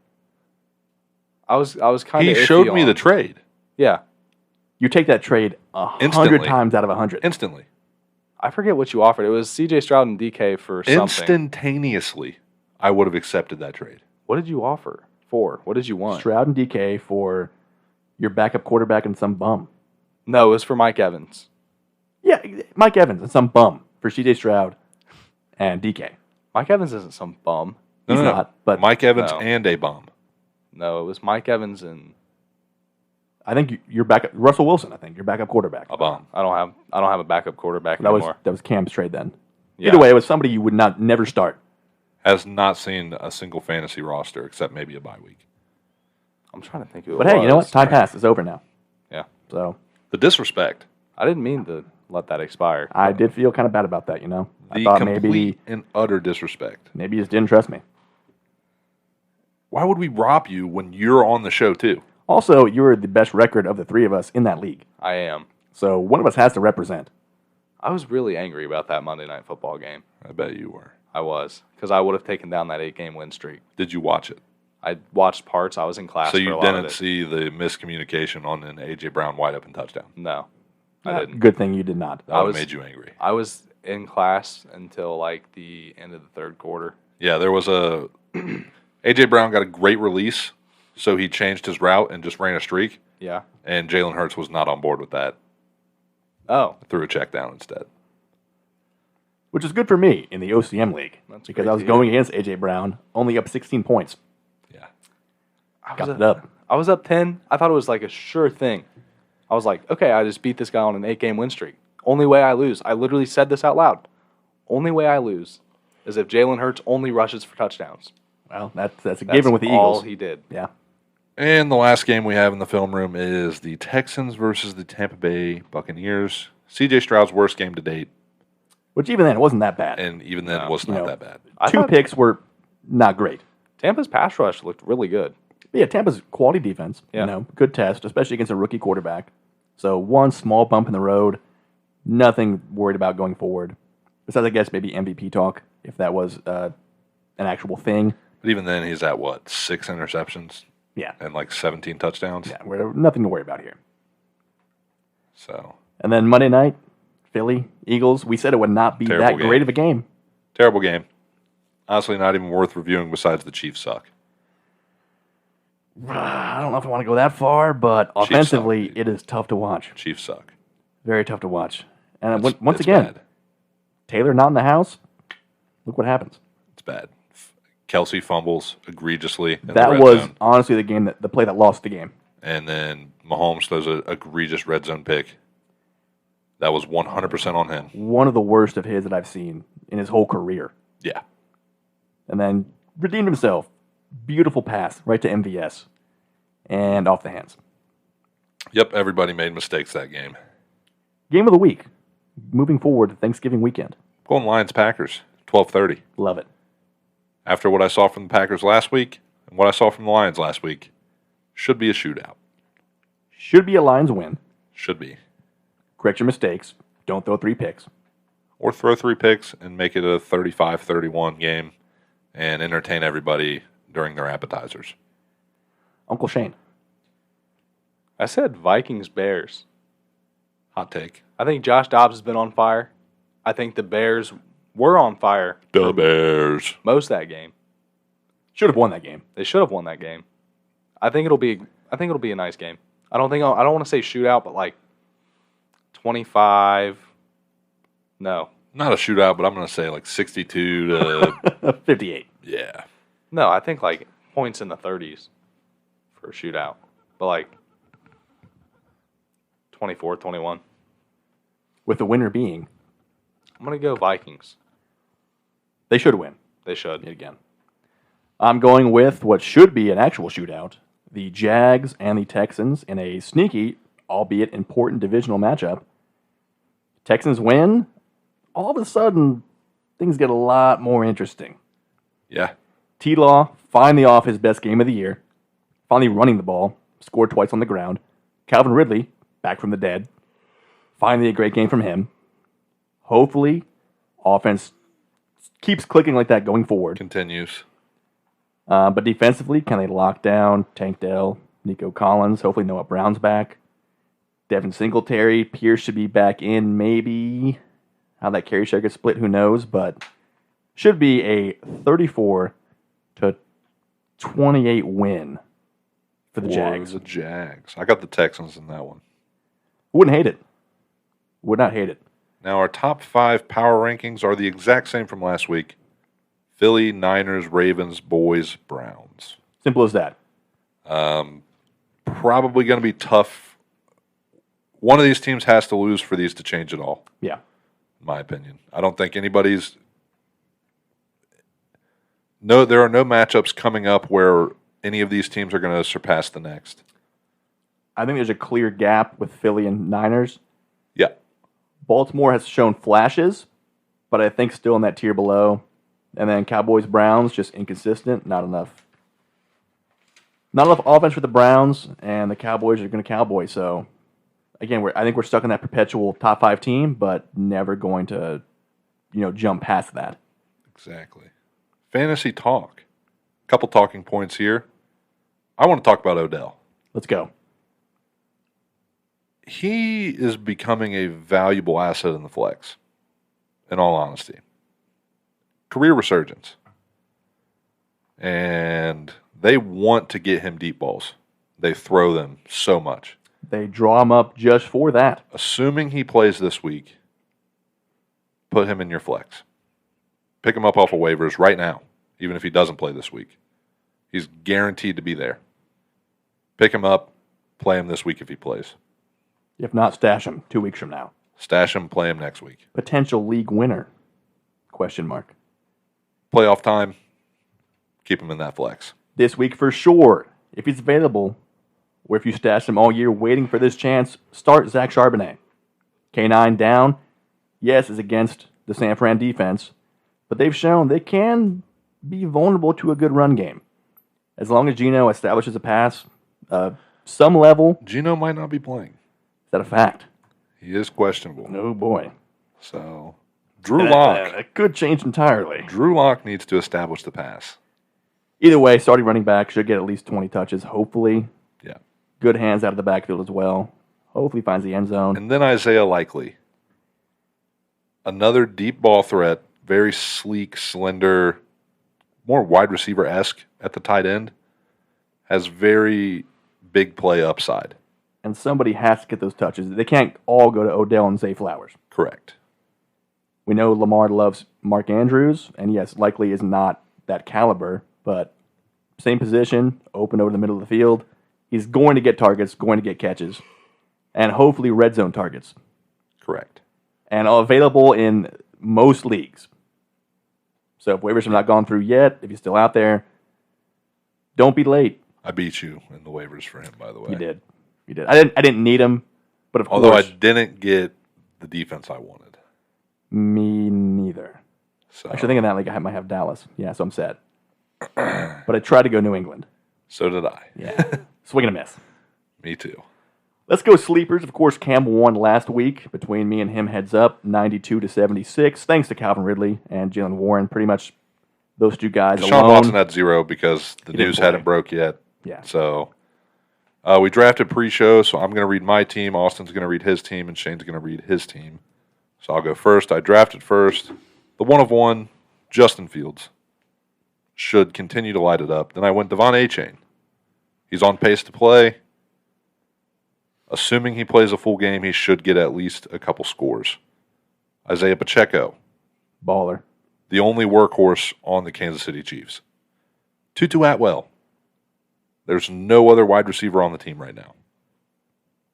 I was kind He of. showed me the trade Yeah, You take that trade 100 Instantly. times out of 100. instantly. I forget what you offered. It was C.J. Stroud and DK for something. Instantaneously, I would have accepted that trade. What did you offer for? What did you want? Stroud and DK for your backup quarterback and some bum. No, it was for Mike Evans. Yeah, Mike Evans and some bum for C.J. Stroud and DK. Mike Evans isn't some bum. He's not, but Mike Evans No. and a bomb. No, it was Mike Evans and I think your backup Russell Wilson. I think your backup quarterback. A bomb. I don't have a backup quarterback That anymore. was Cam's trade then. Yeah. Either way, it was somebody you would never start. Has not seen a single fantasy roster except maybe a bye week. I'm trying to think who it But was. hey, you know what? Time passed. It's over now. Yeah. So The disrespect. I didn't mean to let that expire. I did feel kind of bad about that. I The thought complete and utter disrespect. maybe you just didn't trust me. Why would we rob you when you're on the show too? Also, you were the best record of the three of us in that league. I am. So one of us has to represent. I was really angry about that Monday Night Football game. I bet you were. I was. Because I would have taken down that 8-game win streak. Did you watch it? I watched parts. I was in class So for you a lot of didn't it. see the miscommunication on an A.J. Brown wide open touchdown. No, I didn't. Good thing you did not. That would was- have made you angry. I was in class until like the end of the third quarter. Yeah, there was a A.J. Brown got a great release, so he changed his route and just ran a streak. Yeah. And Jalen Hurts was not on board with that. Oh, Threw a check down instead. Which is good for me in the OCM league. That's because great I was to hear. going against A.J. Brown, only up 16 points. Yeah. Got it up. I was up 10. I thought it was like a sure thing. I was like, okay, I just beat this guy on an 8-game win streak. Only way I lose. I literally said this out loud. Only way I lose is if Jalen Hurts only rushes for touchdowns. Well, that's a That's given with the all Eagles. he did. Yeah. And the last game we have in the film room is the Texans versus the Tampa Bay Buccaneers. C.J. Stroud's worst game to date, Which even then, it wasn't that bad. and even then No. was not You know, that bad. I Two thought picks were not great. Tampa's pass rush looked really good. But yeah, Tampa's quality defense. Yeah. Good test, especially against a rookie quarterback. So one small bump in the road, nothing worried about going forward. Besides, I guess maybe MVP talk if that was an actual thing. But even then, he's at what, 6 interceptions Yeah, and like 17 touchdowns? yeah, we're nothing to worry about here. So, And then Monday night, Philly Eagles. We said it would not be Terrible that game. great of a game. terrible game. Honestly, not even worth reviewing besides the Chiefs suck. I don't know if I want to go that far, but Chiefs offensively, suck, it is tough to watch. Chiefs suck. Very tough to watch. And It's- once it's again, bad. Taylor not in the house. Look what happens. It's bad. Kelsey fumbles egregiously in the That red was zone. honestly the play that lost the game. And then Mahomes throws an egregious red zone pick. That was 100% on him. One of the worst of his that I've seen in his whole career. Yeah. And then redeemed himself. Beautiful pass right to MVS. And off the hands. Yep, everybody made mistakes that game. Game of the week. Moving forward to Thanksgiving weekend. Going Lions-Packers, 12:30. Love it. After what I saw from the Packers last week and what I saw from the Lions last week, should be a shootout. Should be a Lions win. Should be. Correct your mistakes. Don't throw 3 picks. Or throw 3 picks and make it a 35-31 game and entertain everybody during their appetizers. Uncle Shane. I said Vikings-Bears. Hot take. I think Josh Dobbs has been on fire. I think the Bears were on fire The Bears. most of that game. Should have won that game. They should have won that game. I think it'll be a nice game. I don't want to say shootout, but like 25. No. Not a shootout, but I'm going to say like 62 to 58. yeah. No, I think like points in the 30s for a shootout. But like 24, 21. With the winner being, I'm going to go Vikings. they should win. They should. Yet again. I'm going with what should be an actual shootout. The Jags and the Texans in a sneaky, albeit important divisional matchup. Texans win. All of a sudden, things get a lot more interesting. Yeah. T-Law finally off his best game of the year. Finally running the ball. Scored twice on the ground. Calvin Ridley, back from the dead. Finally a great game from him. Hopefully, offense keeps clicking like that going forward. Continues. But defensively, can they lock down Tank Dell, Nico Collins? Hopefully Noah Brown's back. Devin Singletary, Pierce should be back in maybe. How that carry share gets split, who knows? But should be a 34-28 win for the Jags. The Jags. I got the Texans in that one. Wouldn't hate it. Would not hate it. Now, our top 5 power rankings are the exact same from last week. Philly, Niners, Ravens, Boys, Browns. Simple as that. Probably going to be tough. One of these teams has to lose for these to change it all, Yeah. in my opinion. I don't think anybody's... No, there are no matchups coming up where any of these teams are going to surpass the next. I think there's a clear gap with Philly and Niners. Yeah. Baltimore has shown flashes, but I think still in that tier below. And then Cowboys, Browns, just inconsistent. Not enough. Not enough offense for the Browns, and the Cowboys are going to Cowboy. So, again, I think we're stuck in that perpetual top 5 team, but never going to, jump past that. Exactly. Fantasy talk. Couple talking points here. I want to talk about Odell. Let's go. He is becoming a valuable asset in the flex, in all honesty. Career resurgence. And they want to get him deep balls. They throw them so much. They draw him up just for that. Assuming he plays this week, put him in your flex. Pick him up off of waivers right now, even if he doesn't play this week. He's guaranteed to be there. Pick him up, play him this week if he plays. If not, stash him 2 weeks from now. Stash him, play him next week. Potential league winner? Question mark. Playoff time, keep him in that flex. This week for sure. If he's available, or if you stash him all year waiting for this chance, start Zach Charbonnet. K9 down. Yes, is against the San Fran defense, but they've shown they can be vulnerable to a good run game. As long as Geno establishes a pass, some level. Geno might not be playing. Is that a fact? He is questionable. Oh, boy. So, Drew Lock. It could change entirely. Drew Lock needs to establish the pass. Either way, starting running back should get at least 20 touches, hopefully. Yeah. Good hands out of the backfield as well. Hopefully finds the end zone. And then Isaiah Likely. Another deep ball threat. Very sleek, slender, more wide receiver-esque at the tight end. Has very big play upside. And somebody has to get those touches. They can't all go to Odell and Zay Flowers. Correct. We know Lamar loves Mark Andrews, and yes, Likely is not that caliber, but same position, open over the middle of the field. He's going to get targets, going to get catches, and hopefully red zone targets. Correct. And available in most leagues. So if waivers have not gone through yet, if he's still out there, don't be late. I beat you in the waivers for him, by the way. You did. I didn't need him, but of Although course. I didn't get the defense I wanted. Me neither. So Actually, thinking that league, I might have Dallas. Yeah, so I'm sad. But I tried to go New England. so did I. Yeah. Swing and a miss. Me too. Let's go sleepers. Of course, Cam won last week. Between me and him, heads up, 92-76. Thanks to Calvin Ridley and Jalen Warren. Pretty much those two guys Deshaun alone. Watson had 0 because the didn't news play. hadn't broke yet. Yeah. So we drafted pre-show, so I'm going to read my team. Austin's going to read his team, and Shane's going to read his team. So I'll go first. I drafted first. The 1 of 1, Justin Fields, should continue to light it up. Then I went Devon A-Chain. He's on pace to play. Assuming he plays a full game, he should get at least a couple scores. Isaiah Pacheco, Baller. the only workhorse on the Kansas City Chiefs. Tutu Atwell. There's no other wide receiver on the team right now.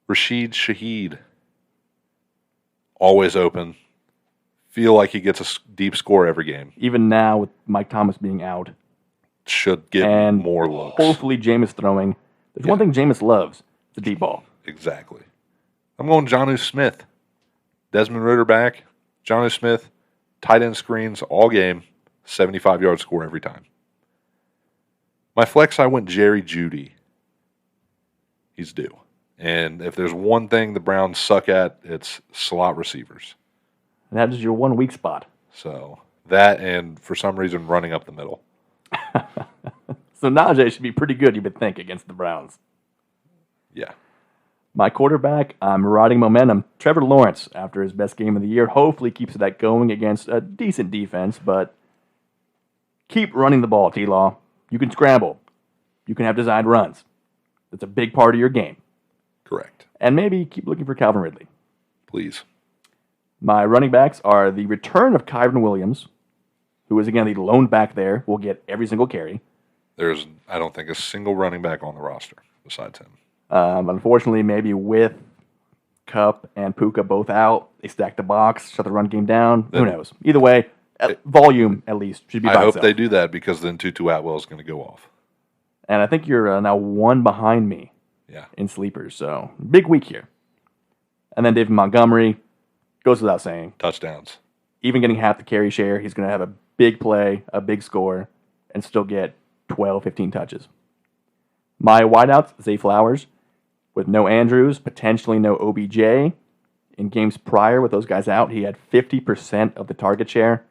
Rashid Shaheed. Always open. Feel like he gets a deep score every game. Even now, with Mike Thomas being out. Should get And more looks. hopefully Jameis throwing. There's one thing Jameis loves. The deep ball. Exactly. I'm going Jonnu Smith. Desmond Ridder back. Jonnu Smith, tight end screens all game, 75-yard score every time. My flex, I went Jerry Jeudy. He's due. And if there's one thing the Browns suck at, it's slot receivers. And that is your 1 weak spot. So that and, for some reason, running up the middle. So Najee should be pretty good, you would think, against the Browns. Yeah. My quarterback, I'm riding momentum. Trevor Lawrence, after his best game of the year, hopefully keeps that going against a decent defense, but keep running the ball, T-Law. You can scramble. You can have designed runs. That's a big part of your game. Correct. And maybe keep looking for Calvin Ridley. Please. My running backs are the return of Kyron Williams, who is, again, the lone back there, will get every single carry. There's, I don't think, a single running back on the roster besides him. Unfortunately, maybe with Kupp and Puka both out, they stack the box, shut the run game down. Who knows? Either way, volume, at least, should be by I hope itself. they do that because then Tutu Atwell is going to go off. And I think you're now one behind me Yeah. in sleepers, so big week here. And then David Montgomery, goes without saying, Touchdowns. even getting half the carry share, he's going to have a big play, a big score, and still get 12, 15 touches. My wideouts, Zay Flowers, with no Andrews, potentially no OBJ. In games prior with those guys out, he had 50% of the target share.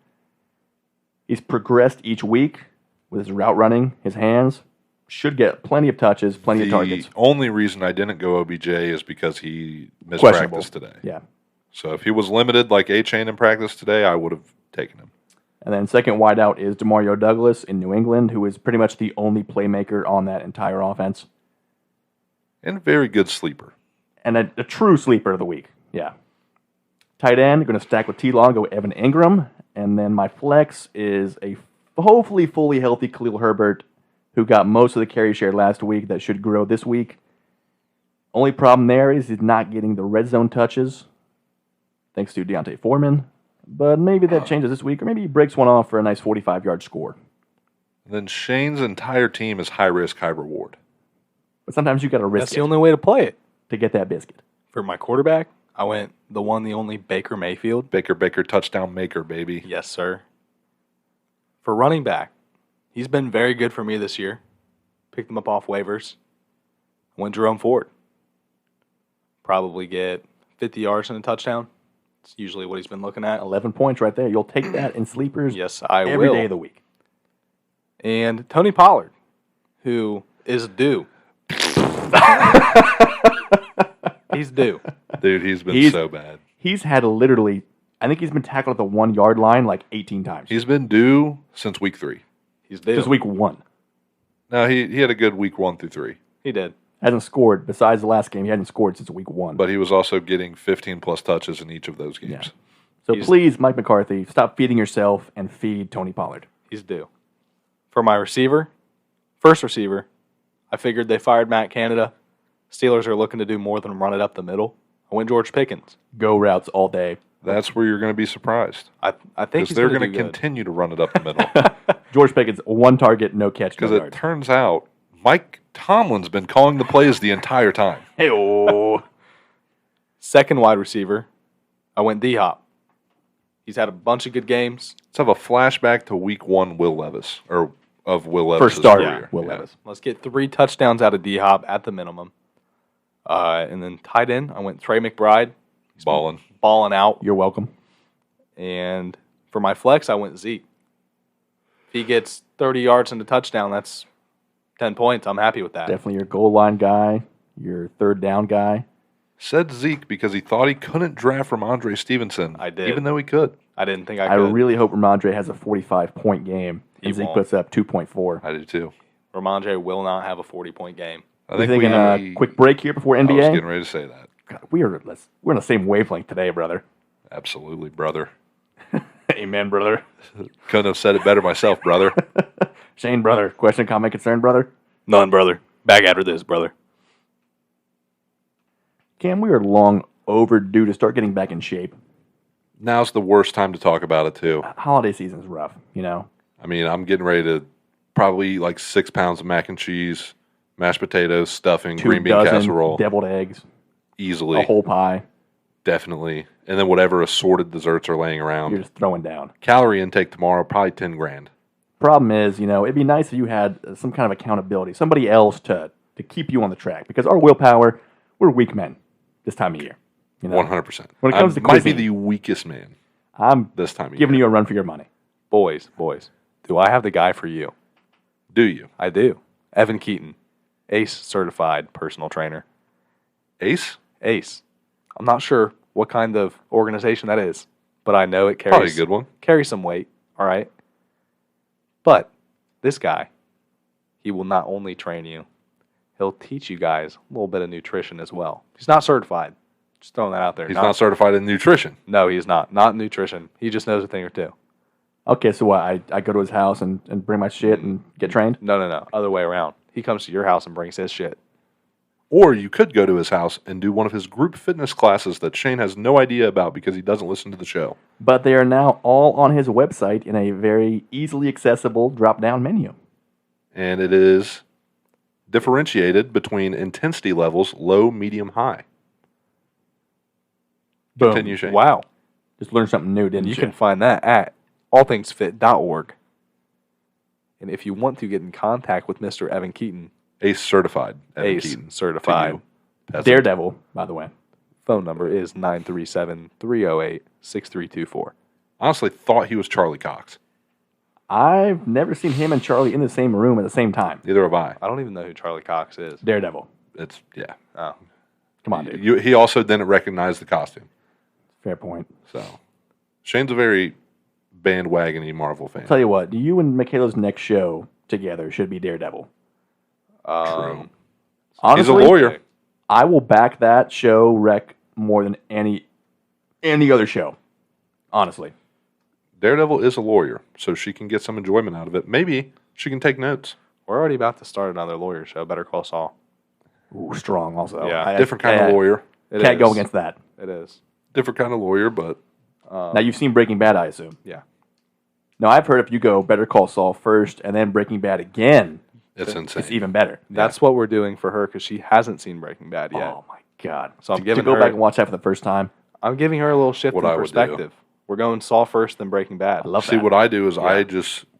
He's progressed each week with his route running, his hands. Should get plenty of touches, plenty of targets. The only reason I didn't go OBJ is because he missed Questionable. practice today. Yeah. So if he was limited like A-Chain in practice today, I would have taken him. And then second wideout is DeMario Douglas in New England, who is pretty much the only playmaker on that entire offense. And very good sleeper. And a true sleeper of the week. Yeah. Tight end, going to stack with T-Law, go Evan Ingram. And then my flex is a hopefully fully healthy Khalil Herbert, who got most of the carry share last week that should grow this week. Only problem there is he's not getting the red zone touches, thanks to Deontay Foreman. But maybe that changes this week, or maybe he breaks one off for a nice 45-yard score. Then Shane's entire team is high risk, high reward. But sometimes you got to risk That's it the only way to play it. to get that biscuit. For my quarterback, I went the one, the only Baker Mayfield. Baker, touchdown maker, baby. Yes, sir. For running back, he's been very good for me this year. Picked him up off waivers. Went Jerome Ford. Probably get 50 yards and a touchdown. It's usually what he's been looking at. 11 points right there. You'll take that in sleepers Yes, I every will. day of the week. And Tony Pollard, who is due. He's due. Dude, he's been so bad. He's had literally, I think he's been tackled at the 1 yard line like 18 times. He's been due since week 3. He's due. Just week 1. No, he had a good week 1 through 3. He did. Hasn't scored. Besides the last game, he hadn't scored since week 1. But he was also getting 15-plus touches in each of those games. Yeah. So please, Mike McCarthy, stop feeding yourself and feed Tony Pollard. He's due. For my first receiver, I figured they fired Matt Canada. Steelers are looking to do more than run it up the middle. I went George Pickens. Go routes all day. That's where you're going to be surprised. I think Because he's they're going going to to continue to run it up the middle. George Pickens, 1 target, no catch, no Because it yard. turns out Mike Tomlin's been calling the plays the entire time. Hey-oh. Second wide receiver, I went D-Hop. He's had a bunch of good games. Let's have a flashback to week 1 Will Levis. Or of Will Levis' First start, career. Will Levis. Let's get 3 touchdowns out of D-Hop at the minimum. And then tight end, I went Trey McBride. Balling out. You're welcome. And for my flex, I went Zeke. If he gets 30 yards and a touchdown, that's 10 points. I'm happy with that. Definitely your goal line guy, your third down guy. Said Zeke because he thought he couldn't draft Ramondre Stevenson. I did. Even though he could. I didn't think I I could. really hope Ramondre has a 45-point game He and Zeke won't. puts up 2.4. I do too. Ramondre will not have a 40-point game. I We're think thinking a quick break here before I was NBA. getting ready to say that. God, we're on the same wavelength today, brother. Absolutely, brother. Amen, brother. Couldn't have said it better myself, brother. Shane, brother. Question, comment, concern, brother. None, brother. Back after this, brother. Cam, we are long overdue to start getting back in shape. Now's the worst time to talk about it, too. Holiday season's rough, you know. I mean, I'm getting ready to probably eat like 6 pounds of mac and cheese, mashed potatoes, stuffing, 2 green bean dozen casserole. deviled eggs, Easily. a whole pie. Definitely. And then whatever assorted desserts are laying around. You're just throwing down. Calorie intake tomorrow, probably 10 grand. Problem is, you know, it'd be nice if you had some kind of accountability, somebody else to keep you on the track. Because our willpower, we're weak men this time of year. You know? 100%. When it comes to might be cuisine. the weakest man I'm this time of giving year. you a run for your money. Boys, do I have the guy for you? Do you? I do. Evan Keaton, ACE certified personal trainer. Ace? ACE. I'm not sure what kind of organization that is, but I know it carries Probably a good one. carries some weight, all right? But this guy, he will not only train you, he'll teach you guys a little bit of nutrition as well. He's not certified. Just throwing that out there. He's not certified in nutrition. No, he's not. Not in nutrition. He just knows a thing or two. Okay, so what? I go to his house and bring my shit and get trained? No. Other way around. He comes to your house and brings his shit. Or you could go to his house and do one of his group fitness classes that Shane has no idea about because he doesn't listen to the show. But they are now all on his website in a very easily accessible drop-down menu. And it is differentiated between intensity levels, low, medium, high. Boom. Continue, Shane. Wow. Just learned something new, didn't you? You can find that at allthingsfit.org. And if you want to get in contact with Mr. Evan Keaton, ACE certified. Evan ACE Keaton, to certified. you, peasant. Daredevil, by the way. Phone number is 937-308-6324. Honestly, thought he was Charlie Cox. I've never seen him and Charlie in the same room at the same time. Neither have I. I don't even know who Charlie Cox is. Daredevil. It's, yeah. Oh. Come on, dude. He also didn't recognize the costume. Fair point. So, Shane's a very bandwagon-y Marvel fan. Tell you what, you and Michaela's next show together should be Daredevil. True. Honestly, He's a lawyer. I will back that show wreck more than any other show. Honestly. Daredevil is a lawyer, so she can get some enjoyment out of it. Maybe she can take notes. We're already about to start another lawyer show, Better Call Saul. Ooh, strong also. Yeah. Different kind of lawyer. It Can't go is. against that. It is. Different kind of lawyer, but Now, you've seen Breaking Bad, I assume. Yeah. Now, I've heard if you go Better Call Saul first and then Breaking Bad again, it's insane. it's even better. That's what we're doing for her because she hasn't seen Breaking Bad yet. Oh, my God. So I'm to giving go her- back and watch that for the first time. I'm giving her a little shift What in I would do. perspective. We're going Saul first, then Breaking Bad. I love See, that. what I do is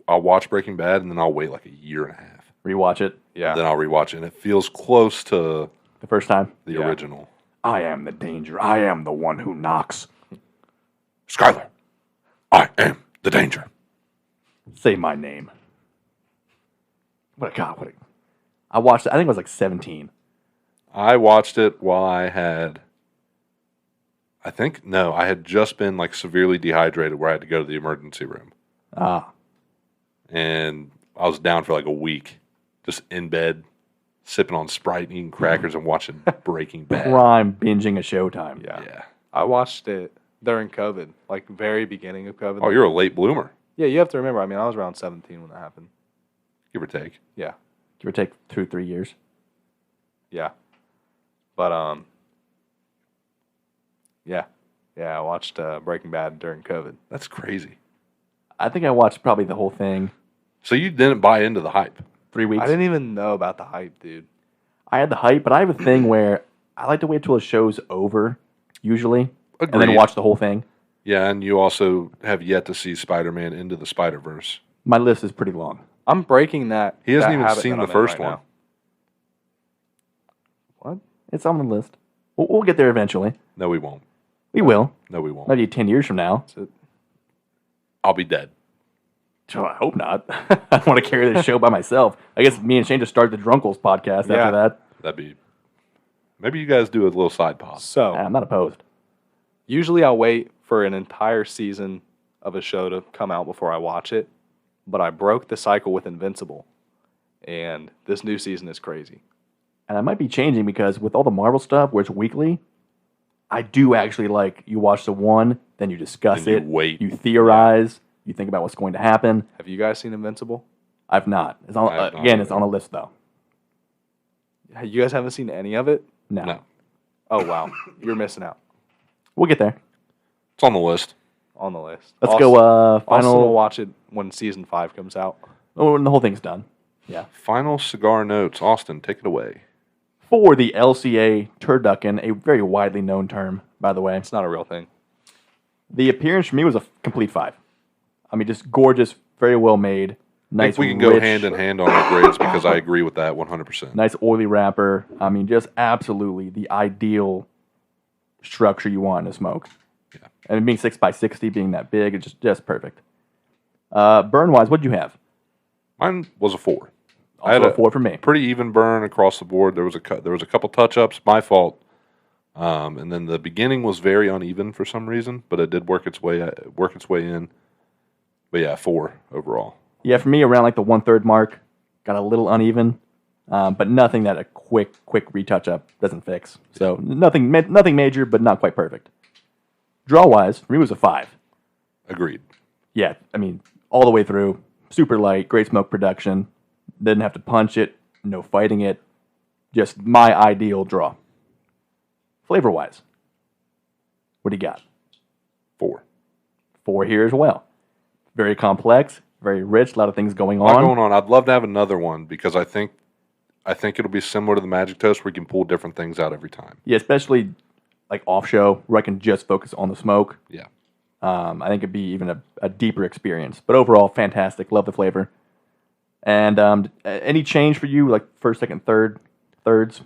I'll watch Breaking Bad, and then I'll wait like a year and a half. Rewatch it Yeah. Then I'll rewatch it, and it feels close to the first time. the Yeah. original. I am the danger. I am the one who knocks. Skyler, I am the danger. Say my name. What a God. I watched it. I think I was like 17. I watched it while I had just been like severely dehydrated where I had to go to the emergency room. Ah. And I was down for like a week, just in bed, sipping on Sprite, eating crackers, and watching Breaking Bad. Prime binging a Showtime. Yeah. I watched it during COVID, like very beginning of COVID. Oh, you're a late bloomer. Yeah, you have to remember, I mean, I was around 17 when that happened. give or take. Yeah. Give or take 2-3 years. Yeah. But, yeah. Yeah, I watched Breaking Bad during COVID. That's crazy. I think I watched probably the whole thing. So you didn't buy into the hype. 3 weeks. I didn't even know about the hype, dude. I had the hype, but I have a thing where I like to wait till a show's over, usually, and then Agreed. watch the whole thing. Yeah, and you also have yet to see Spider-Man Into the Spider-Verse. My list is pretty long. I'm breaking that. He hasn't that even habit seen that the I'm in first right one. now. What? It's on the list. We'll get there eventually. No, we won't. We will. No, we won't. Maybe 10 years from now. Is it- I'll be dead. So I hope not. I don't want to carry this show by myself. I guess me and Shane just start the Drunkles podcast Yeah. after that. That'd be... Maybe you guys do a little side pod. So, I'm not opposed. usually I'll wait for an entire season of a show to come out before I watch it, but I broke the cycle with Invincible, and this new season is crazy. And I might be changing because with all the Marvel stuff where it's weekly, I do actually like you watch the one, then you discuss Then you it, wait. you theorize, you think about what's going to happen. Have you guys seen Invincible? I've not. It's on, I have not again, it's either. on a list though. You guys haven't seen any of it? No. No. Oh, wow. You're missing out We'll get there. It's on the list. on the list. Let's Austin- go Austin will final. watch it when season 5 comes out. Oh, when the whole thing's done. Yeah. Final cigar notes. Austin, take it away. For the LCA turducken, a very widely known term, by the way. It's not a real thing. The appearance for me was a complete 5. I mean, just gorgeous, very well made. I Nice, think we can go rich, hand in hand on the grades because I agree with that 100%. nice oily wrapper. I mean, just absolutely the ideal structure you want in a smoke. Yeah. And being 6x60, being that big, it's just perfect. Burn wise, what did you have? Mine was a 4. Also a 4 for me. Pretty even burn across the board. There was a couple touch ups. My fault. And then the beginning was very uneven for some reason, but it did work its way in. But yeah, 4 overall. Yeah, for me, around like the 1/3 mark, got a little uneven, but nothing that a quick retouch up doesn't fix. So nothing major, but not quite perfect. Draw wise, for me, it was a 5. Agreed. Yeah, I mean, all the way through, super light, great smoke production. Didn't have to punch it, no fighting it. Just my ideal draw. Flavor wise, what do you got? 4. 4 here as well. Very complex, very rich, a lot of things going A lot on. going on. I'd love to have another one because I think it'll be similar to the Magic Toast where you can pull different things out every time. Yeah, especially like off show where I can just focus on the smoke. Yeah. I think it'd be even a deeper experience. But overall, fantastic. Love the flavor. And any change for you, like first, second, thirds?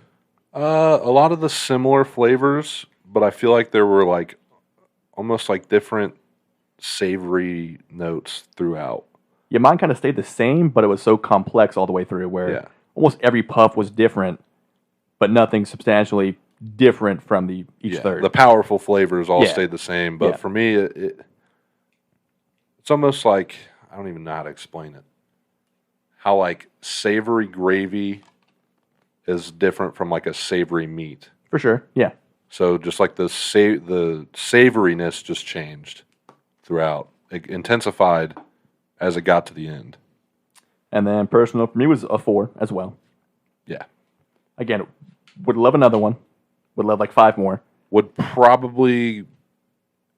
A lot of the similar flavors, but I feel like there were like almost like different savory notes throughout. Yeah, mine kind of stayed the same, but it was so complex all the way through where Yeah. almost every puff was different, but nothing substantially different from each Yeah, third. the powerful flavors all Yeah. stayed the same, but Yeah. for me, it's almost like I don't even know how to explain it. How like savory gravy is different from like a savory meat. For sure, yeah. So just like the savoriness just changed throughout, it intensified as it got to the end. And then personal for me was a 4 as well. Yeah, Again, would love another one. Would love like 5 more. would probably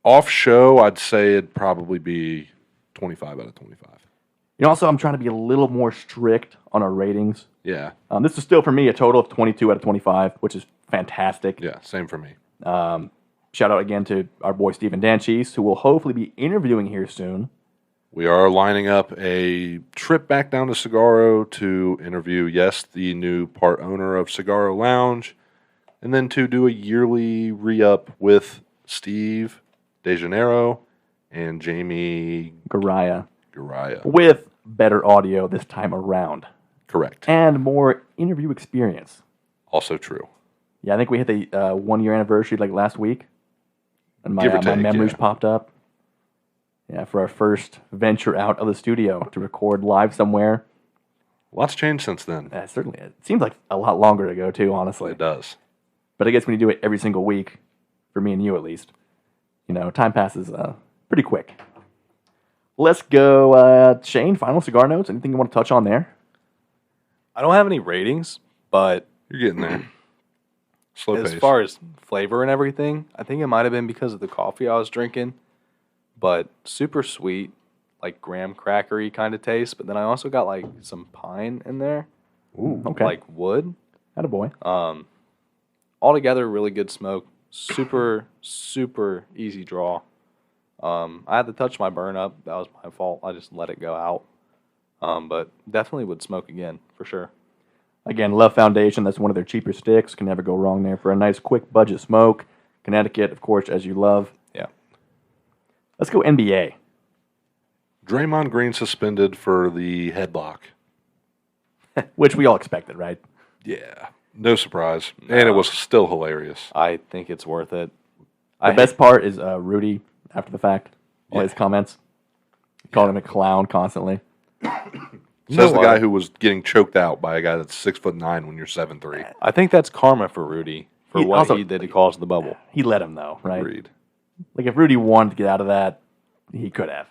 off show. I'd say it'd probably be 25 out of 25. You know, also I'm trying to be a little more strict on our ratings. Yeah, This is still for me a total of 22 out of 25, which is fantastic. yeah, same for me. Shout out again to our boy Steven Danchis, who will hopefully be interviewing here soon. We are lining up a trip back down to Cigarro to interview, yes, the new part owner of Cigarro Lounge, and then to do a yearly re-up with Steve DeJaneiro and Jamie Garaya. Garaya. With better audio this time around. Correct. And more interview experience. Also true. Yeah, I think we hit the 1-year anniversary like last week. And my, Give or my take, memories yeah. popped up. Yeah, for our first venture out of the studio to record live somewhere. Lots changed since then. Certainly, it seems like a lot longer ago too, honestly. It does. But I guess when you do it every single week, for me and you at least, you know, time passes pretty quick. Let's go, Shane, final cigar notes. Anything you want to touch on there? I don't have any ratings, but You're getting there. Slow as pace. far as flavor and everything, I think it might have been because of the coffee I was drinking, but super sweet, like graham crackery kind of taste. But then I also got like some pine in there, Ooh, okay. like wood. Attaboy. Altogether, really good smoke. Super, super easy draw. I had to touch my burn up. That was my fault. I just let it go out. But definitely would smoke again, for sure. Again, Love Foundation, that's one of their cheaper sticks. Can never go wrong there for a nice, quick budget smoke. Connecticut, of course, as you love. Yeah. Let's go NBA. Draymond Green suspended for the headlock. Which we all expected, right? Yeah. No surprise. And it was still hilarious. I think it's worth it. The best part is Rudy, after the fact, all his comments. He called him a clown constantly. Says the guy who was getting choked out by a guy that's 6'9" when you're 7'3". I think that's karma for Rudy for He what also- he did to cause the bubble. He let him, though, right? Agreed. Like, if Rudy wanted to get out of that, he could have.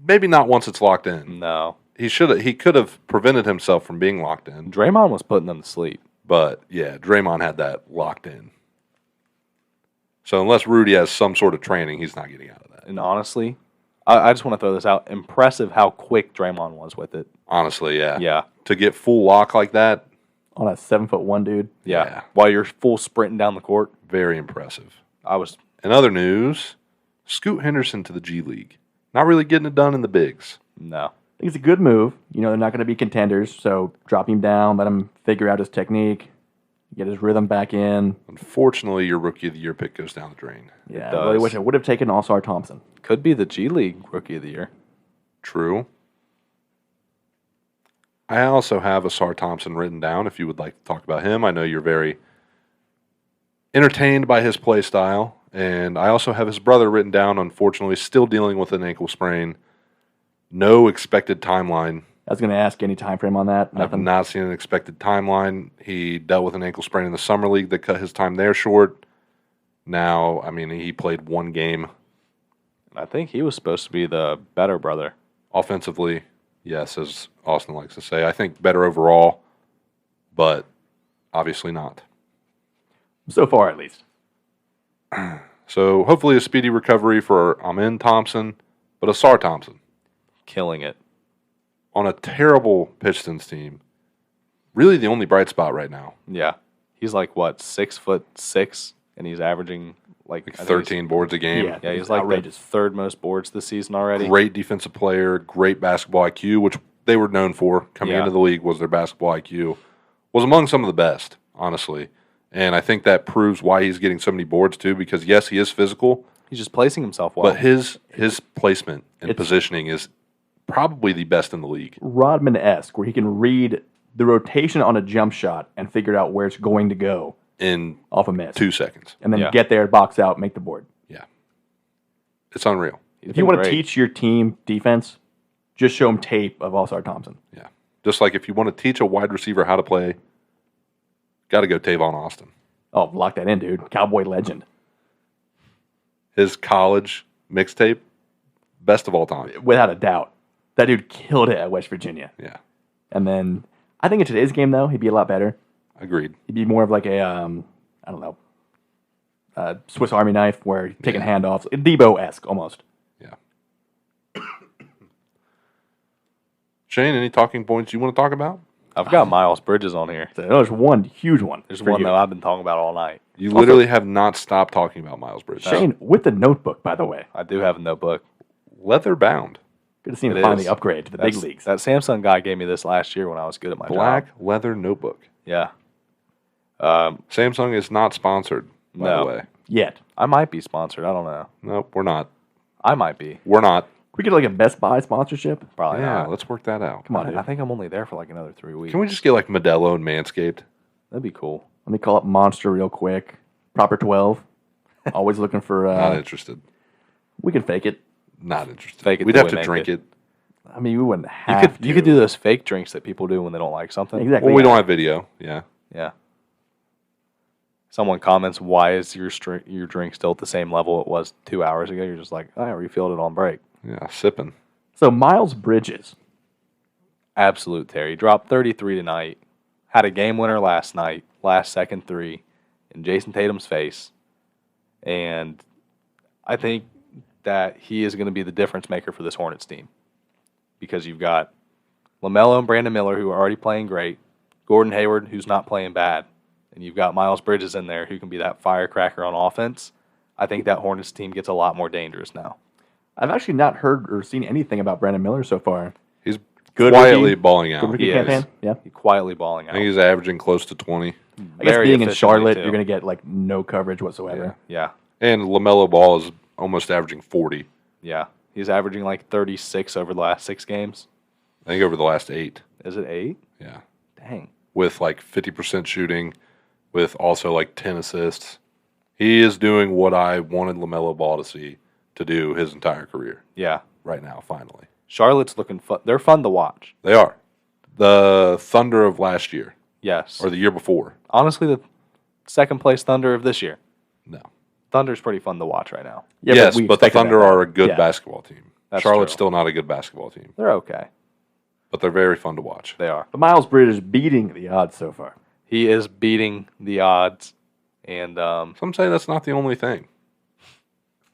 Maybe not once it's locked in. No. He could have prevented himself from being locked in. Draymond was putting them to sleep. But yeah, Draymond had that locked in. So unless Rudy has some sort of training, he's not getting out of that. And honestly, I just want to throw this out. Impressive how quick Draymond was with it. Honestly, yeah. Yeah. To get full lock like that, On a 7'1" dude. Yeah. While you're full sprinting down the court, very impressive. I was In other news, Scoot Henderson to the G League. Not really getting it done in the bigs. no. I think it's a good move. You know, they're not going to be contenders, so drop him down, let him figure out his technique, get his rhythm back in. Unfortunately, your Rookie of the Year pick goes down the drain. Yeah, I does. really wish I would have taken All-Star Thompson. Could be the G League Rookie of the Year. True. I also have Asar Thompson written down if you would like to talk about him. I know you're very entertained by his play style. And I also have his brother written down, unfortunately, still dealing with an ankle sprain. No expected timeline. I was going to ask any time frame on that. I've Nothing. not seen an expected timeline. He dealt with an ankle sprain in the summer league that cut his time there short. Now, I mean, he played one game. I think he was supposed to be the better brother. Offensively, yes, as Austin likes to say. I think better overall, but obviously not. So far, at least. So hopefully a speedy recovery for Amin Thompson, but Asar Thompson Killing it. on a terrible Pistons team. Really the only bright spot right now. Yeah. He's like, what, 6'6", and he's averaging like I think he's- 13 boards a game. Yeah. Yeah, he's It's like outrageous. the third most boards this season already. Great defensive player, great basketball IQ, which they were known for coming Yeah. into the league was their basketball IQ. Was among some of the best, honestly. And I think that proves why he's getting so many boards too, because yes, he is physical, He's just placing himself well. but his placement and It's- positioning is probably the best in the league. Rodman-esque, where he can read the rotation on a jump shot and figure out where it's going to go In off a miss. 2 seconds. And then Yeah. get there, box out, make the board. Yeah. It's unreal. He's If you been want to great. teach your team defense, just show them tape of All-Star Thompson. Yeah. Just like if you want to teach a wide receiver how to play, got to go Tavon Austin. Oh, lock that in, dude. Cowboy legend. His college mixtape, best of all time. Without a doubt. That dude killed it at West Virginia. Yeah. And then, I think in today's game, though, he'd be a lot better. Agreed. He'd be more of like a, I don't know, Swiss Army knife where he's taking handoffs. Debo-esque, almost. Yeah. Shane, any talking points you want to talk about? I've got Miles Bridges on here. So there's one huge one. There's for one you. that I've been talking about all night. You literally have not stopped talking about Miles Bridges. Shane, with the notebook, by the way. I do have a notebook. Leather bound. Good to see him It finally is. upgrade to the big leagues. That Samsung guy gave me this last year when I was good at my Black job. leather notebook. Yeah. Samsung is not sponsored, by No. the way. Yet. I might be sponsored. I don't know. Nope, we're not. I might be. We're not. We get like a Best Buy sponsorship. Probably Yeah, not. let's work that out. Come on, I dude. think I'm only there for like another 3 weeks. Can we just get like Modelo and Manscaped? That'd be cool. Let me call up Monster real quick. Proper 12. Always looking for. Not interested. We can fake it. Not interested. Fake it We'd till have we to make drink it. I mean, we wouldn't You have. could do those fake drinks that people do when they don't like something. Exactly. Well, we don't have video. Yeah. Yeah. Someone comments, "Why is your drink still at the same level it was 2 hours ago?" You're just like, "I refilled it on break." Yeah, sipping. So Miles Bridges. Absolute Terry dropped 33 tonight. had a game winner last night, last second three, in Jason Tatum's face. And I think that he is going to be the difference maker for this Hornets team. Because you've got LaMelo and Brandon Miller, who are already playing great, Gordon Hayward, who's not playing bad, and you've got Miles Bridges in there who can be that firecracker on offense. I think that Hornets team gets a lot more dangerous now. I've actually not heard or seen anything about Brandon Miller so far. He's Good quietly rookie. balling Good out. rookie He campaign. is. Yeah. He's quietly balling I out. think he's averaging close to 20. I guess Very being in efficiently, Charlotte, too. you're going to get like no coverage whatsoever. Yeah. And LaMelo Ball is almost averaging 40. Yeah. He's averaging like 36 over the last 6 games. I think over the last 8. Is it 8? Yeah. Dang. With like 50% shooting, with also like 10 assists. He is doing what I wanted LaMelo Ball to do his entire career Yeah. right now, finally. Charlotte's looking fun. They're fun to watch. They are. The Thunder of last year, Yes. or the year before. Honestly, the second place Thunder of this year. No. Thunder's pretty fun to watch right now. Yeah, yes, we but the expected Thunder that, are a good yeah. basketball team. That's Charlotte's true. still not a good basketball team, They're okay. but they're very fun to watch. They are. But Miles Bridges is beating the odds so far. He is beating the odds. And Some say that's not the only thing.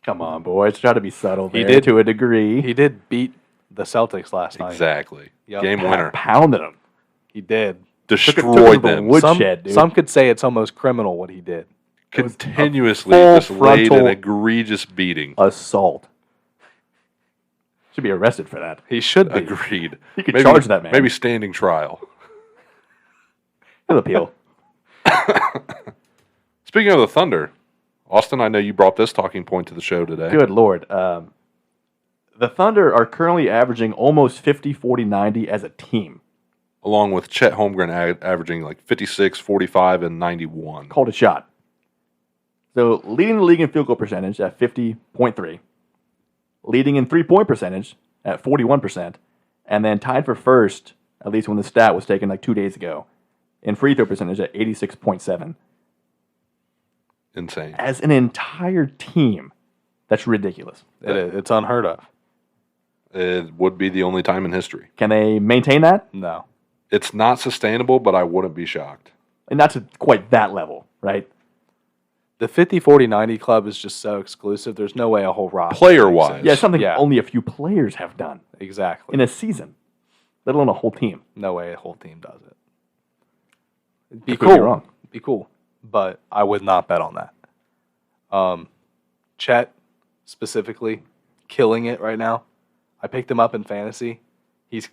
Come on, boys. Try to be subtle He there did. to a degree. he did beat the Celtics last night. Exactly. Yep. Game winner. Pounded him. He did. Took it to Destroyed the them. wood- Some, Woodshed, dude. some could say it's almost criminal what he did. Continuously full just laid an frontal- egregious beating. Assault. Should be arrested for that. He should be. Agreed. You could charge that man. Maybe standing trial. He'll appeal. Speaking of the Thunder, Austin, I know you brought this talking point to the show today. Good Lord. The Thunder are currently averaging almost 50, 40, 90 as a team. Along with Chet Holmgren averaging like 56, 45, and 91. Called a shot. So leading the league in field goal percentage at 50.3. Leading in three-point percentage at 41%. And then tied for first, at least when the stat was taken like 2 days ago, in free throw percentage at 86.7. Insane. As an entire team, that's ridiculous. It's unheard of. It would be the only time in history. Can they maintain that? No. It's not sustainable, but I wouldn't be shocked. And not to quite that level, right? The 50, 40, 90 club is just so exclusive. There's no way a whole roster. Player-wise. exists. Yeah, it's something Yeah. only a few players have done Exactly. in a season, let alone a whole team. No way a whole team does it. It'd be I could be cool. wrong. Be cool. But I would not bet on that. Chet, specifically, killing it right now. I picked him up in fantasy. He's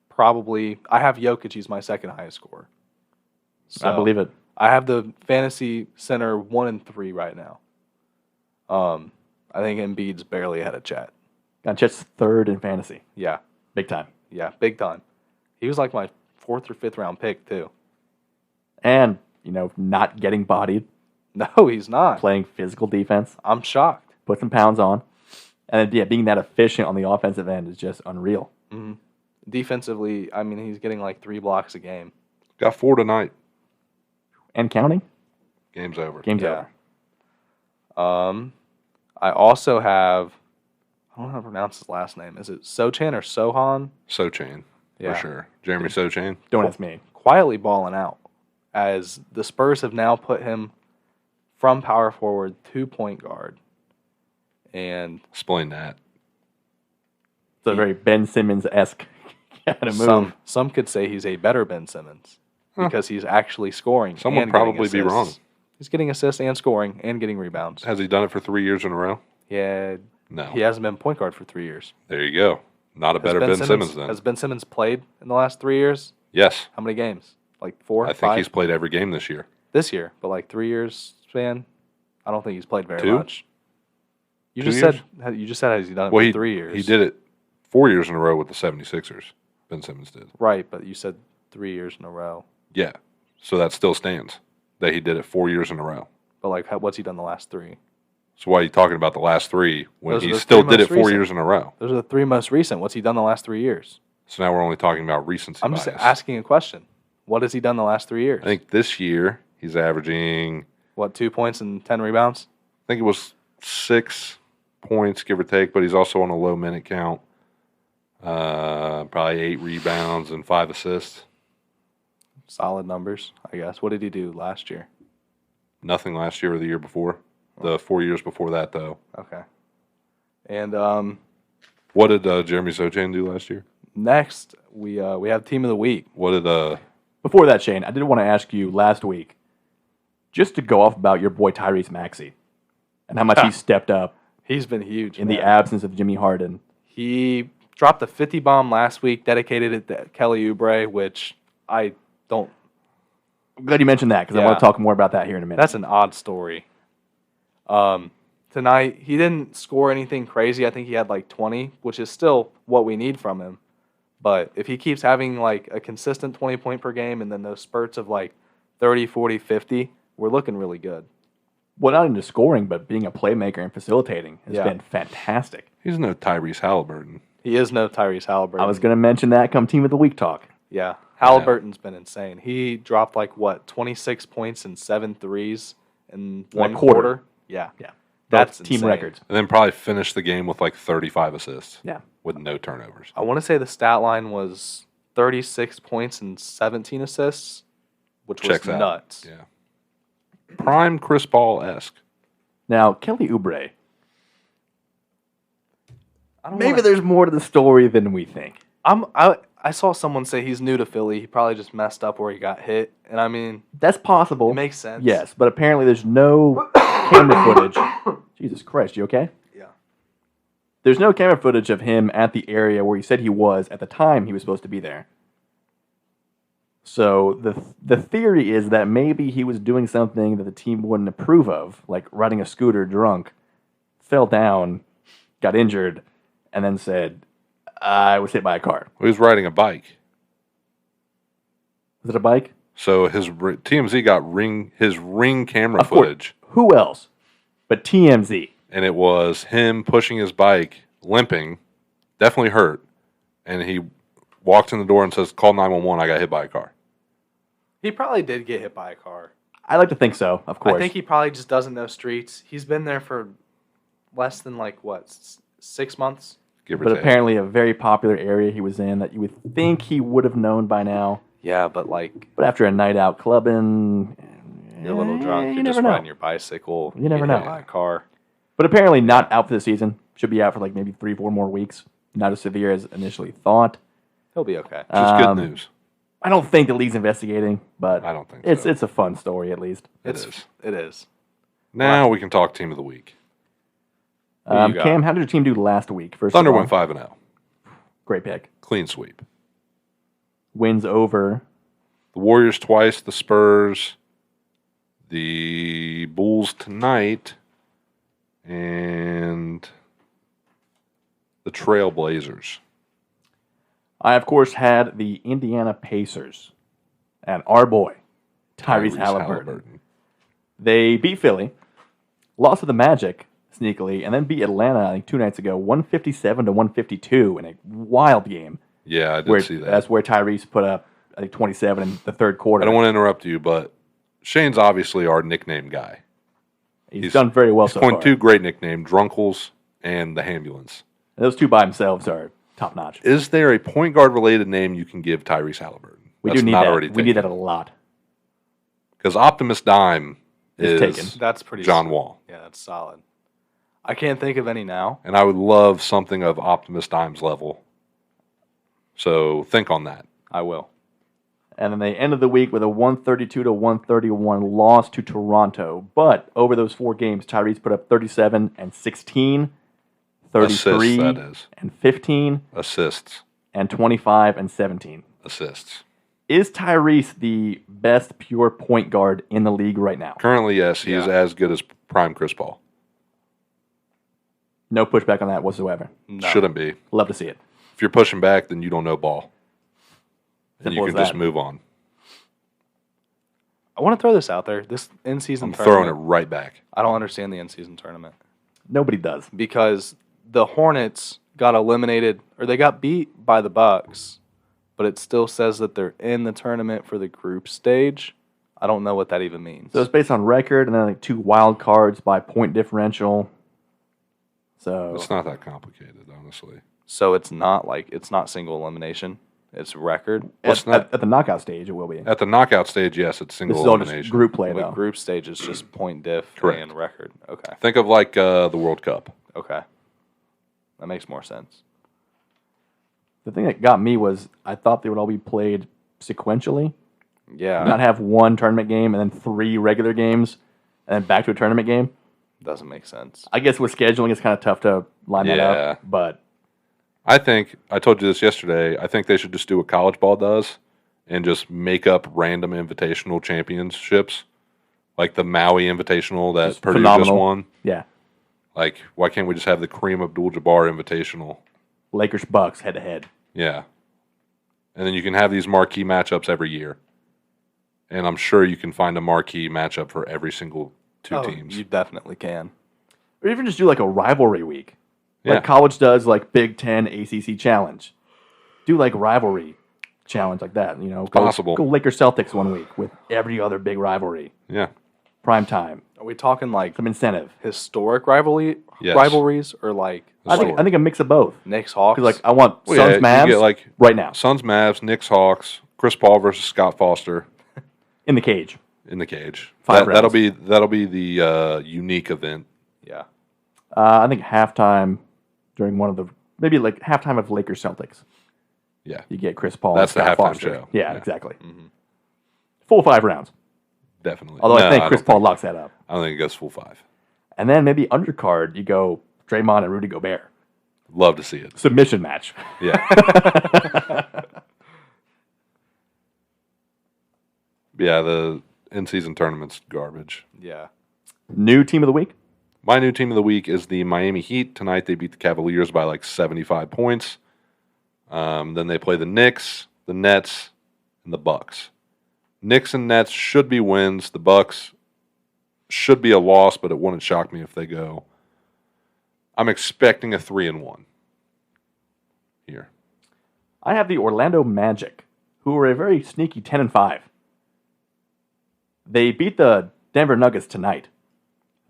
probably... I have Jokic. He's my second highest scorer. I believe it. I have the fantasy center 1 and 3 right now. I think Embiid's barely ahead of Chet. Got Chet's third in fantasy. Yeah. Big time. Yeah. Big time. He was like my 4th or 5th round pick, too. And, not getting bodied, No, he's not. playing physical defense, I'm shocked. put some pounds on. And then, being that efficient on the offensive end is just unreal. Defensively, I mean, he's getting like 3 blocks a game. Got 4 tonight. And counting, Game's over. game's Yeah. over. I also have, I don't know how to pronounce his last name. Is it Sochan or Sohan? Sochan, Yeah. for sure. Jeremy Sochan. Don't ask me. Quietly balling out, as the Spurs have now put him from power forward to point guard. And Explain that. It's a very Ben Simmons-esque kind of move. some could say he's a better Ben Simmons because he's actually scoring. Some would and getting probably be wrong. assists. He's getting assists and scoring and getting rebounds. Has he done it for 3 years in a row? Yeah, No. he hasn't been point guard for 3 years. There you go. Not a better Ben Simmons then. Has Ben Simmons played in the last 3 years? Yes. How many games? Like 4, I think 5? he's played every game this year. This year, but like 3 years span, I don't think he's played very 2? much. You 2 just years? said has he done it Well, for he, 3 years? he did it 4 years in a row with the 76ers. Ben Simmons did. Right, but you said 3 years in a row. Yeah. So that still stands. That he did it 4 years in a row. But like, what's he done the last 3? So why are you talking about the last 3 when Those are he the still 3 did it most 4 recent. years in a row? Those are the 3 most recent. What's he done the last 3 years? So now we're only talking about recency I'm bias. just asking a question. What has he done the last 3 years? I think this year he's averaging, What, 2 points and 10 rebounds? I think it was 6 points, give or take, but he's also on a low minute count. Probably 8 rebounds and 5 assists. solid numbers, I guess. What did he do last year? Nothing last year or the year before. The 4 years before that, though. Okay. And What did Jeremy Sochan do last year? next, we have Team of the Week. What did Before that, Shane, I did want to ask you last week, just to go off about your boy Tyrese Maxey and how much he stepped up He's been huge. in the absence of Jimmy Harden. He dropped a 50 bomb last week, dedicated it to Kelly Oubre, which I don't. I'm glad you mentioned that because I Yeah. want to talk more about that here in a minute. That's an odd story. Tonight, he didn't score anything crazy. I think he had like 20, which is still what we need from him. But if he keeps having like a consistent 20 point per game and then those spurts of like 30, 40, 50, we're looking really good. Well, not into scoring, but being a playmaker and facilitating has Yeah. been fantastic. he's no Tyrese Halliburton. He is no Tyrese Halliburton. I was going to mention that come Team of the Week talk. Yeah. Halliburton's been insane. He dropped like, 26 points and 7 threes in one quarter? Yeah. Yeah. That's team insane. records. And then probably finished the game with like 35 assists. Yeah. With no turnovers. I want to say the stat line was 36 points and 17 assists, which was Checks out. nuts. Yeah. Prime Chris Paul-esque. Now, Kelly Oubre. I don't Maybe wanna- there's more to the story than we think. I saw someone say he's new to Philly. He probably just messed up where he got hit. And I mean, That's possible. it makes sense. Yes, but apparently there's no camera footage. Jesus Christ, you okay? Yeah. There's no camera footage of him at the area where he said he was at the time he was supposed to be there. So the theory is that maybe he was doing something that the team wouldn't approve of, like riding a scooter drunk, fell down, got injured, and then said, I was hit by a car. He was riding a bike. Was it a bike? So his TMZ got his ring camera Of course. footage. Who else but TMZ? And it was him pushing his bike, limping, definitely hurt. And he walked in the door and says, call 911, I got hit by a car. He probably did get hit by a car. I like to think so, of course. I think he probably just doesn't know streets. He's been there for less than 6 months. Give or But take. apparently a very popular area he was in that you would think he would have known by now. Yeah, but But after a night out clubbing, you're a little drunk. you You're never just know. riding your bicycle. You never get hit know. by a car. But apparently not out for the season. Should be out for maybe 3-4 more weeks. Not as severe as initially thought. He'll be okay. Just good news. I don't think the league's investigating, but I don't think it's so. it's a fun story at least. It is. It is. Now we can talk team of the week. you got? Cam, how did your team do last week? First Thunder of all, went 5-0. Great pick. Clean sweep. Wins over. The Warriors twice, the Spurs, the Bulls tonight, and the Trailblazers. I, of course, had the Indiana Pacers and our boy, Tyrese Halliburton. They beat Philly, lost to the Magic sneakily, and then beat Atlanta, I think, 2 nights ago, 157-152 in a wild game. Yeah, I did see that. That's where Tyrese put up, I think, 27 in the third quarter. I don't want to interrupt you, but Shane's obviously our nickname guy. He's done very well so far. Coined 2 great nicknames, Drunkles and the Ambulance. And those 2 by themselves are top notch. Is there a point guard related name you can give Tyrese Halliburton? We That's do need not that. already We need that a lot. Because Optimus Dime is taken. That's pretty John Wall. Yeah, that's solid. I can't think of any now. And I would love something of Optimus Dime's level. So think on that. I will. And then they ended the week with a 132-131 loss to Toronto. But over those 4 games, Tyrese put up 37 and 16, 33 Assists, that is. and 15, Assists. and 25 and 17. Assists. Is Tyrese the best pure point guard in the league right now? Currently, yes, he is Yeah. as good as prime Chris Paul. No pushback on that whatsoever. No. Shouldn't be. Love to see it. If you're pushing back, then you don't know ball. And you Simple can as just that. move on. I want to throw this out there. This in-season I'm tournament. throwing it right back. I don't understand the in-season tournament Nobody does. because the Hornets got eliminated or they got beat by the Bucks, but it still says that they're in the tournament for the group stage. I don't know what that even means. So it's based on record and then like 2 wild cards by point differential. So It's not that complicated, honestly. So it's not single elimination. It's record. It's not At the knockout stage, it will be. at the knockout stage. Yes, it's single This is all just elimination. group play, The though. group stage is just point diff Correct. and record. Okay. Think of like the World Cup. Okay. That makes more sense. The thing that got me was I thought they would all be played sequentially, Yeah. not have one tournament game and then 3 regular games, and then back to a tournament game. Doesn't make sense. I guess with scheduling, it's kind of tough to line that Yeah. up. But I think I told you this yesterday. I think they should just do what college ball does and just make up random invitational championships, like the Maui Invitational that Just Purdue phenomenal. just won. yeah, Like, why can't we just have the Kareem Abdul-Jabbar Invitational? Lakers Bucks head to head. Yeah, and then you can have these marquee matchups every year, and I'm sure you can find a marquee matchup for every single two teams. You definitely can. Or even just do like a rivalry week. Yeah. Like college does like Big Ten ACC Challenge. Do like rivalry challenge like that. You know, Possible. Go Lakers Celtics one week with every other big rivalry. Yeah, Prime time. Are we talking like Some incentive. historic Yes. rivalries or like I think a mix of both. Knicks Hawks? Because like I want Well, yeah, Suns Mavs you get like right now Suns, Mavs, Knicks, Hawks, Chris Paul versus Scott Foster in the cage. in the cage. 5 That'll rounds. be the unique event. yeah. I think halftime during one of the maybe like halftime of Lakers Celtics. Yeah, You get Chris Paul. That's and the Scott halftime Foster. show. Yeah, Yeah. exactly. Full 5 rounds. definitely. Although I No, think Chris don't Paul locks that up. I don't think it goes full 5. And then maybe undercard, you go Draymond and Rudy Gobert. Love to see it. Submission match. Yeah. Yeah, the in-season tournament's garbage. Yeah. New team of the week? My new team of the week is the Miami Heat. Tonight they beat the Cavaliers by like 75 points. Then they play the Knicks, the Nets, and the Bucks. Knicks and Nets should be wins. The Bucks should be a loss, but it wouldn't shock me if they go. I'm expecting a 3-1 here. I have the Orlando Magic, who are a very sneaky 10-5. They beat the Denver Nuggets tonight,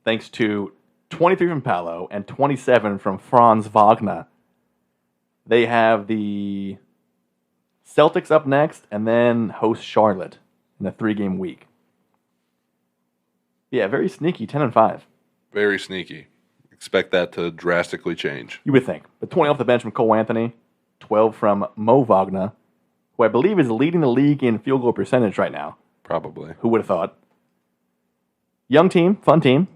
thanks to 23 from Paolo and 27 from Franz Wagner. They have the Celtics up next, and then host Charlotte in a 3-game week. Yeah, very sneaky 10-5. Very sneaky. Expect that to drastically change. You would think. But 20 off the bench from Cole Anthony, 12 from Mo Wagner, who I believe is leading the league in field goal percentage right now. Probably. Who would have thought? Young team, fun team,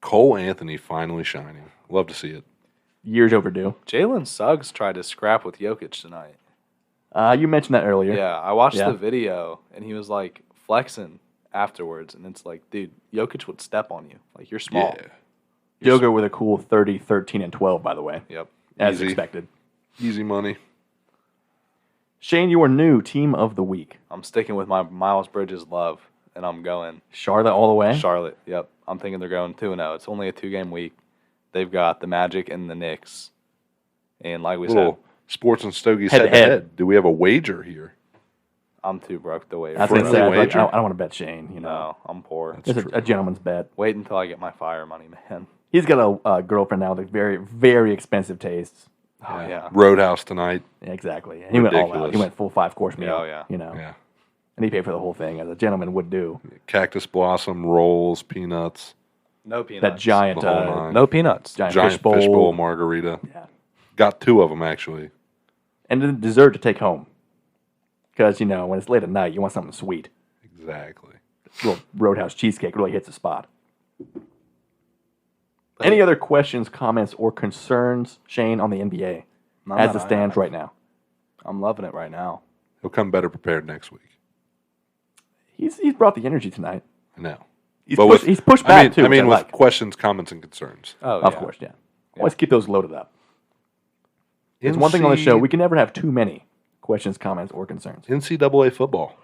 Cole Anthony finally shining. Love to see it. years overdue. Jalen Suggs tried to scrap with Jokic tonight. You mentioned that earlier. Yeah, I watched Yeah. the video and he was like flexing afterwards, and it's like, dude, Jokic would step on you. Like, you're small. Yeah. Jogo with a cool 30, 13, and 12, by the way, Yep. as Easy. expected. Easy money. Shane, your new team of the week. I'm sticking with my Miles Bridges love, and I'm going Charlotte all the way. Charlotte. Yep. I'm thinking they're going 2-0. It's only a 2-game week. They've got the Magic and the Knicks. And like we Little said, sports and stogies Head head to to head. head. Do we have a wager here? I'm too broke to wait. I was For going to say, a I don't, wager? I don't want to bet Shane. You know, No, I'm poor. it's a gentleman's bet. Wait until I get my fire money, man. He's got a girlfriend now with very, very expensive tastes. Oh, yeah. Roadhouse tonight. Exactly. And he went all out. Ridiculous. He went full 5-course meal. Oh, yeah. You know, Yeah. and he paid for the whole thing, as a gentleman would do. Cactus blossom, rolls, peanuts, No peanuts. That giant, The whole nine. No peanuts. giant giant fishbowl. fishbowl margarita. Yeah. Got 2 of them, actually. And then dessert to take home. Because, you know, when it's late at night, you want something sweet. Exactly. Little Roadhouse cheesecake really hits the spot. Any other questions, comments, or concerns, Shane, on the NBA None as that it I stands have. right now? I'm loving it right now. He'll come better prepared next week. He's brought the energy tonight. I know. He's, But pushed, with- he's pushed back, too. I mean, which with like. questions, comments, and concerns. Oh, Of yeah. course, yeah. Always keep those loaded up. It's one thing on the show, we can never have too many questions, comments, or concerns. NCAA football.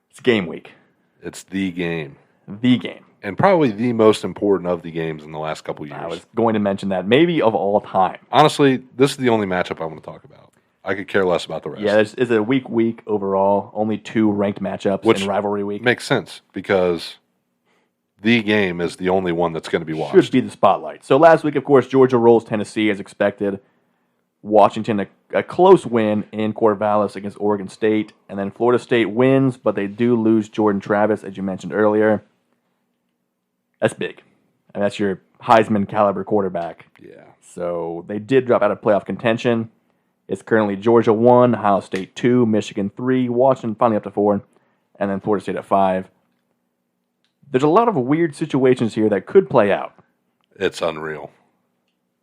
It's game week. It's the game. The game. And probably the most important of the games in the last couple years. I was going to mention that. Maybe of all time. Honestly, this is the only matchup I want to talk about. I could care less about the rest. Yeah, it's a week overall. Only 2 ranked matchups Which in rivalry week. Makes sense because the game is the only one that's going to be watched. Should be the spotlight. So last week, of course, Georgia rolls Tennessee as expected. Washington a close win in Corvallis against Oregon State, and then Florida State wins, but they do lose Jordan Travis, as you mentioned earlier. That's big. And that's your Heisman caliber quarterback. Yeah. So they did drop out of playoff contention. It's currently Georgia 1, Ohio State 2, Michigan 3, Washington finally up to 4, and then Florida State at 5. There's a lot of weird situations here that could play out. It's unreal.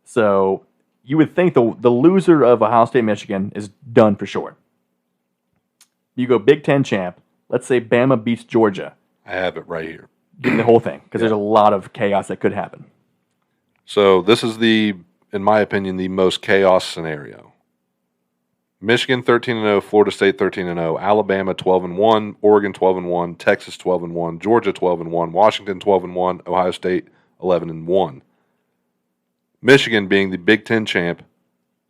So you would think the loser of Ohio State, Michigan is done for sure. You go Big Ten champ. Let's say Bama beats Georgia. I have it right here. Give me the whole thing, because there's a lot of chaos that could happen. So this is in my opinion, the most chaos scenario. Michigan 13-0, Florida State 13-0, Alabama 12-1, Oregon 12-1, Texas 12-1, Georgia 12-1, Washington 12-1, Ohio State 11-1. Michigan being the Big Ten champ,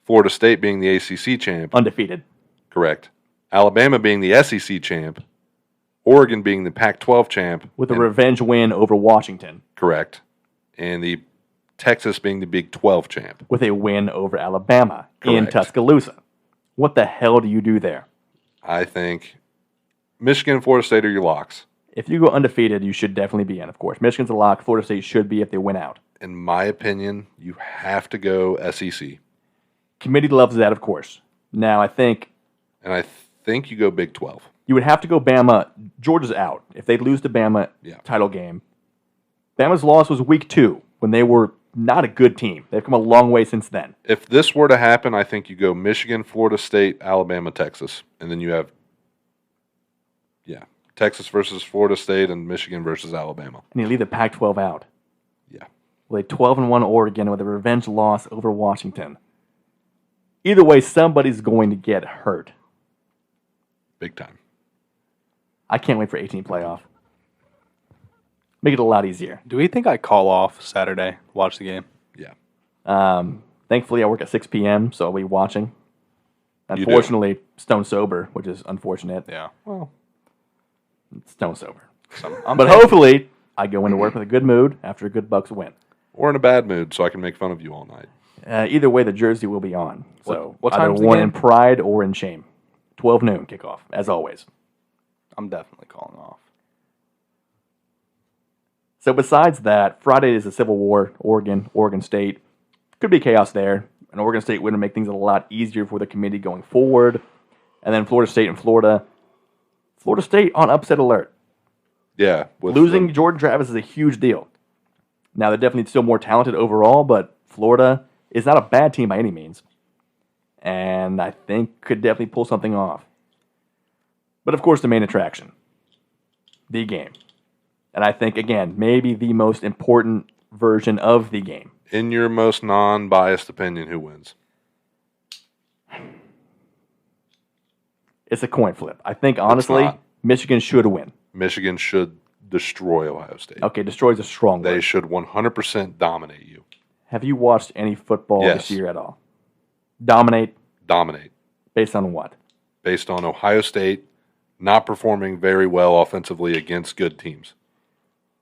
Florida State being the ACC champ. Undefeated. Correct. Alabama being the SEC champ, Oregon being the Pac-12 champ. With a revenge win over Washington. Correct. And the Texas being the Big 12 champ. With a win over Alabama in Correct. Tuscaloosa. What the hell do you do there? I think Michigan and Florida State are your locks. If you go undefeated, you should definitely be in, of course. Michigan's a lock. Florida State should be if they win out. In my opinion, you have to go SEC. Committee loves that, of course. Now, I think And I think you go Big 12. you would have to go Bama. Georgia's out. If they lose to Bama title game, Bama's loss was week 2 when they were not a good team. They've come a long way since then. If this were to happen, I think you go Michigan, Florida State, Alabama, Texas. And then you have, Texas versus Florida State and Michigan versus Alabama. And you leave the Pac-12 out. Yeah. With a 12-1 Oregon with a revenge loss over Washington. Either way, somebody's going to get hurt. Big time. I can't wait for 18 playoff. Make it a lot easier. Do we think I call off Saturday, watch the game? Yeah. Thankfully, I work at 6 p.m., so I'll be watching. Unfortunately, stone sober, which is unfortunate. Yeah. Well, Stone sober. I'm But hopefully, I go into work with a good mood after a good Bucks win. Or in a bad mood so I can make fun of you all night. Either way, the jersey will be on. So what either time's the worn game? in pride or in shame. 12 noon kickoff, as always. I'm definitely calling off. So besides that, Friday is a Civil War, Oregon State. Could be chaos there. And Oregon State would make things a lot easier for the committee going forward. And then Florida State and Florida. Florida State on upset alert. Yeah. Losing Jordan Travis is a huge deal. Now, they're definitely still more talented overall, but Florida is not a bad team by any means. And I think could definitely pull something off. But of course, the main attraction, the game. And I think, again, maybe the most important version of the game. In your most non-biased opinion, who wins? It's a coin flip. I think, honestly, Michigan should win. Michigan should destroy Ohio State. Okay, destroys a strong They word. should 100% dominate you. Have you watched any football Yes. this year at all? Dominate Dominate. based on what? Based on Ohio State not performing very well offensively against good teams.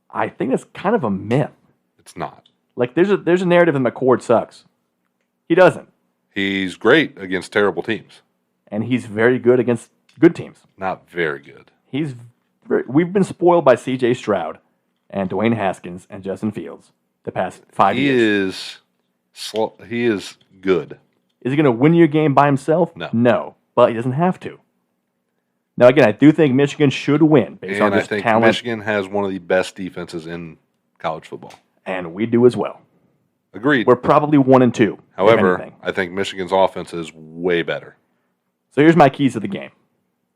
I think that's kind of a myth. It's not. Like, there's a narrative that McCord sucks. He doesn't. He's great against terrible teams. And he's very good against good teams. Not very good. We've been spoiled by C.J. Stroud and Dwayne Haskins and Justin Fields the past 5 years. He is good. Is he going to win you a game by himself? No. No, but he doesn't have to. Now, again, I do think Michigan should win based on And I just think talent, Michigan has one of the best defenses in college football. and we do as well. Agreed. We're probably 1 and 2. if However, anything. I think Michigan's offense is way better. So here's my keys to the game.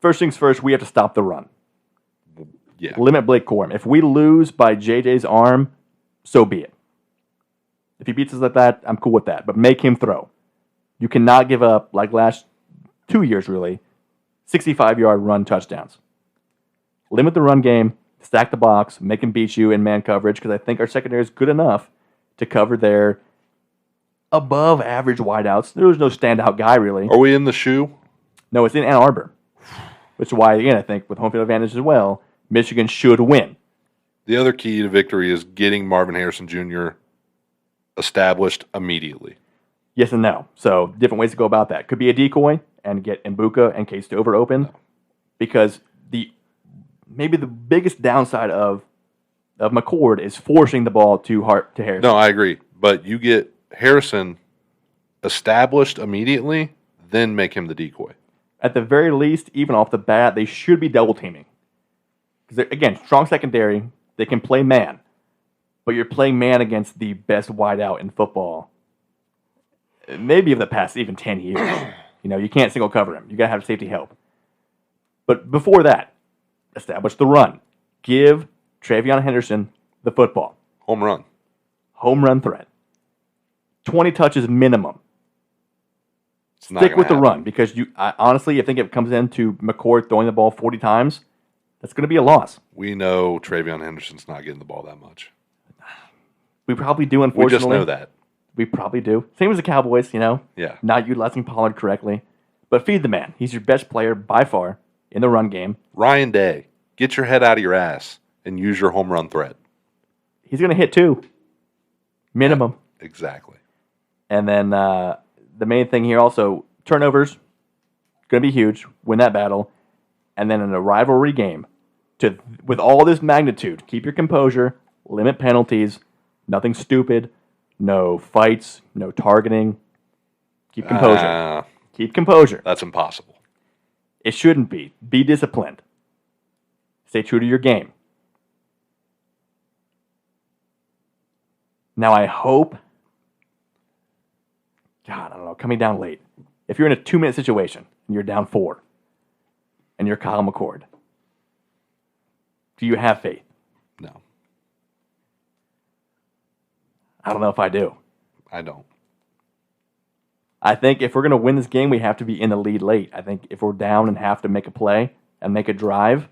First things first, we have to stop the run. Yeah. Limit Blake Corum. If we lose by JJ's arm, so be it. If he beats us like that, I'm cool with that. But make him throw. You cannot give up, like last 2 years really, 65-yard run touchdowns. Limit the run game, stack the box, make him beat you in man coverage, because I think our secondary is good enough to cover their above-average wideouts. There was no standout guy, really. Are we in the shoe? No, it's in Ann Arbor. Which is why, again, I think with home field advantage as well, Michigan should win. The other key to victory is getting Marvin Harrison Jr. established immediately. Yes and no. So different ways to go about that. Could be a decoy and get Mbuka and Case Stover open, because maybe the biggest downside of McCord is forcing the ball to Harrison. No, I agree. But you get Harrison established immediately, then make him the decoy. At the very least, even off the bat, they should be double teaming. Because again, strong secondary, they can play man, but you're playing man against the best wideout in football, maybe of the past even 10 years. You can't single cover him. You got to have safety help. But before that, establish the run. Give Travion Henderson the football. Home run. Home run threat. 20 touches minimum. It's not Stick gonna with the happen. run, because honestly, I think if it comes into McCord throwing the ball 40 times, that's going to be a loss. We know Travion Henderson's not getting the ball that much. We probably do, We unfortunately. just know that. We probably do. Same as the Cowboys, Yeah. Not utilizing Pollard correctly. But feed the man. He's your best player by far in the run game. Ryan Day, get your head out of your ass and use your home run threat. He's going to hit 2. Minimum. Exactly. And then the main thing here also, turnovers, going to be huge. Win that battle. And then in a rivalry game, with all this magnitude, keep your composure, limit penalties, nothing stupid, no fights, no targeting. Keep composure. Keep composure. That's impossible. It shouldn't be. Be disciplined. Stay true to your game. Now I hope, God, I don't know, coming down late. If you're in a 2-minute situation and you're down 4 and you're Kyle McCord, do you have faith? No, I don't know if I do. I don't. I think if we're going to win this game, we have to be in the lead late. I think if we're down and have to make a play and make a drive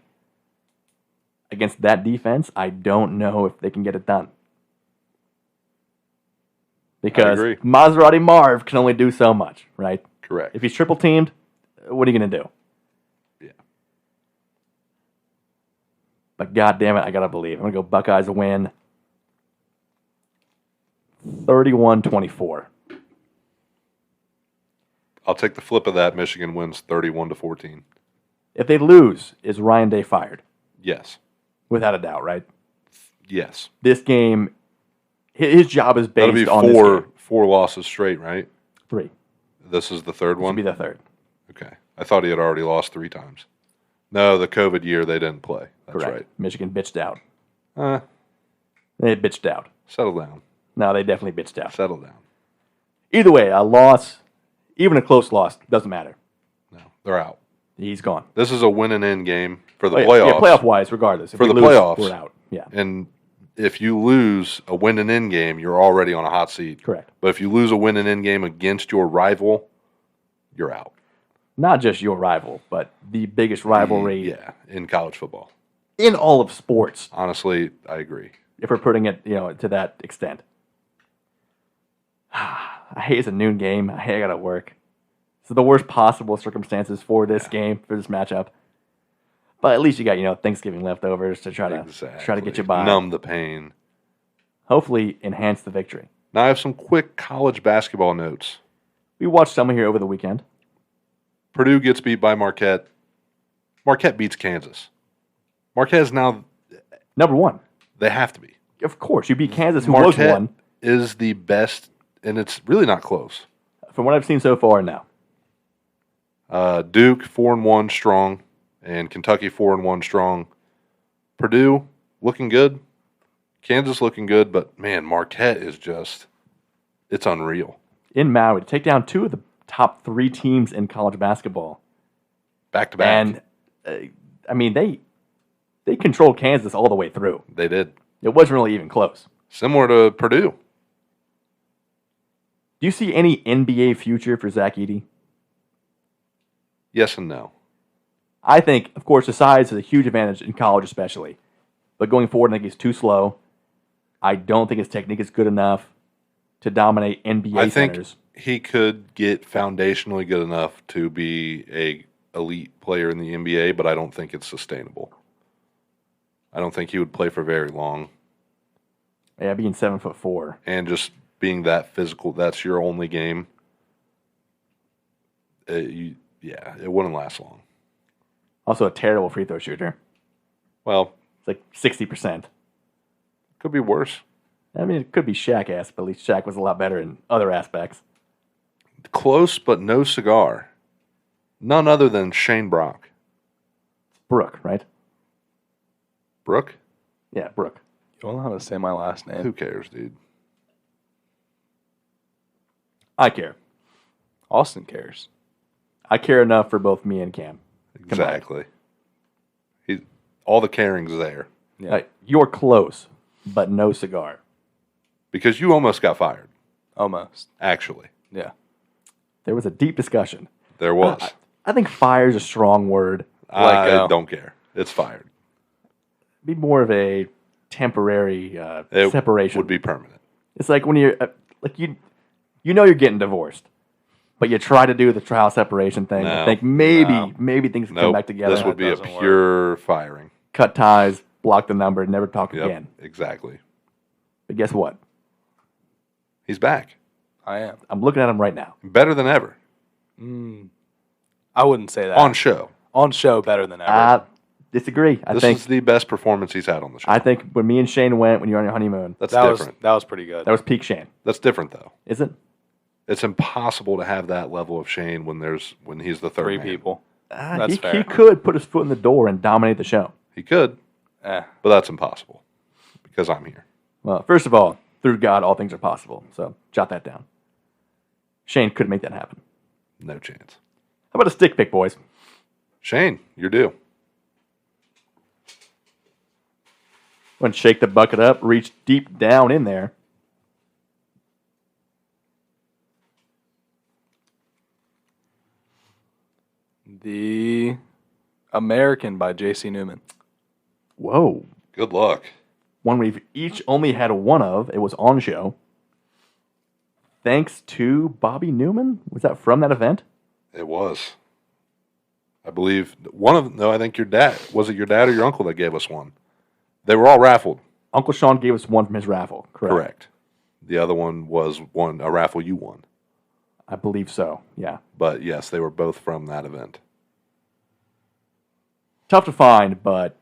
against that defense, I don't know if they can get it done. Because agree. Maserati Marv can only do so much, right? Correct. If he's triple teamed, what are you going to do? Yeah. But God damn it, I got to believe. I'm going to go Buckeyes win 31-24. I'll take the flip of that. Michigan wins 31-14. If they lose, is Ryan Day fired? Yes. Without a doubt, right? Yes. This game, his job is That'll based be on this game. four losses straight, right? 3. This is the third This one? would be the 3rd. Okay. I thought he had already lost 3 times. No, the COVID year they didn't play. That's Correct. right. Michigan bitched out. They bitched out. Settle down. No, they definitely bitched out. Settle down. Either way, a loss, even a close loss, doesn't matter. No, they're out. He's gone. This is a win and in game for the Oh, yeah, playoffs. Yeah, playoff-wise, regardless. If For we the lose, playoffs. we're out. Yeah, And if you lose a win and in game, you're already on a hot seat. correct. But if you lose a win and in game against your rival, you're out. Not just your rival, but the biggest rivalry Yeah, in college football. in all of sports, Honestly, I agree. if we're putting it, to that extent. I hate it's a noon game. I hate I got to work. It's the worst possible circumstances for this game, for this matchup. But at least you got, Thanksgiving leftovers to try to get you by. Numb the pain. Hopefully enhance the victory. Now I have some quick college basketball notes. We watched some here over the weekend. Purdue gets beat by Marquette. Marquette beats Kansas. Marquette is now, Number 1. they have to be. Of course, you beat Kansas, who was Marquette one. is the best, and it's really not close. From what I've seen so far, now. Duke 4-1 strong, and Kentucky 4-1 strong. Purdue looking good. Kansas looking good, but man, Marquette is it's unreal. In Maui, to take down 2 of the top 3 teams in college basketball. Back to back. And, they controlled Kansas all the way through. They did. It wasn't really even close. Similar to Purdue. Do you see any NBA future for Zach Edey? Yes and no. I think, of course, the size is a huge advantage in college especially. But going forward, I think he's too slow. I don't think his technique is good enough to dominate NBA I think centers. he could get foundationally good enough to be a elite player in the NBA, but I don't think it's sustainable. I don't think he would play for very long. Yeah, being 7'4". And just being that physical, that's your only game. it wouldn't last long. Also a terrible free throw shooter. Well, It's like 60%. could be worse. I mean, it could be Shaq-esque, but at least Shaq was a lot better in other aspects. Close, but no cigar. None other than Shane Brock. Brooke, right? Brooke? Yeah, Brooke. You don't know how to say my last name. Who cares, dude? I care. Austin cares. I care enough for both me and Cam. Exactly. All the caring's there. Yeah. You're close, but no cigar. Because you almost got fired, Almost. actually. Yeah. There was a deep discussion. There was. I think fire is a strong word. I don't care. It's fired. Be more of a temporary It separation. would be permanent. It's like when you're you know you're getting divorced, but you try to do the trial separation thing. No. and think maybe things can come Nope. back together. This would be a doesn't work. pure firing. Cut ties, block the number, never talk Yep, again. exactly. But guess what? He's back. I am. I'm looking at him right now. Better than ever. I wouldn't say that. On show. On show, better than ever. I disagree. I This think is the best performance he's had on the show. when me and Shane went when you were on your honeymoon, That's that different. was pretty good. that was peak Shane. That's different, though. Is it? It's impossible to have that level of Shane when he's the third Three man. people. That's he fair. could put his foot in the door and dominate the show. He could, Eh. but that's impossible because I'm here. Well, first of all, through God, all things are possible. So jot that down. Shane couldn't make that happen. No chance. How about a stick pick, boys? Shane, you're due. Going to shake the bucket up, reach deep down in there. The American by J.C. Newman. Whoa. Good luck. One we've each only had one of. It was on show. Thanks to Bobby Newman. Was that from that event? It was. I believe I think your dad. Was it your dad or your uncle that gave us one? They were all raffled. Uncle Sean gave us one from his raffle. Correct. The other one was a raffle you won. I believe so. Yeah. But yes, they were both from that event. Tough to find, but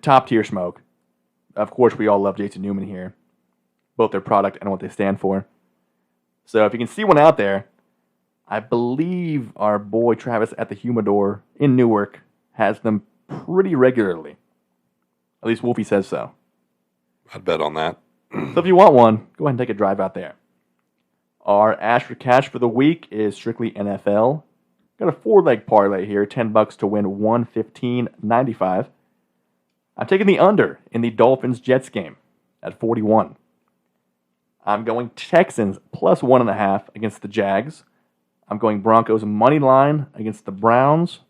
top tier smoke. Of course, we all love Jason Newman here, both their product and what they stand for. So if you can see one out there, I believe our boy Travis at the Humidor in Newark has them pretty regularly. At least Wolfie says so. I'd bet on that. So if you want one, go ahead and take a drive out there. Our Ash for Cash for the week is strictly NFL. Got a 4-leg parlay here, $10 to win $115.95. I'm taking the under in the Dolphins-Jets game at 41. I'm going Texans plus 1.5 against the Jags. I'm going Broncos money line against the Browns.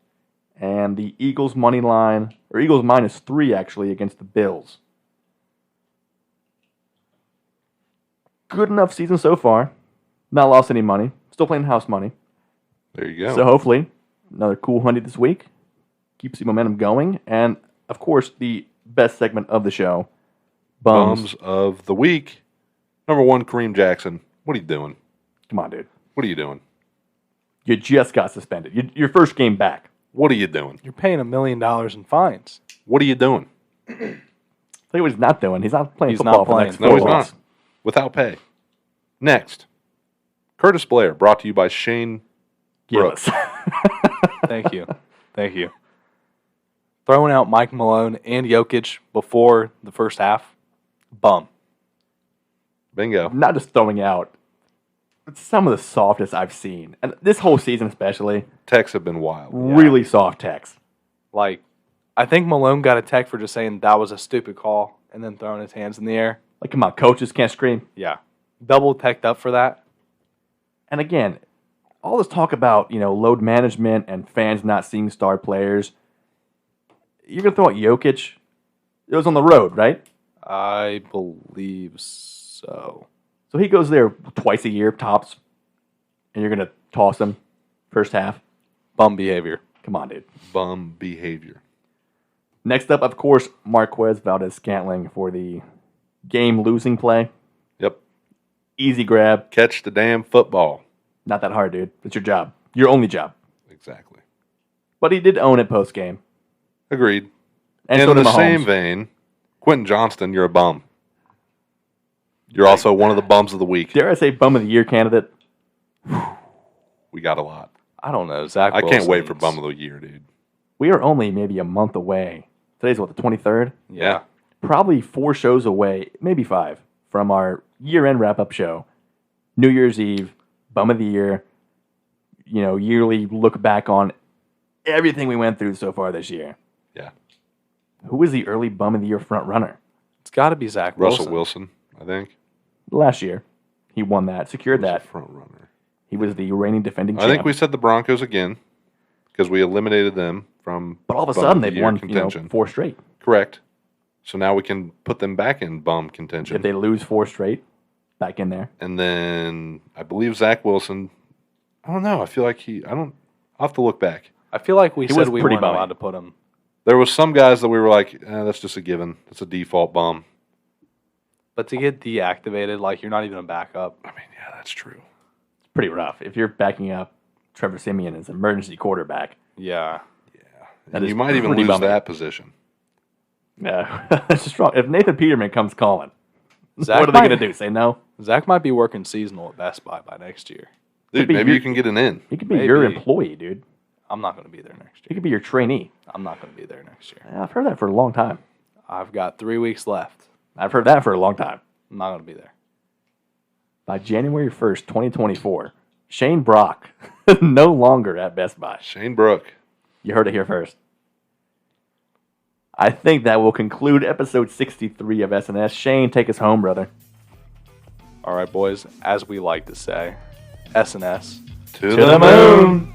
And the Eagles money line, or Eagles -3 actually, against the Bills. Good enough season so far. Not lost any money. Still playing house money. There you go. So hopefully, another cool hundy this week. Keeps the momentum going. And, of course, the best segment of the show, Bums. of the week. Number 1, Kareem Jackson. What are you doing? Come on, dude. What are you doing? You just got suspended. Your first game back. What are you doing? You're paying $1 million in fines. What are you doing? Tell you what he's not doing. He's not playing He's football not for the playing. next No, 4 he's months. not. Without pay. Next, Curtis Blair, brought to you by Shane Brooks. Gillis. Thank you. Thank you. Throwing out Mike Malone and Jokic before the first half. Bum. Bingo. Not just throwing out. It's some of the softest I've seen. And this whole season especially. Texts have been wild. Really soft text. Like, I think Malone got a tech for just saying that was a stupid call and then throwing his hands in the air. Like, come on, coaches can't scream. Yeah. Double teched up for that. And again, all this talk about, load management and fans not seeing star players. You're going to throw out Jokic? It was on the road, right? I believe so. So he goes there twice a year, tops, and you're going to toss him first half? Bum behavior. Come on, dude. Bum behavior. Next up, of course, Marquez Valdez-Scantling for the game-losing play. Yep. Easy grab. Catch the damn football. Not that hard, dude. It's your job. Your only job. Exactly. But he did own it post game. Agreed. And In so did the Mahomes. same vein, Quentin Johnston, you're a bum. You're also one of the bums of the week. Dare I say bum of the year candidate? We got a lot. I don't know. Zach I can't wait for Wilson's- bum of the year, dude. We are only maybe a month away. Today's what, the 23rd? Yeah. Probably 4 shows away, maybe 5, from our year-end wrap-up show. New Year's Eve, bum of the year, yearly look back on everything we went through so far this year. Yeah. Who was the early bum of the year front runner? It's got to be Zach Russell Wilson. Wilson, I think. Last year, he won that, secured Was the that. front runner. He was the reigning defending I champ. think we said the Broncos again because we eliminated them from. But all of a bum sudden, the they've year won contention. 4 straight. Correct. So now we can put them back in bum contention. If they lose 4 straight, back in there. And then I believe Zach Wilson. I don't know. I feel like I'll have to look back. I feel like we He was said we pretty weren't bummy. allowed to put him. There was some guys that we were like, that's just a given. That's a default bum. But to get deactivated, like you're not even a backup. I mean, yeah, that's true. It's pretty rough. If you're backing up Trevor Siemian as emergency quarterback, Yeah. That And is you might even pretty lose bummy. that position. it's strong. If Nathan Peterman comes calling, Zach what are they might- going to do? Say no? Zach might be working seasonal at Best Buy by next year. Dude, be maybe your- you can get an in. He could be your Maybe. employee, dude. I'm not going to be there next He year. could be your trainee. I'm not going to be there next year. Yeah, I've heard that for a long time. I've got 3 weeks left. I've heard that for a long time. I'm not going to be there. By January 1st, 2024, Shane Brock no longer at Best Buy. Shane Brook. You heard it here first. I think that will conclude episode 63 of SnS. Shane, take us home, brother. All right, boys. As we like to say, SNS. To To the moon.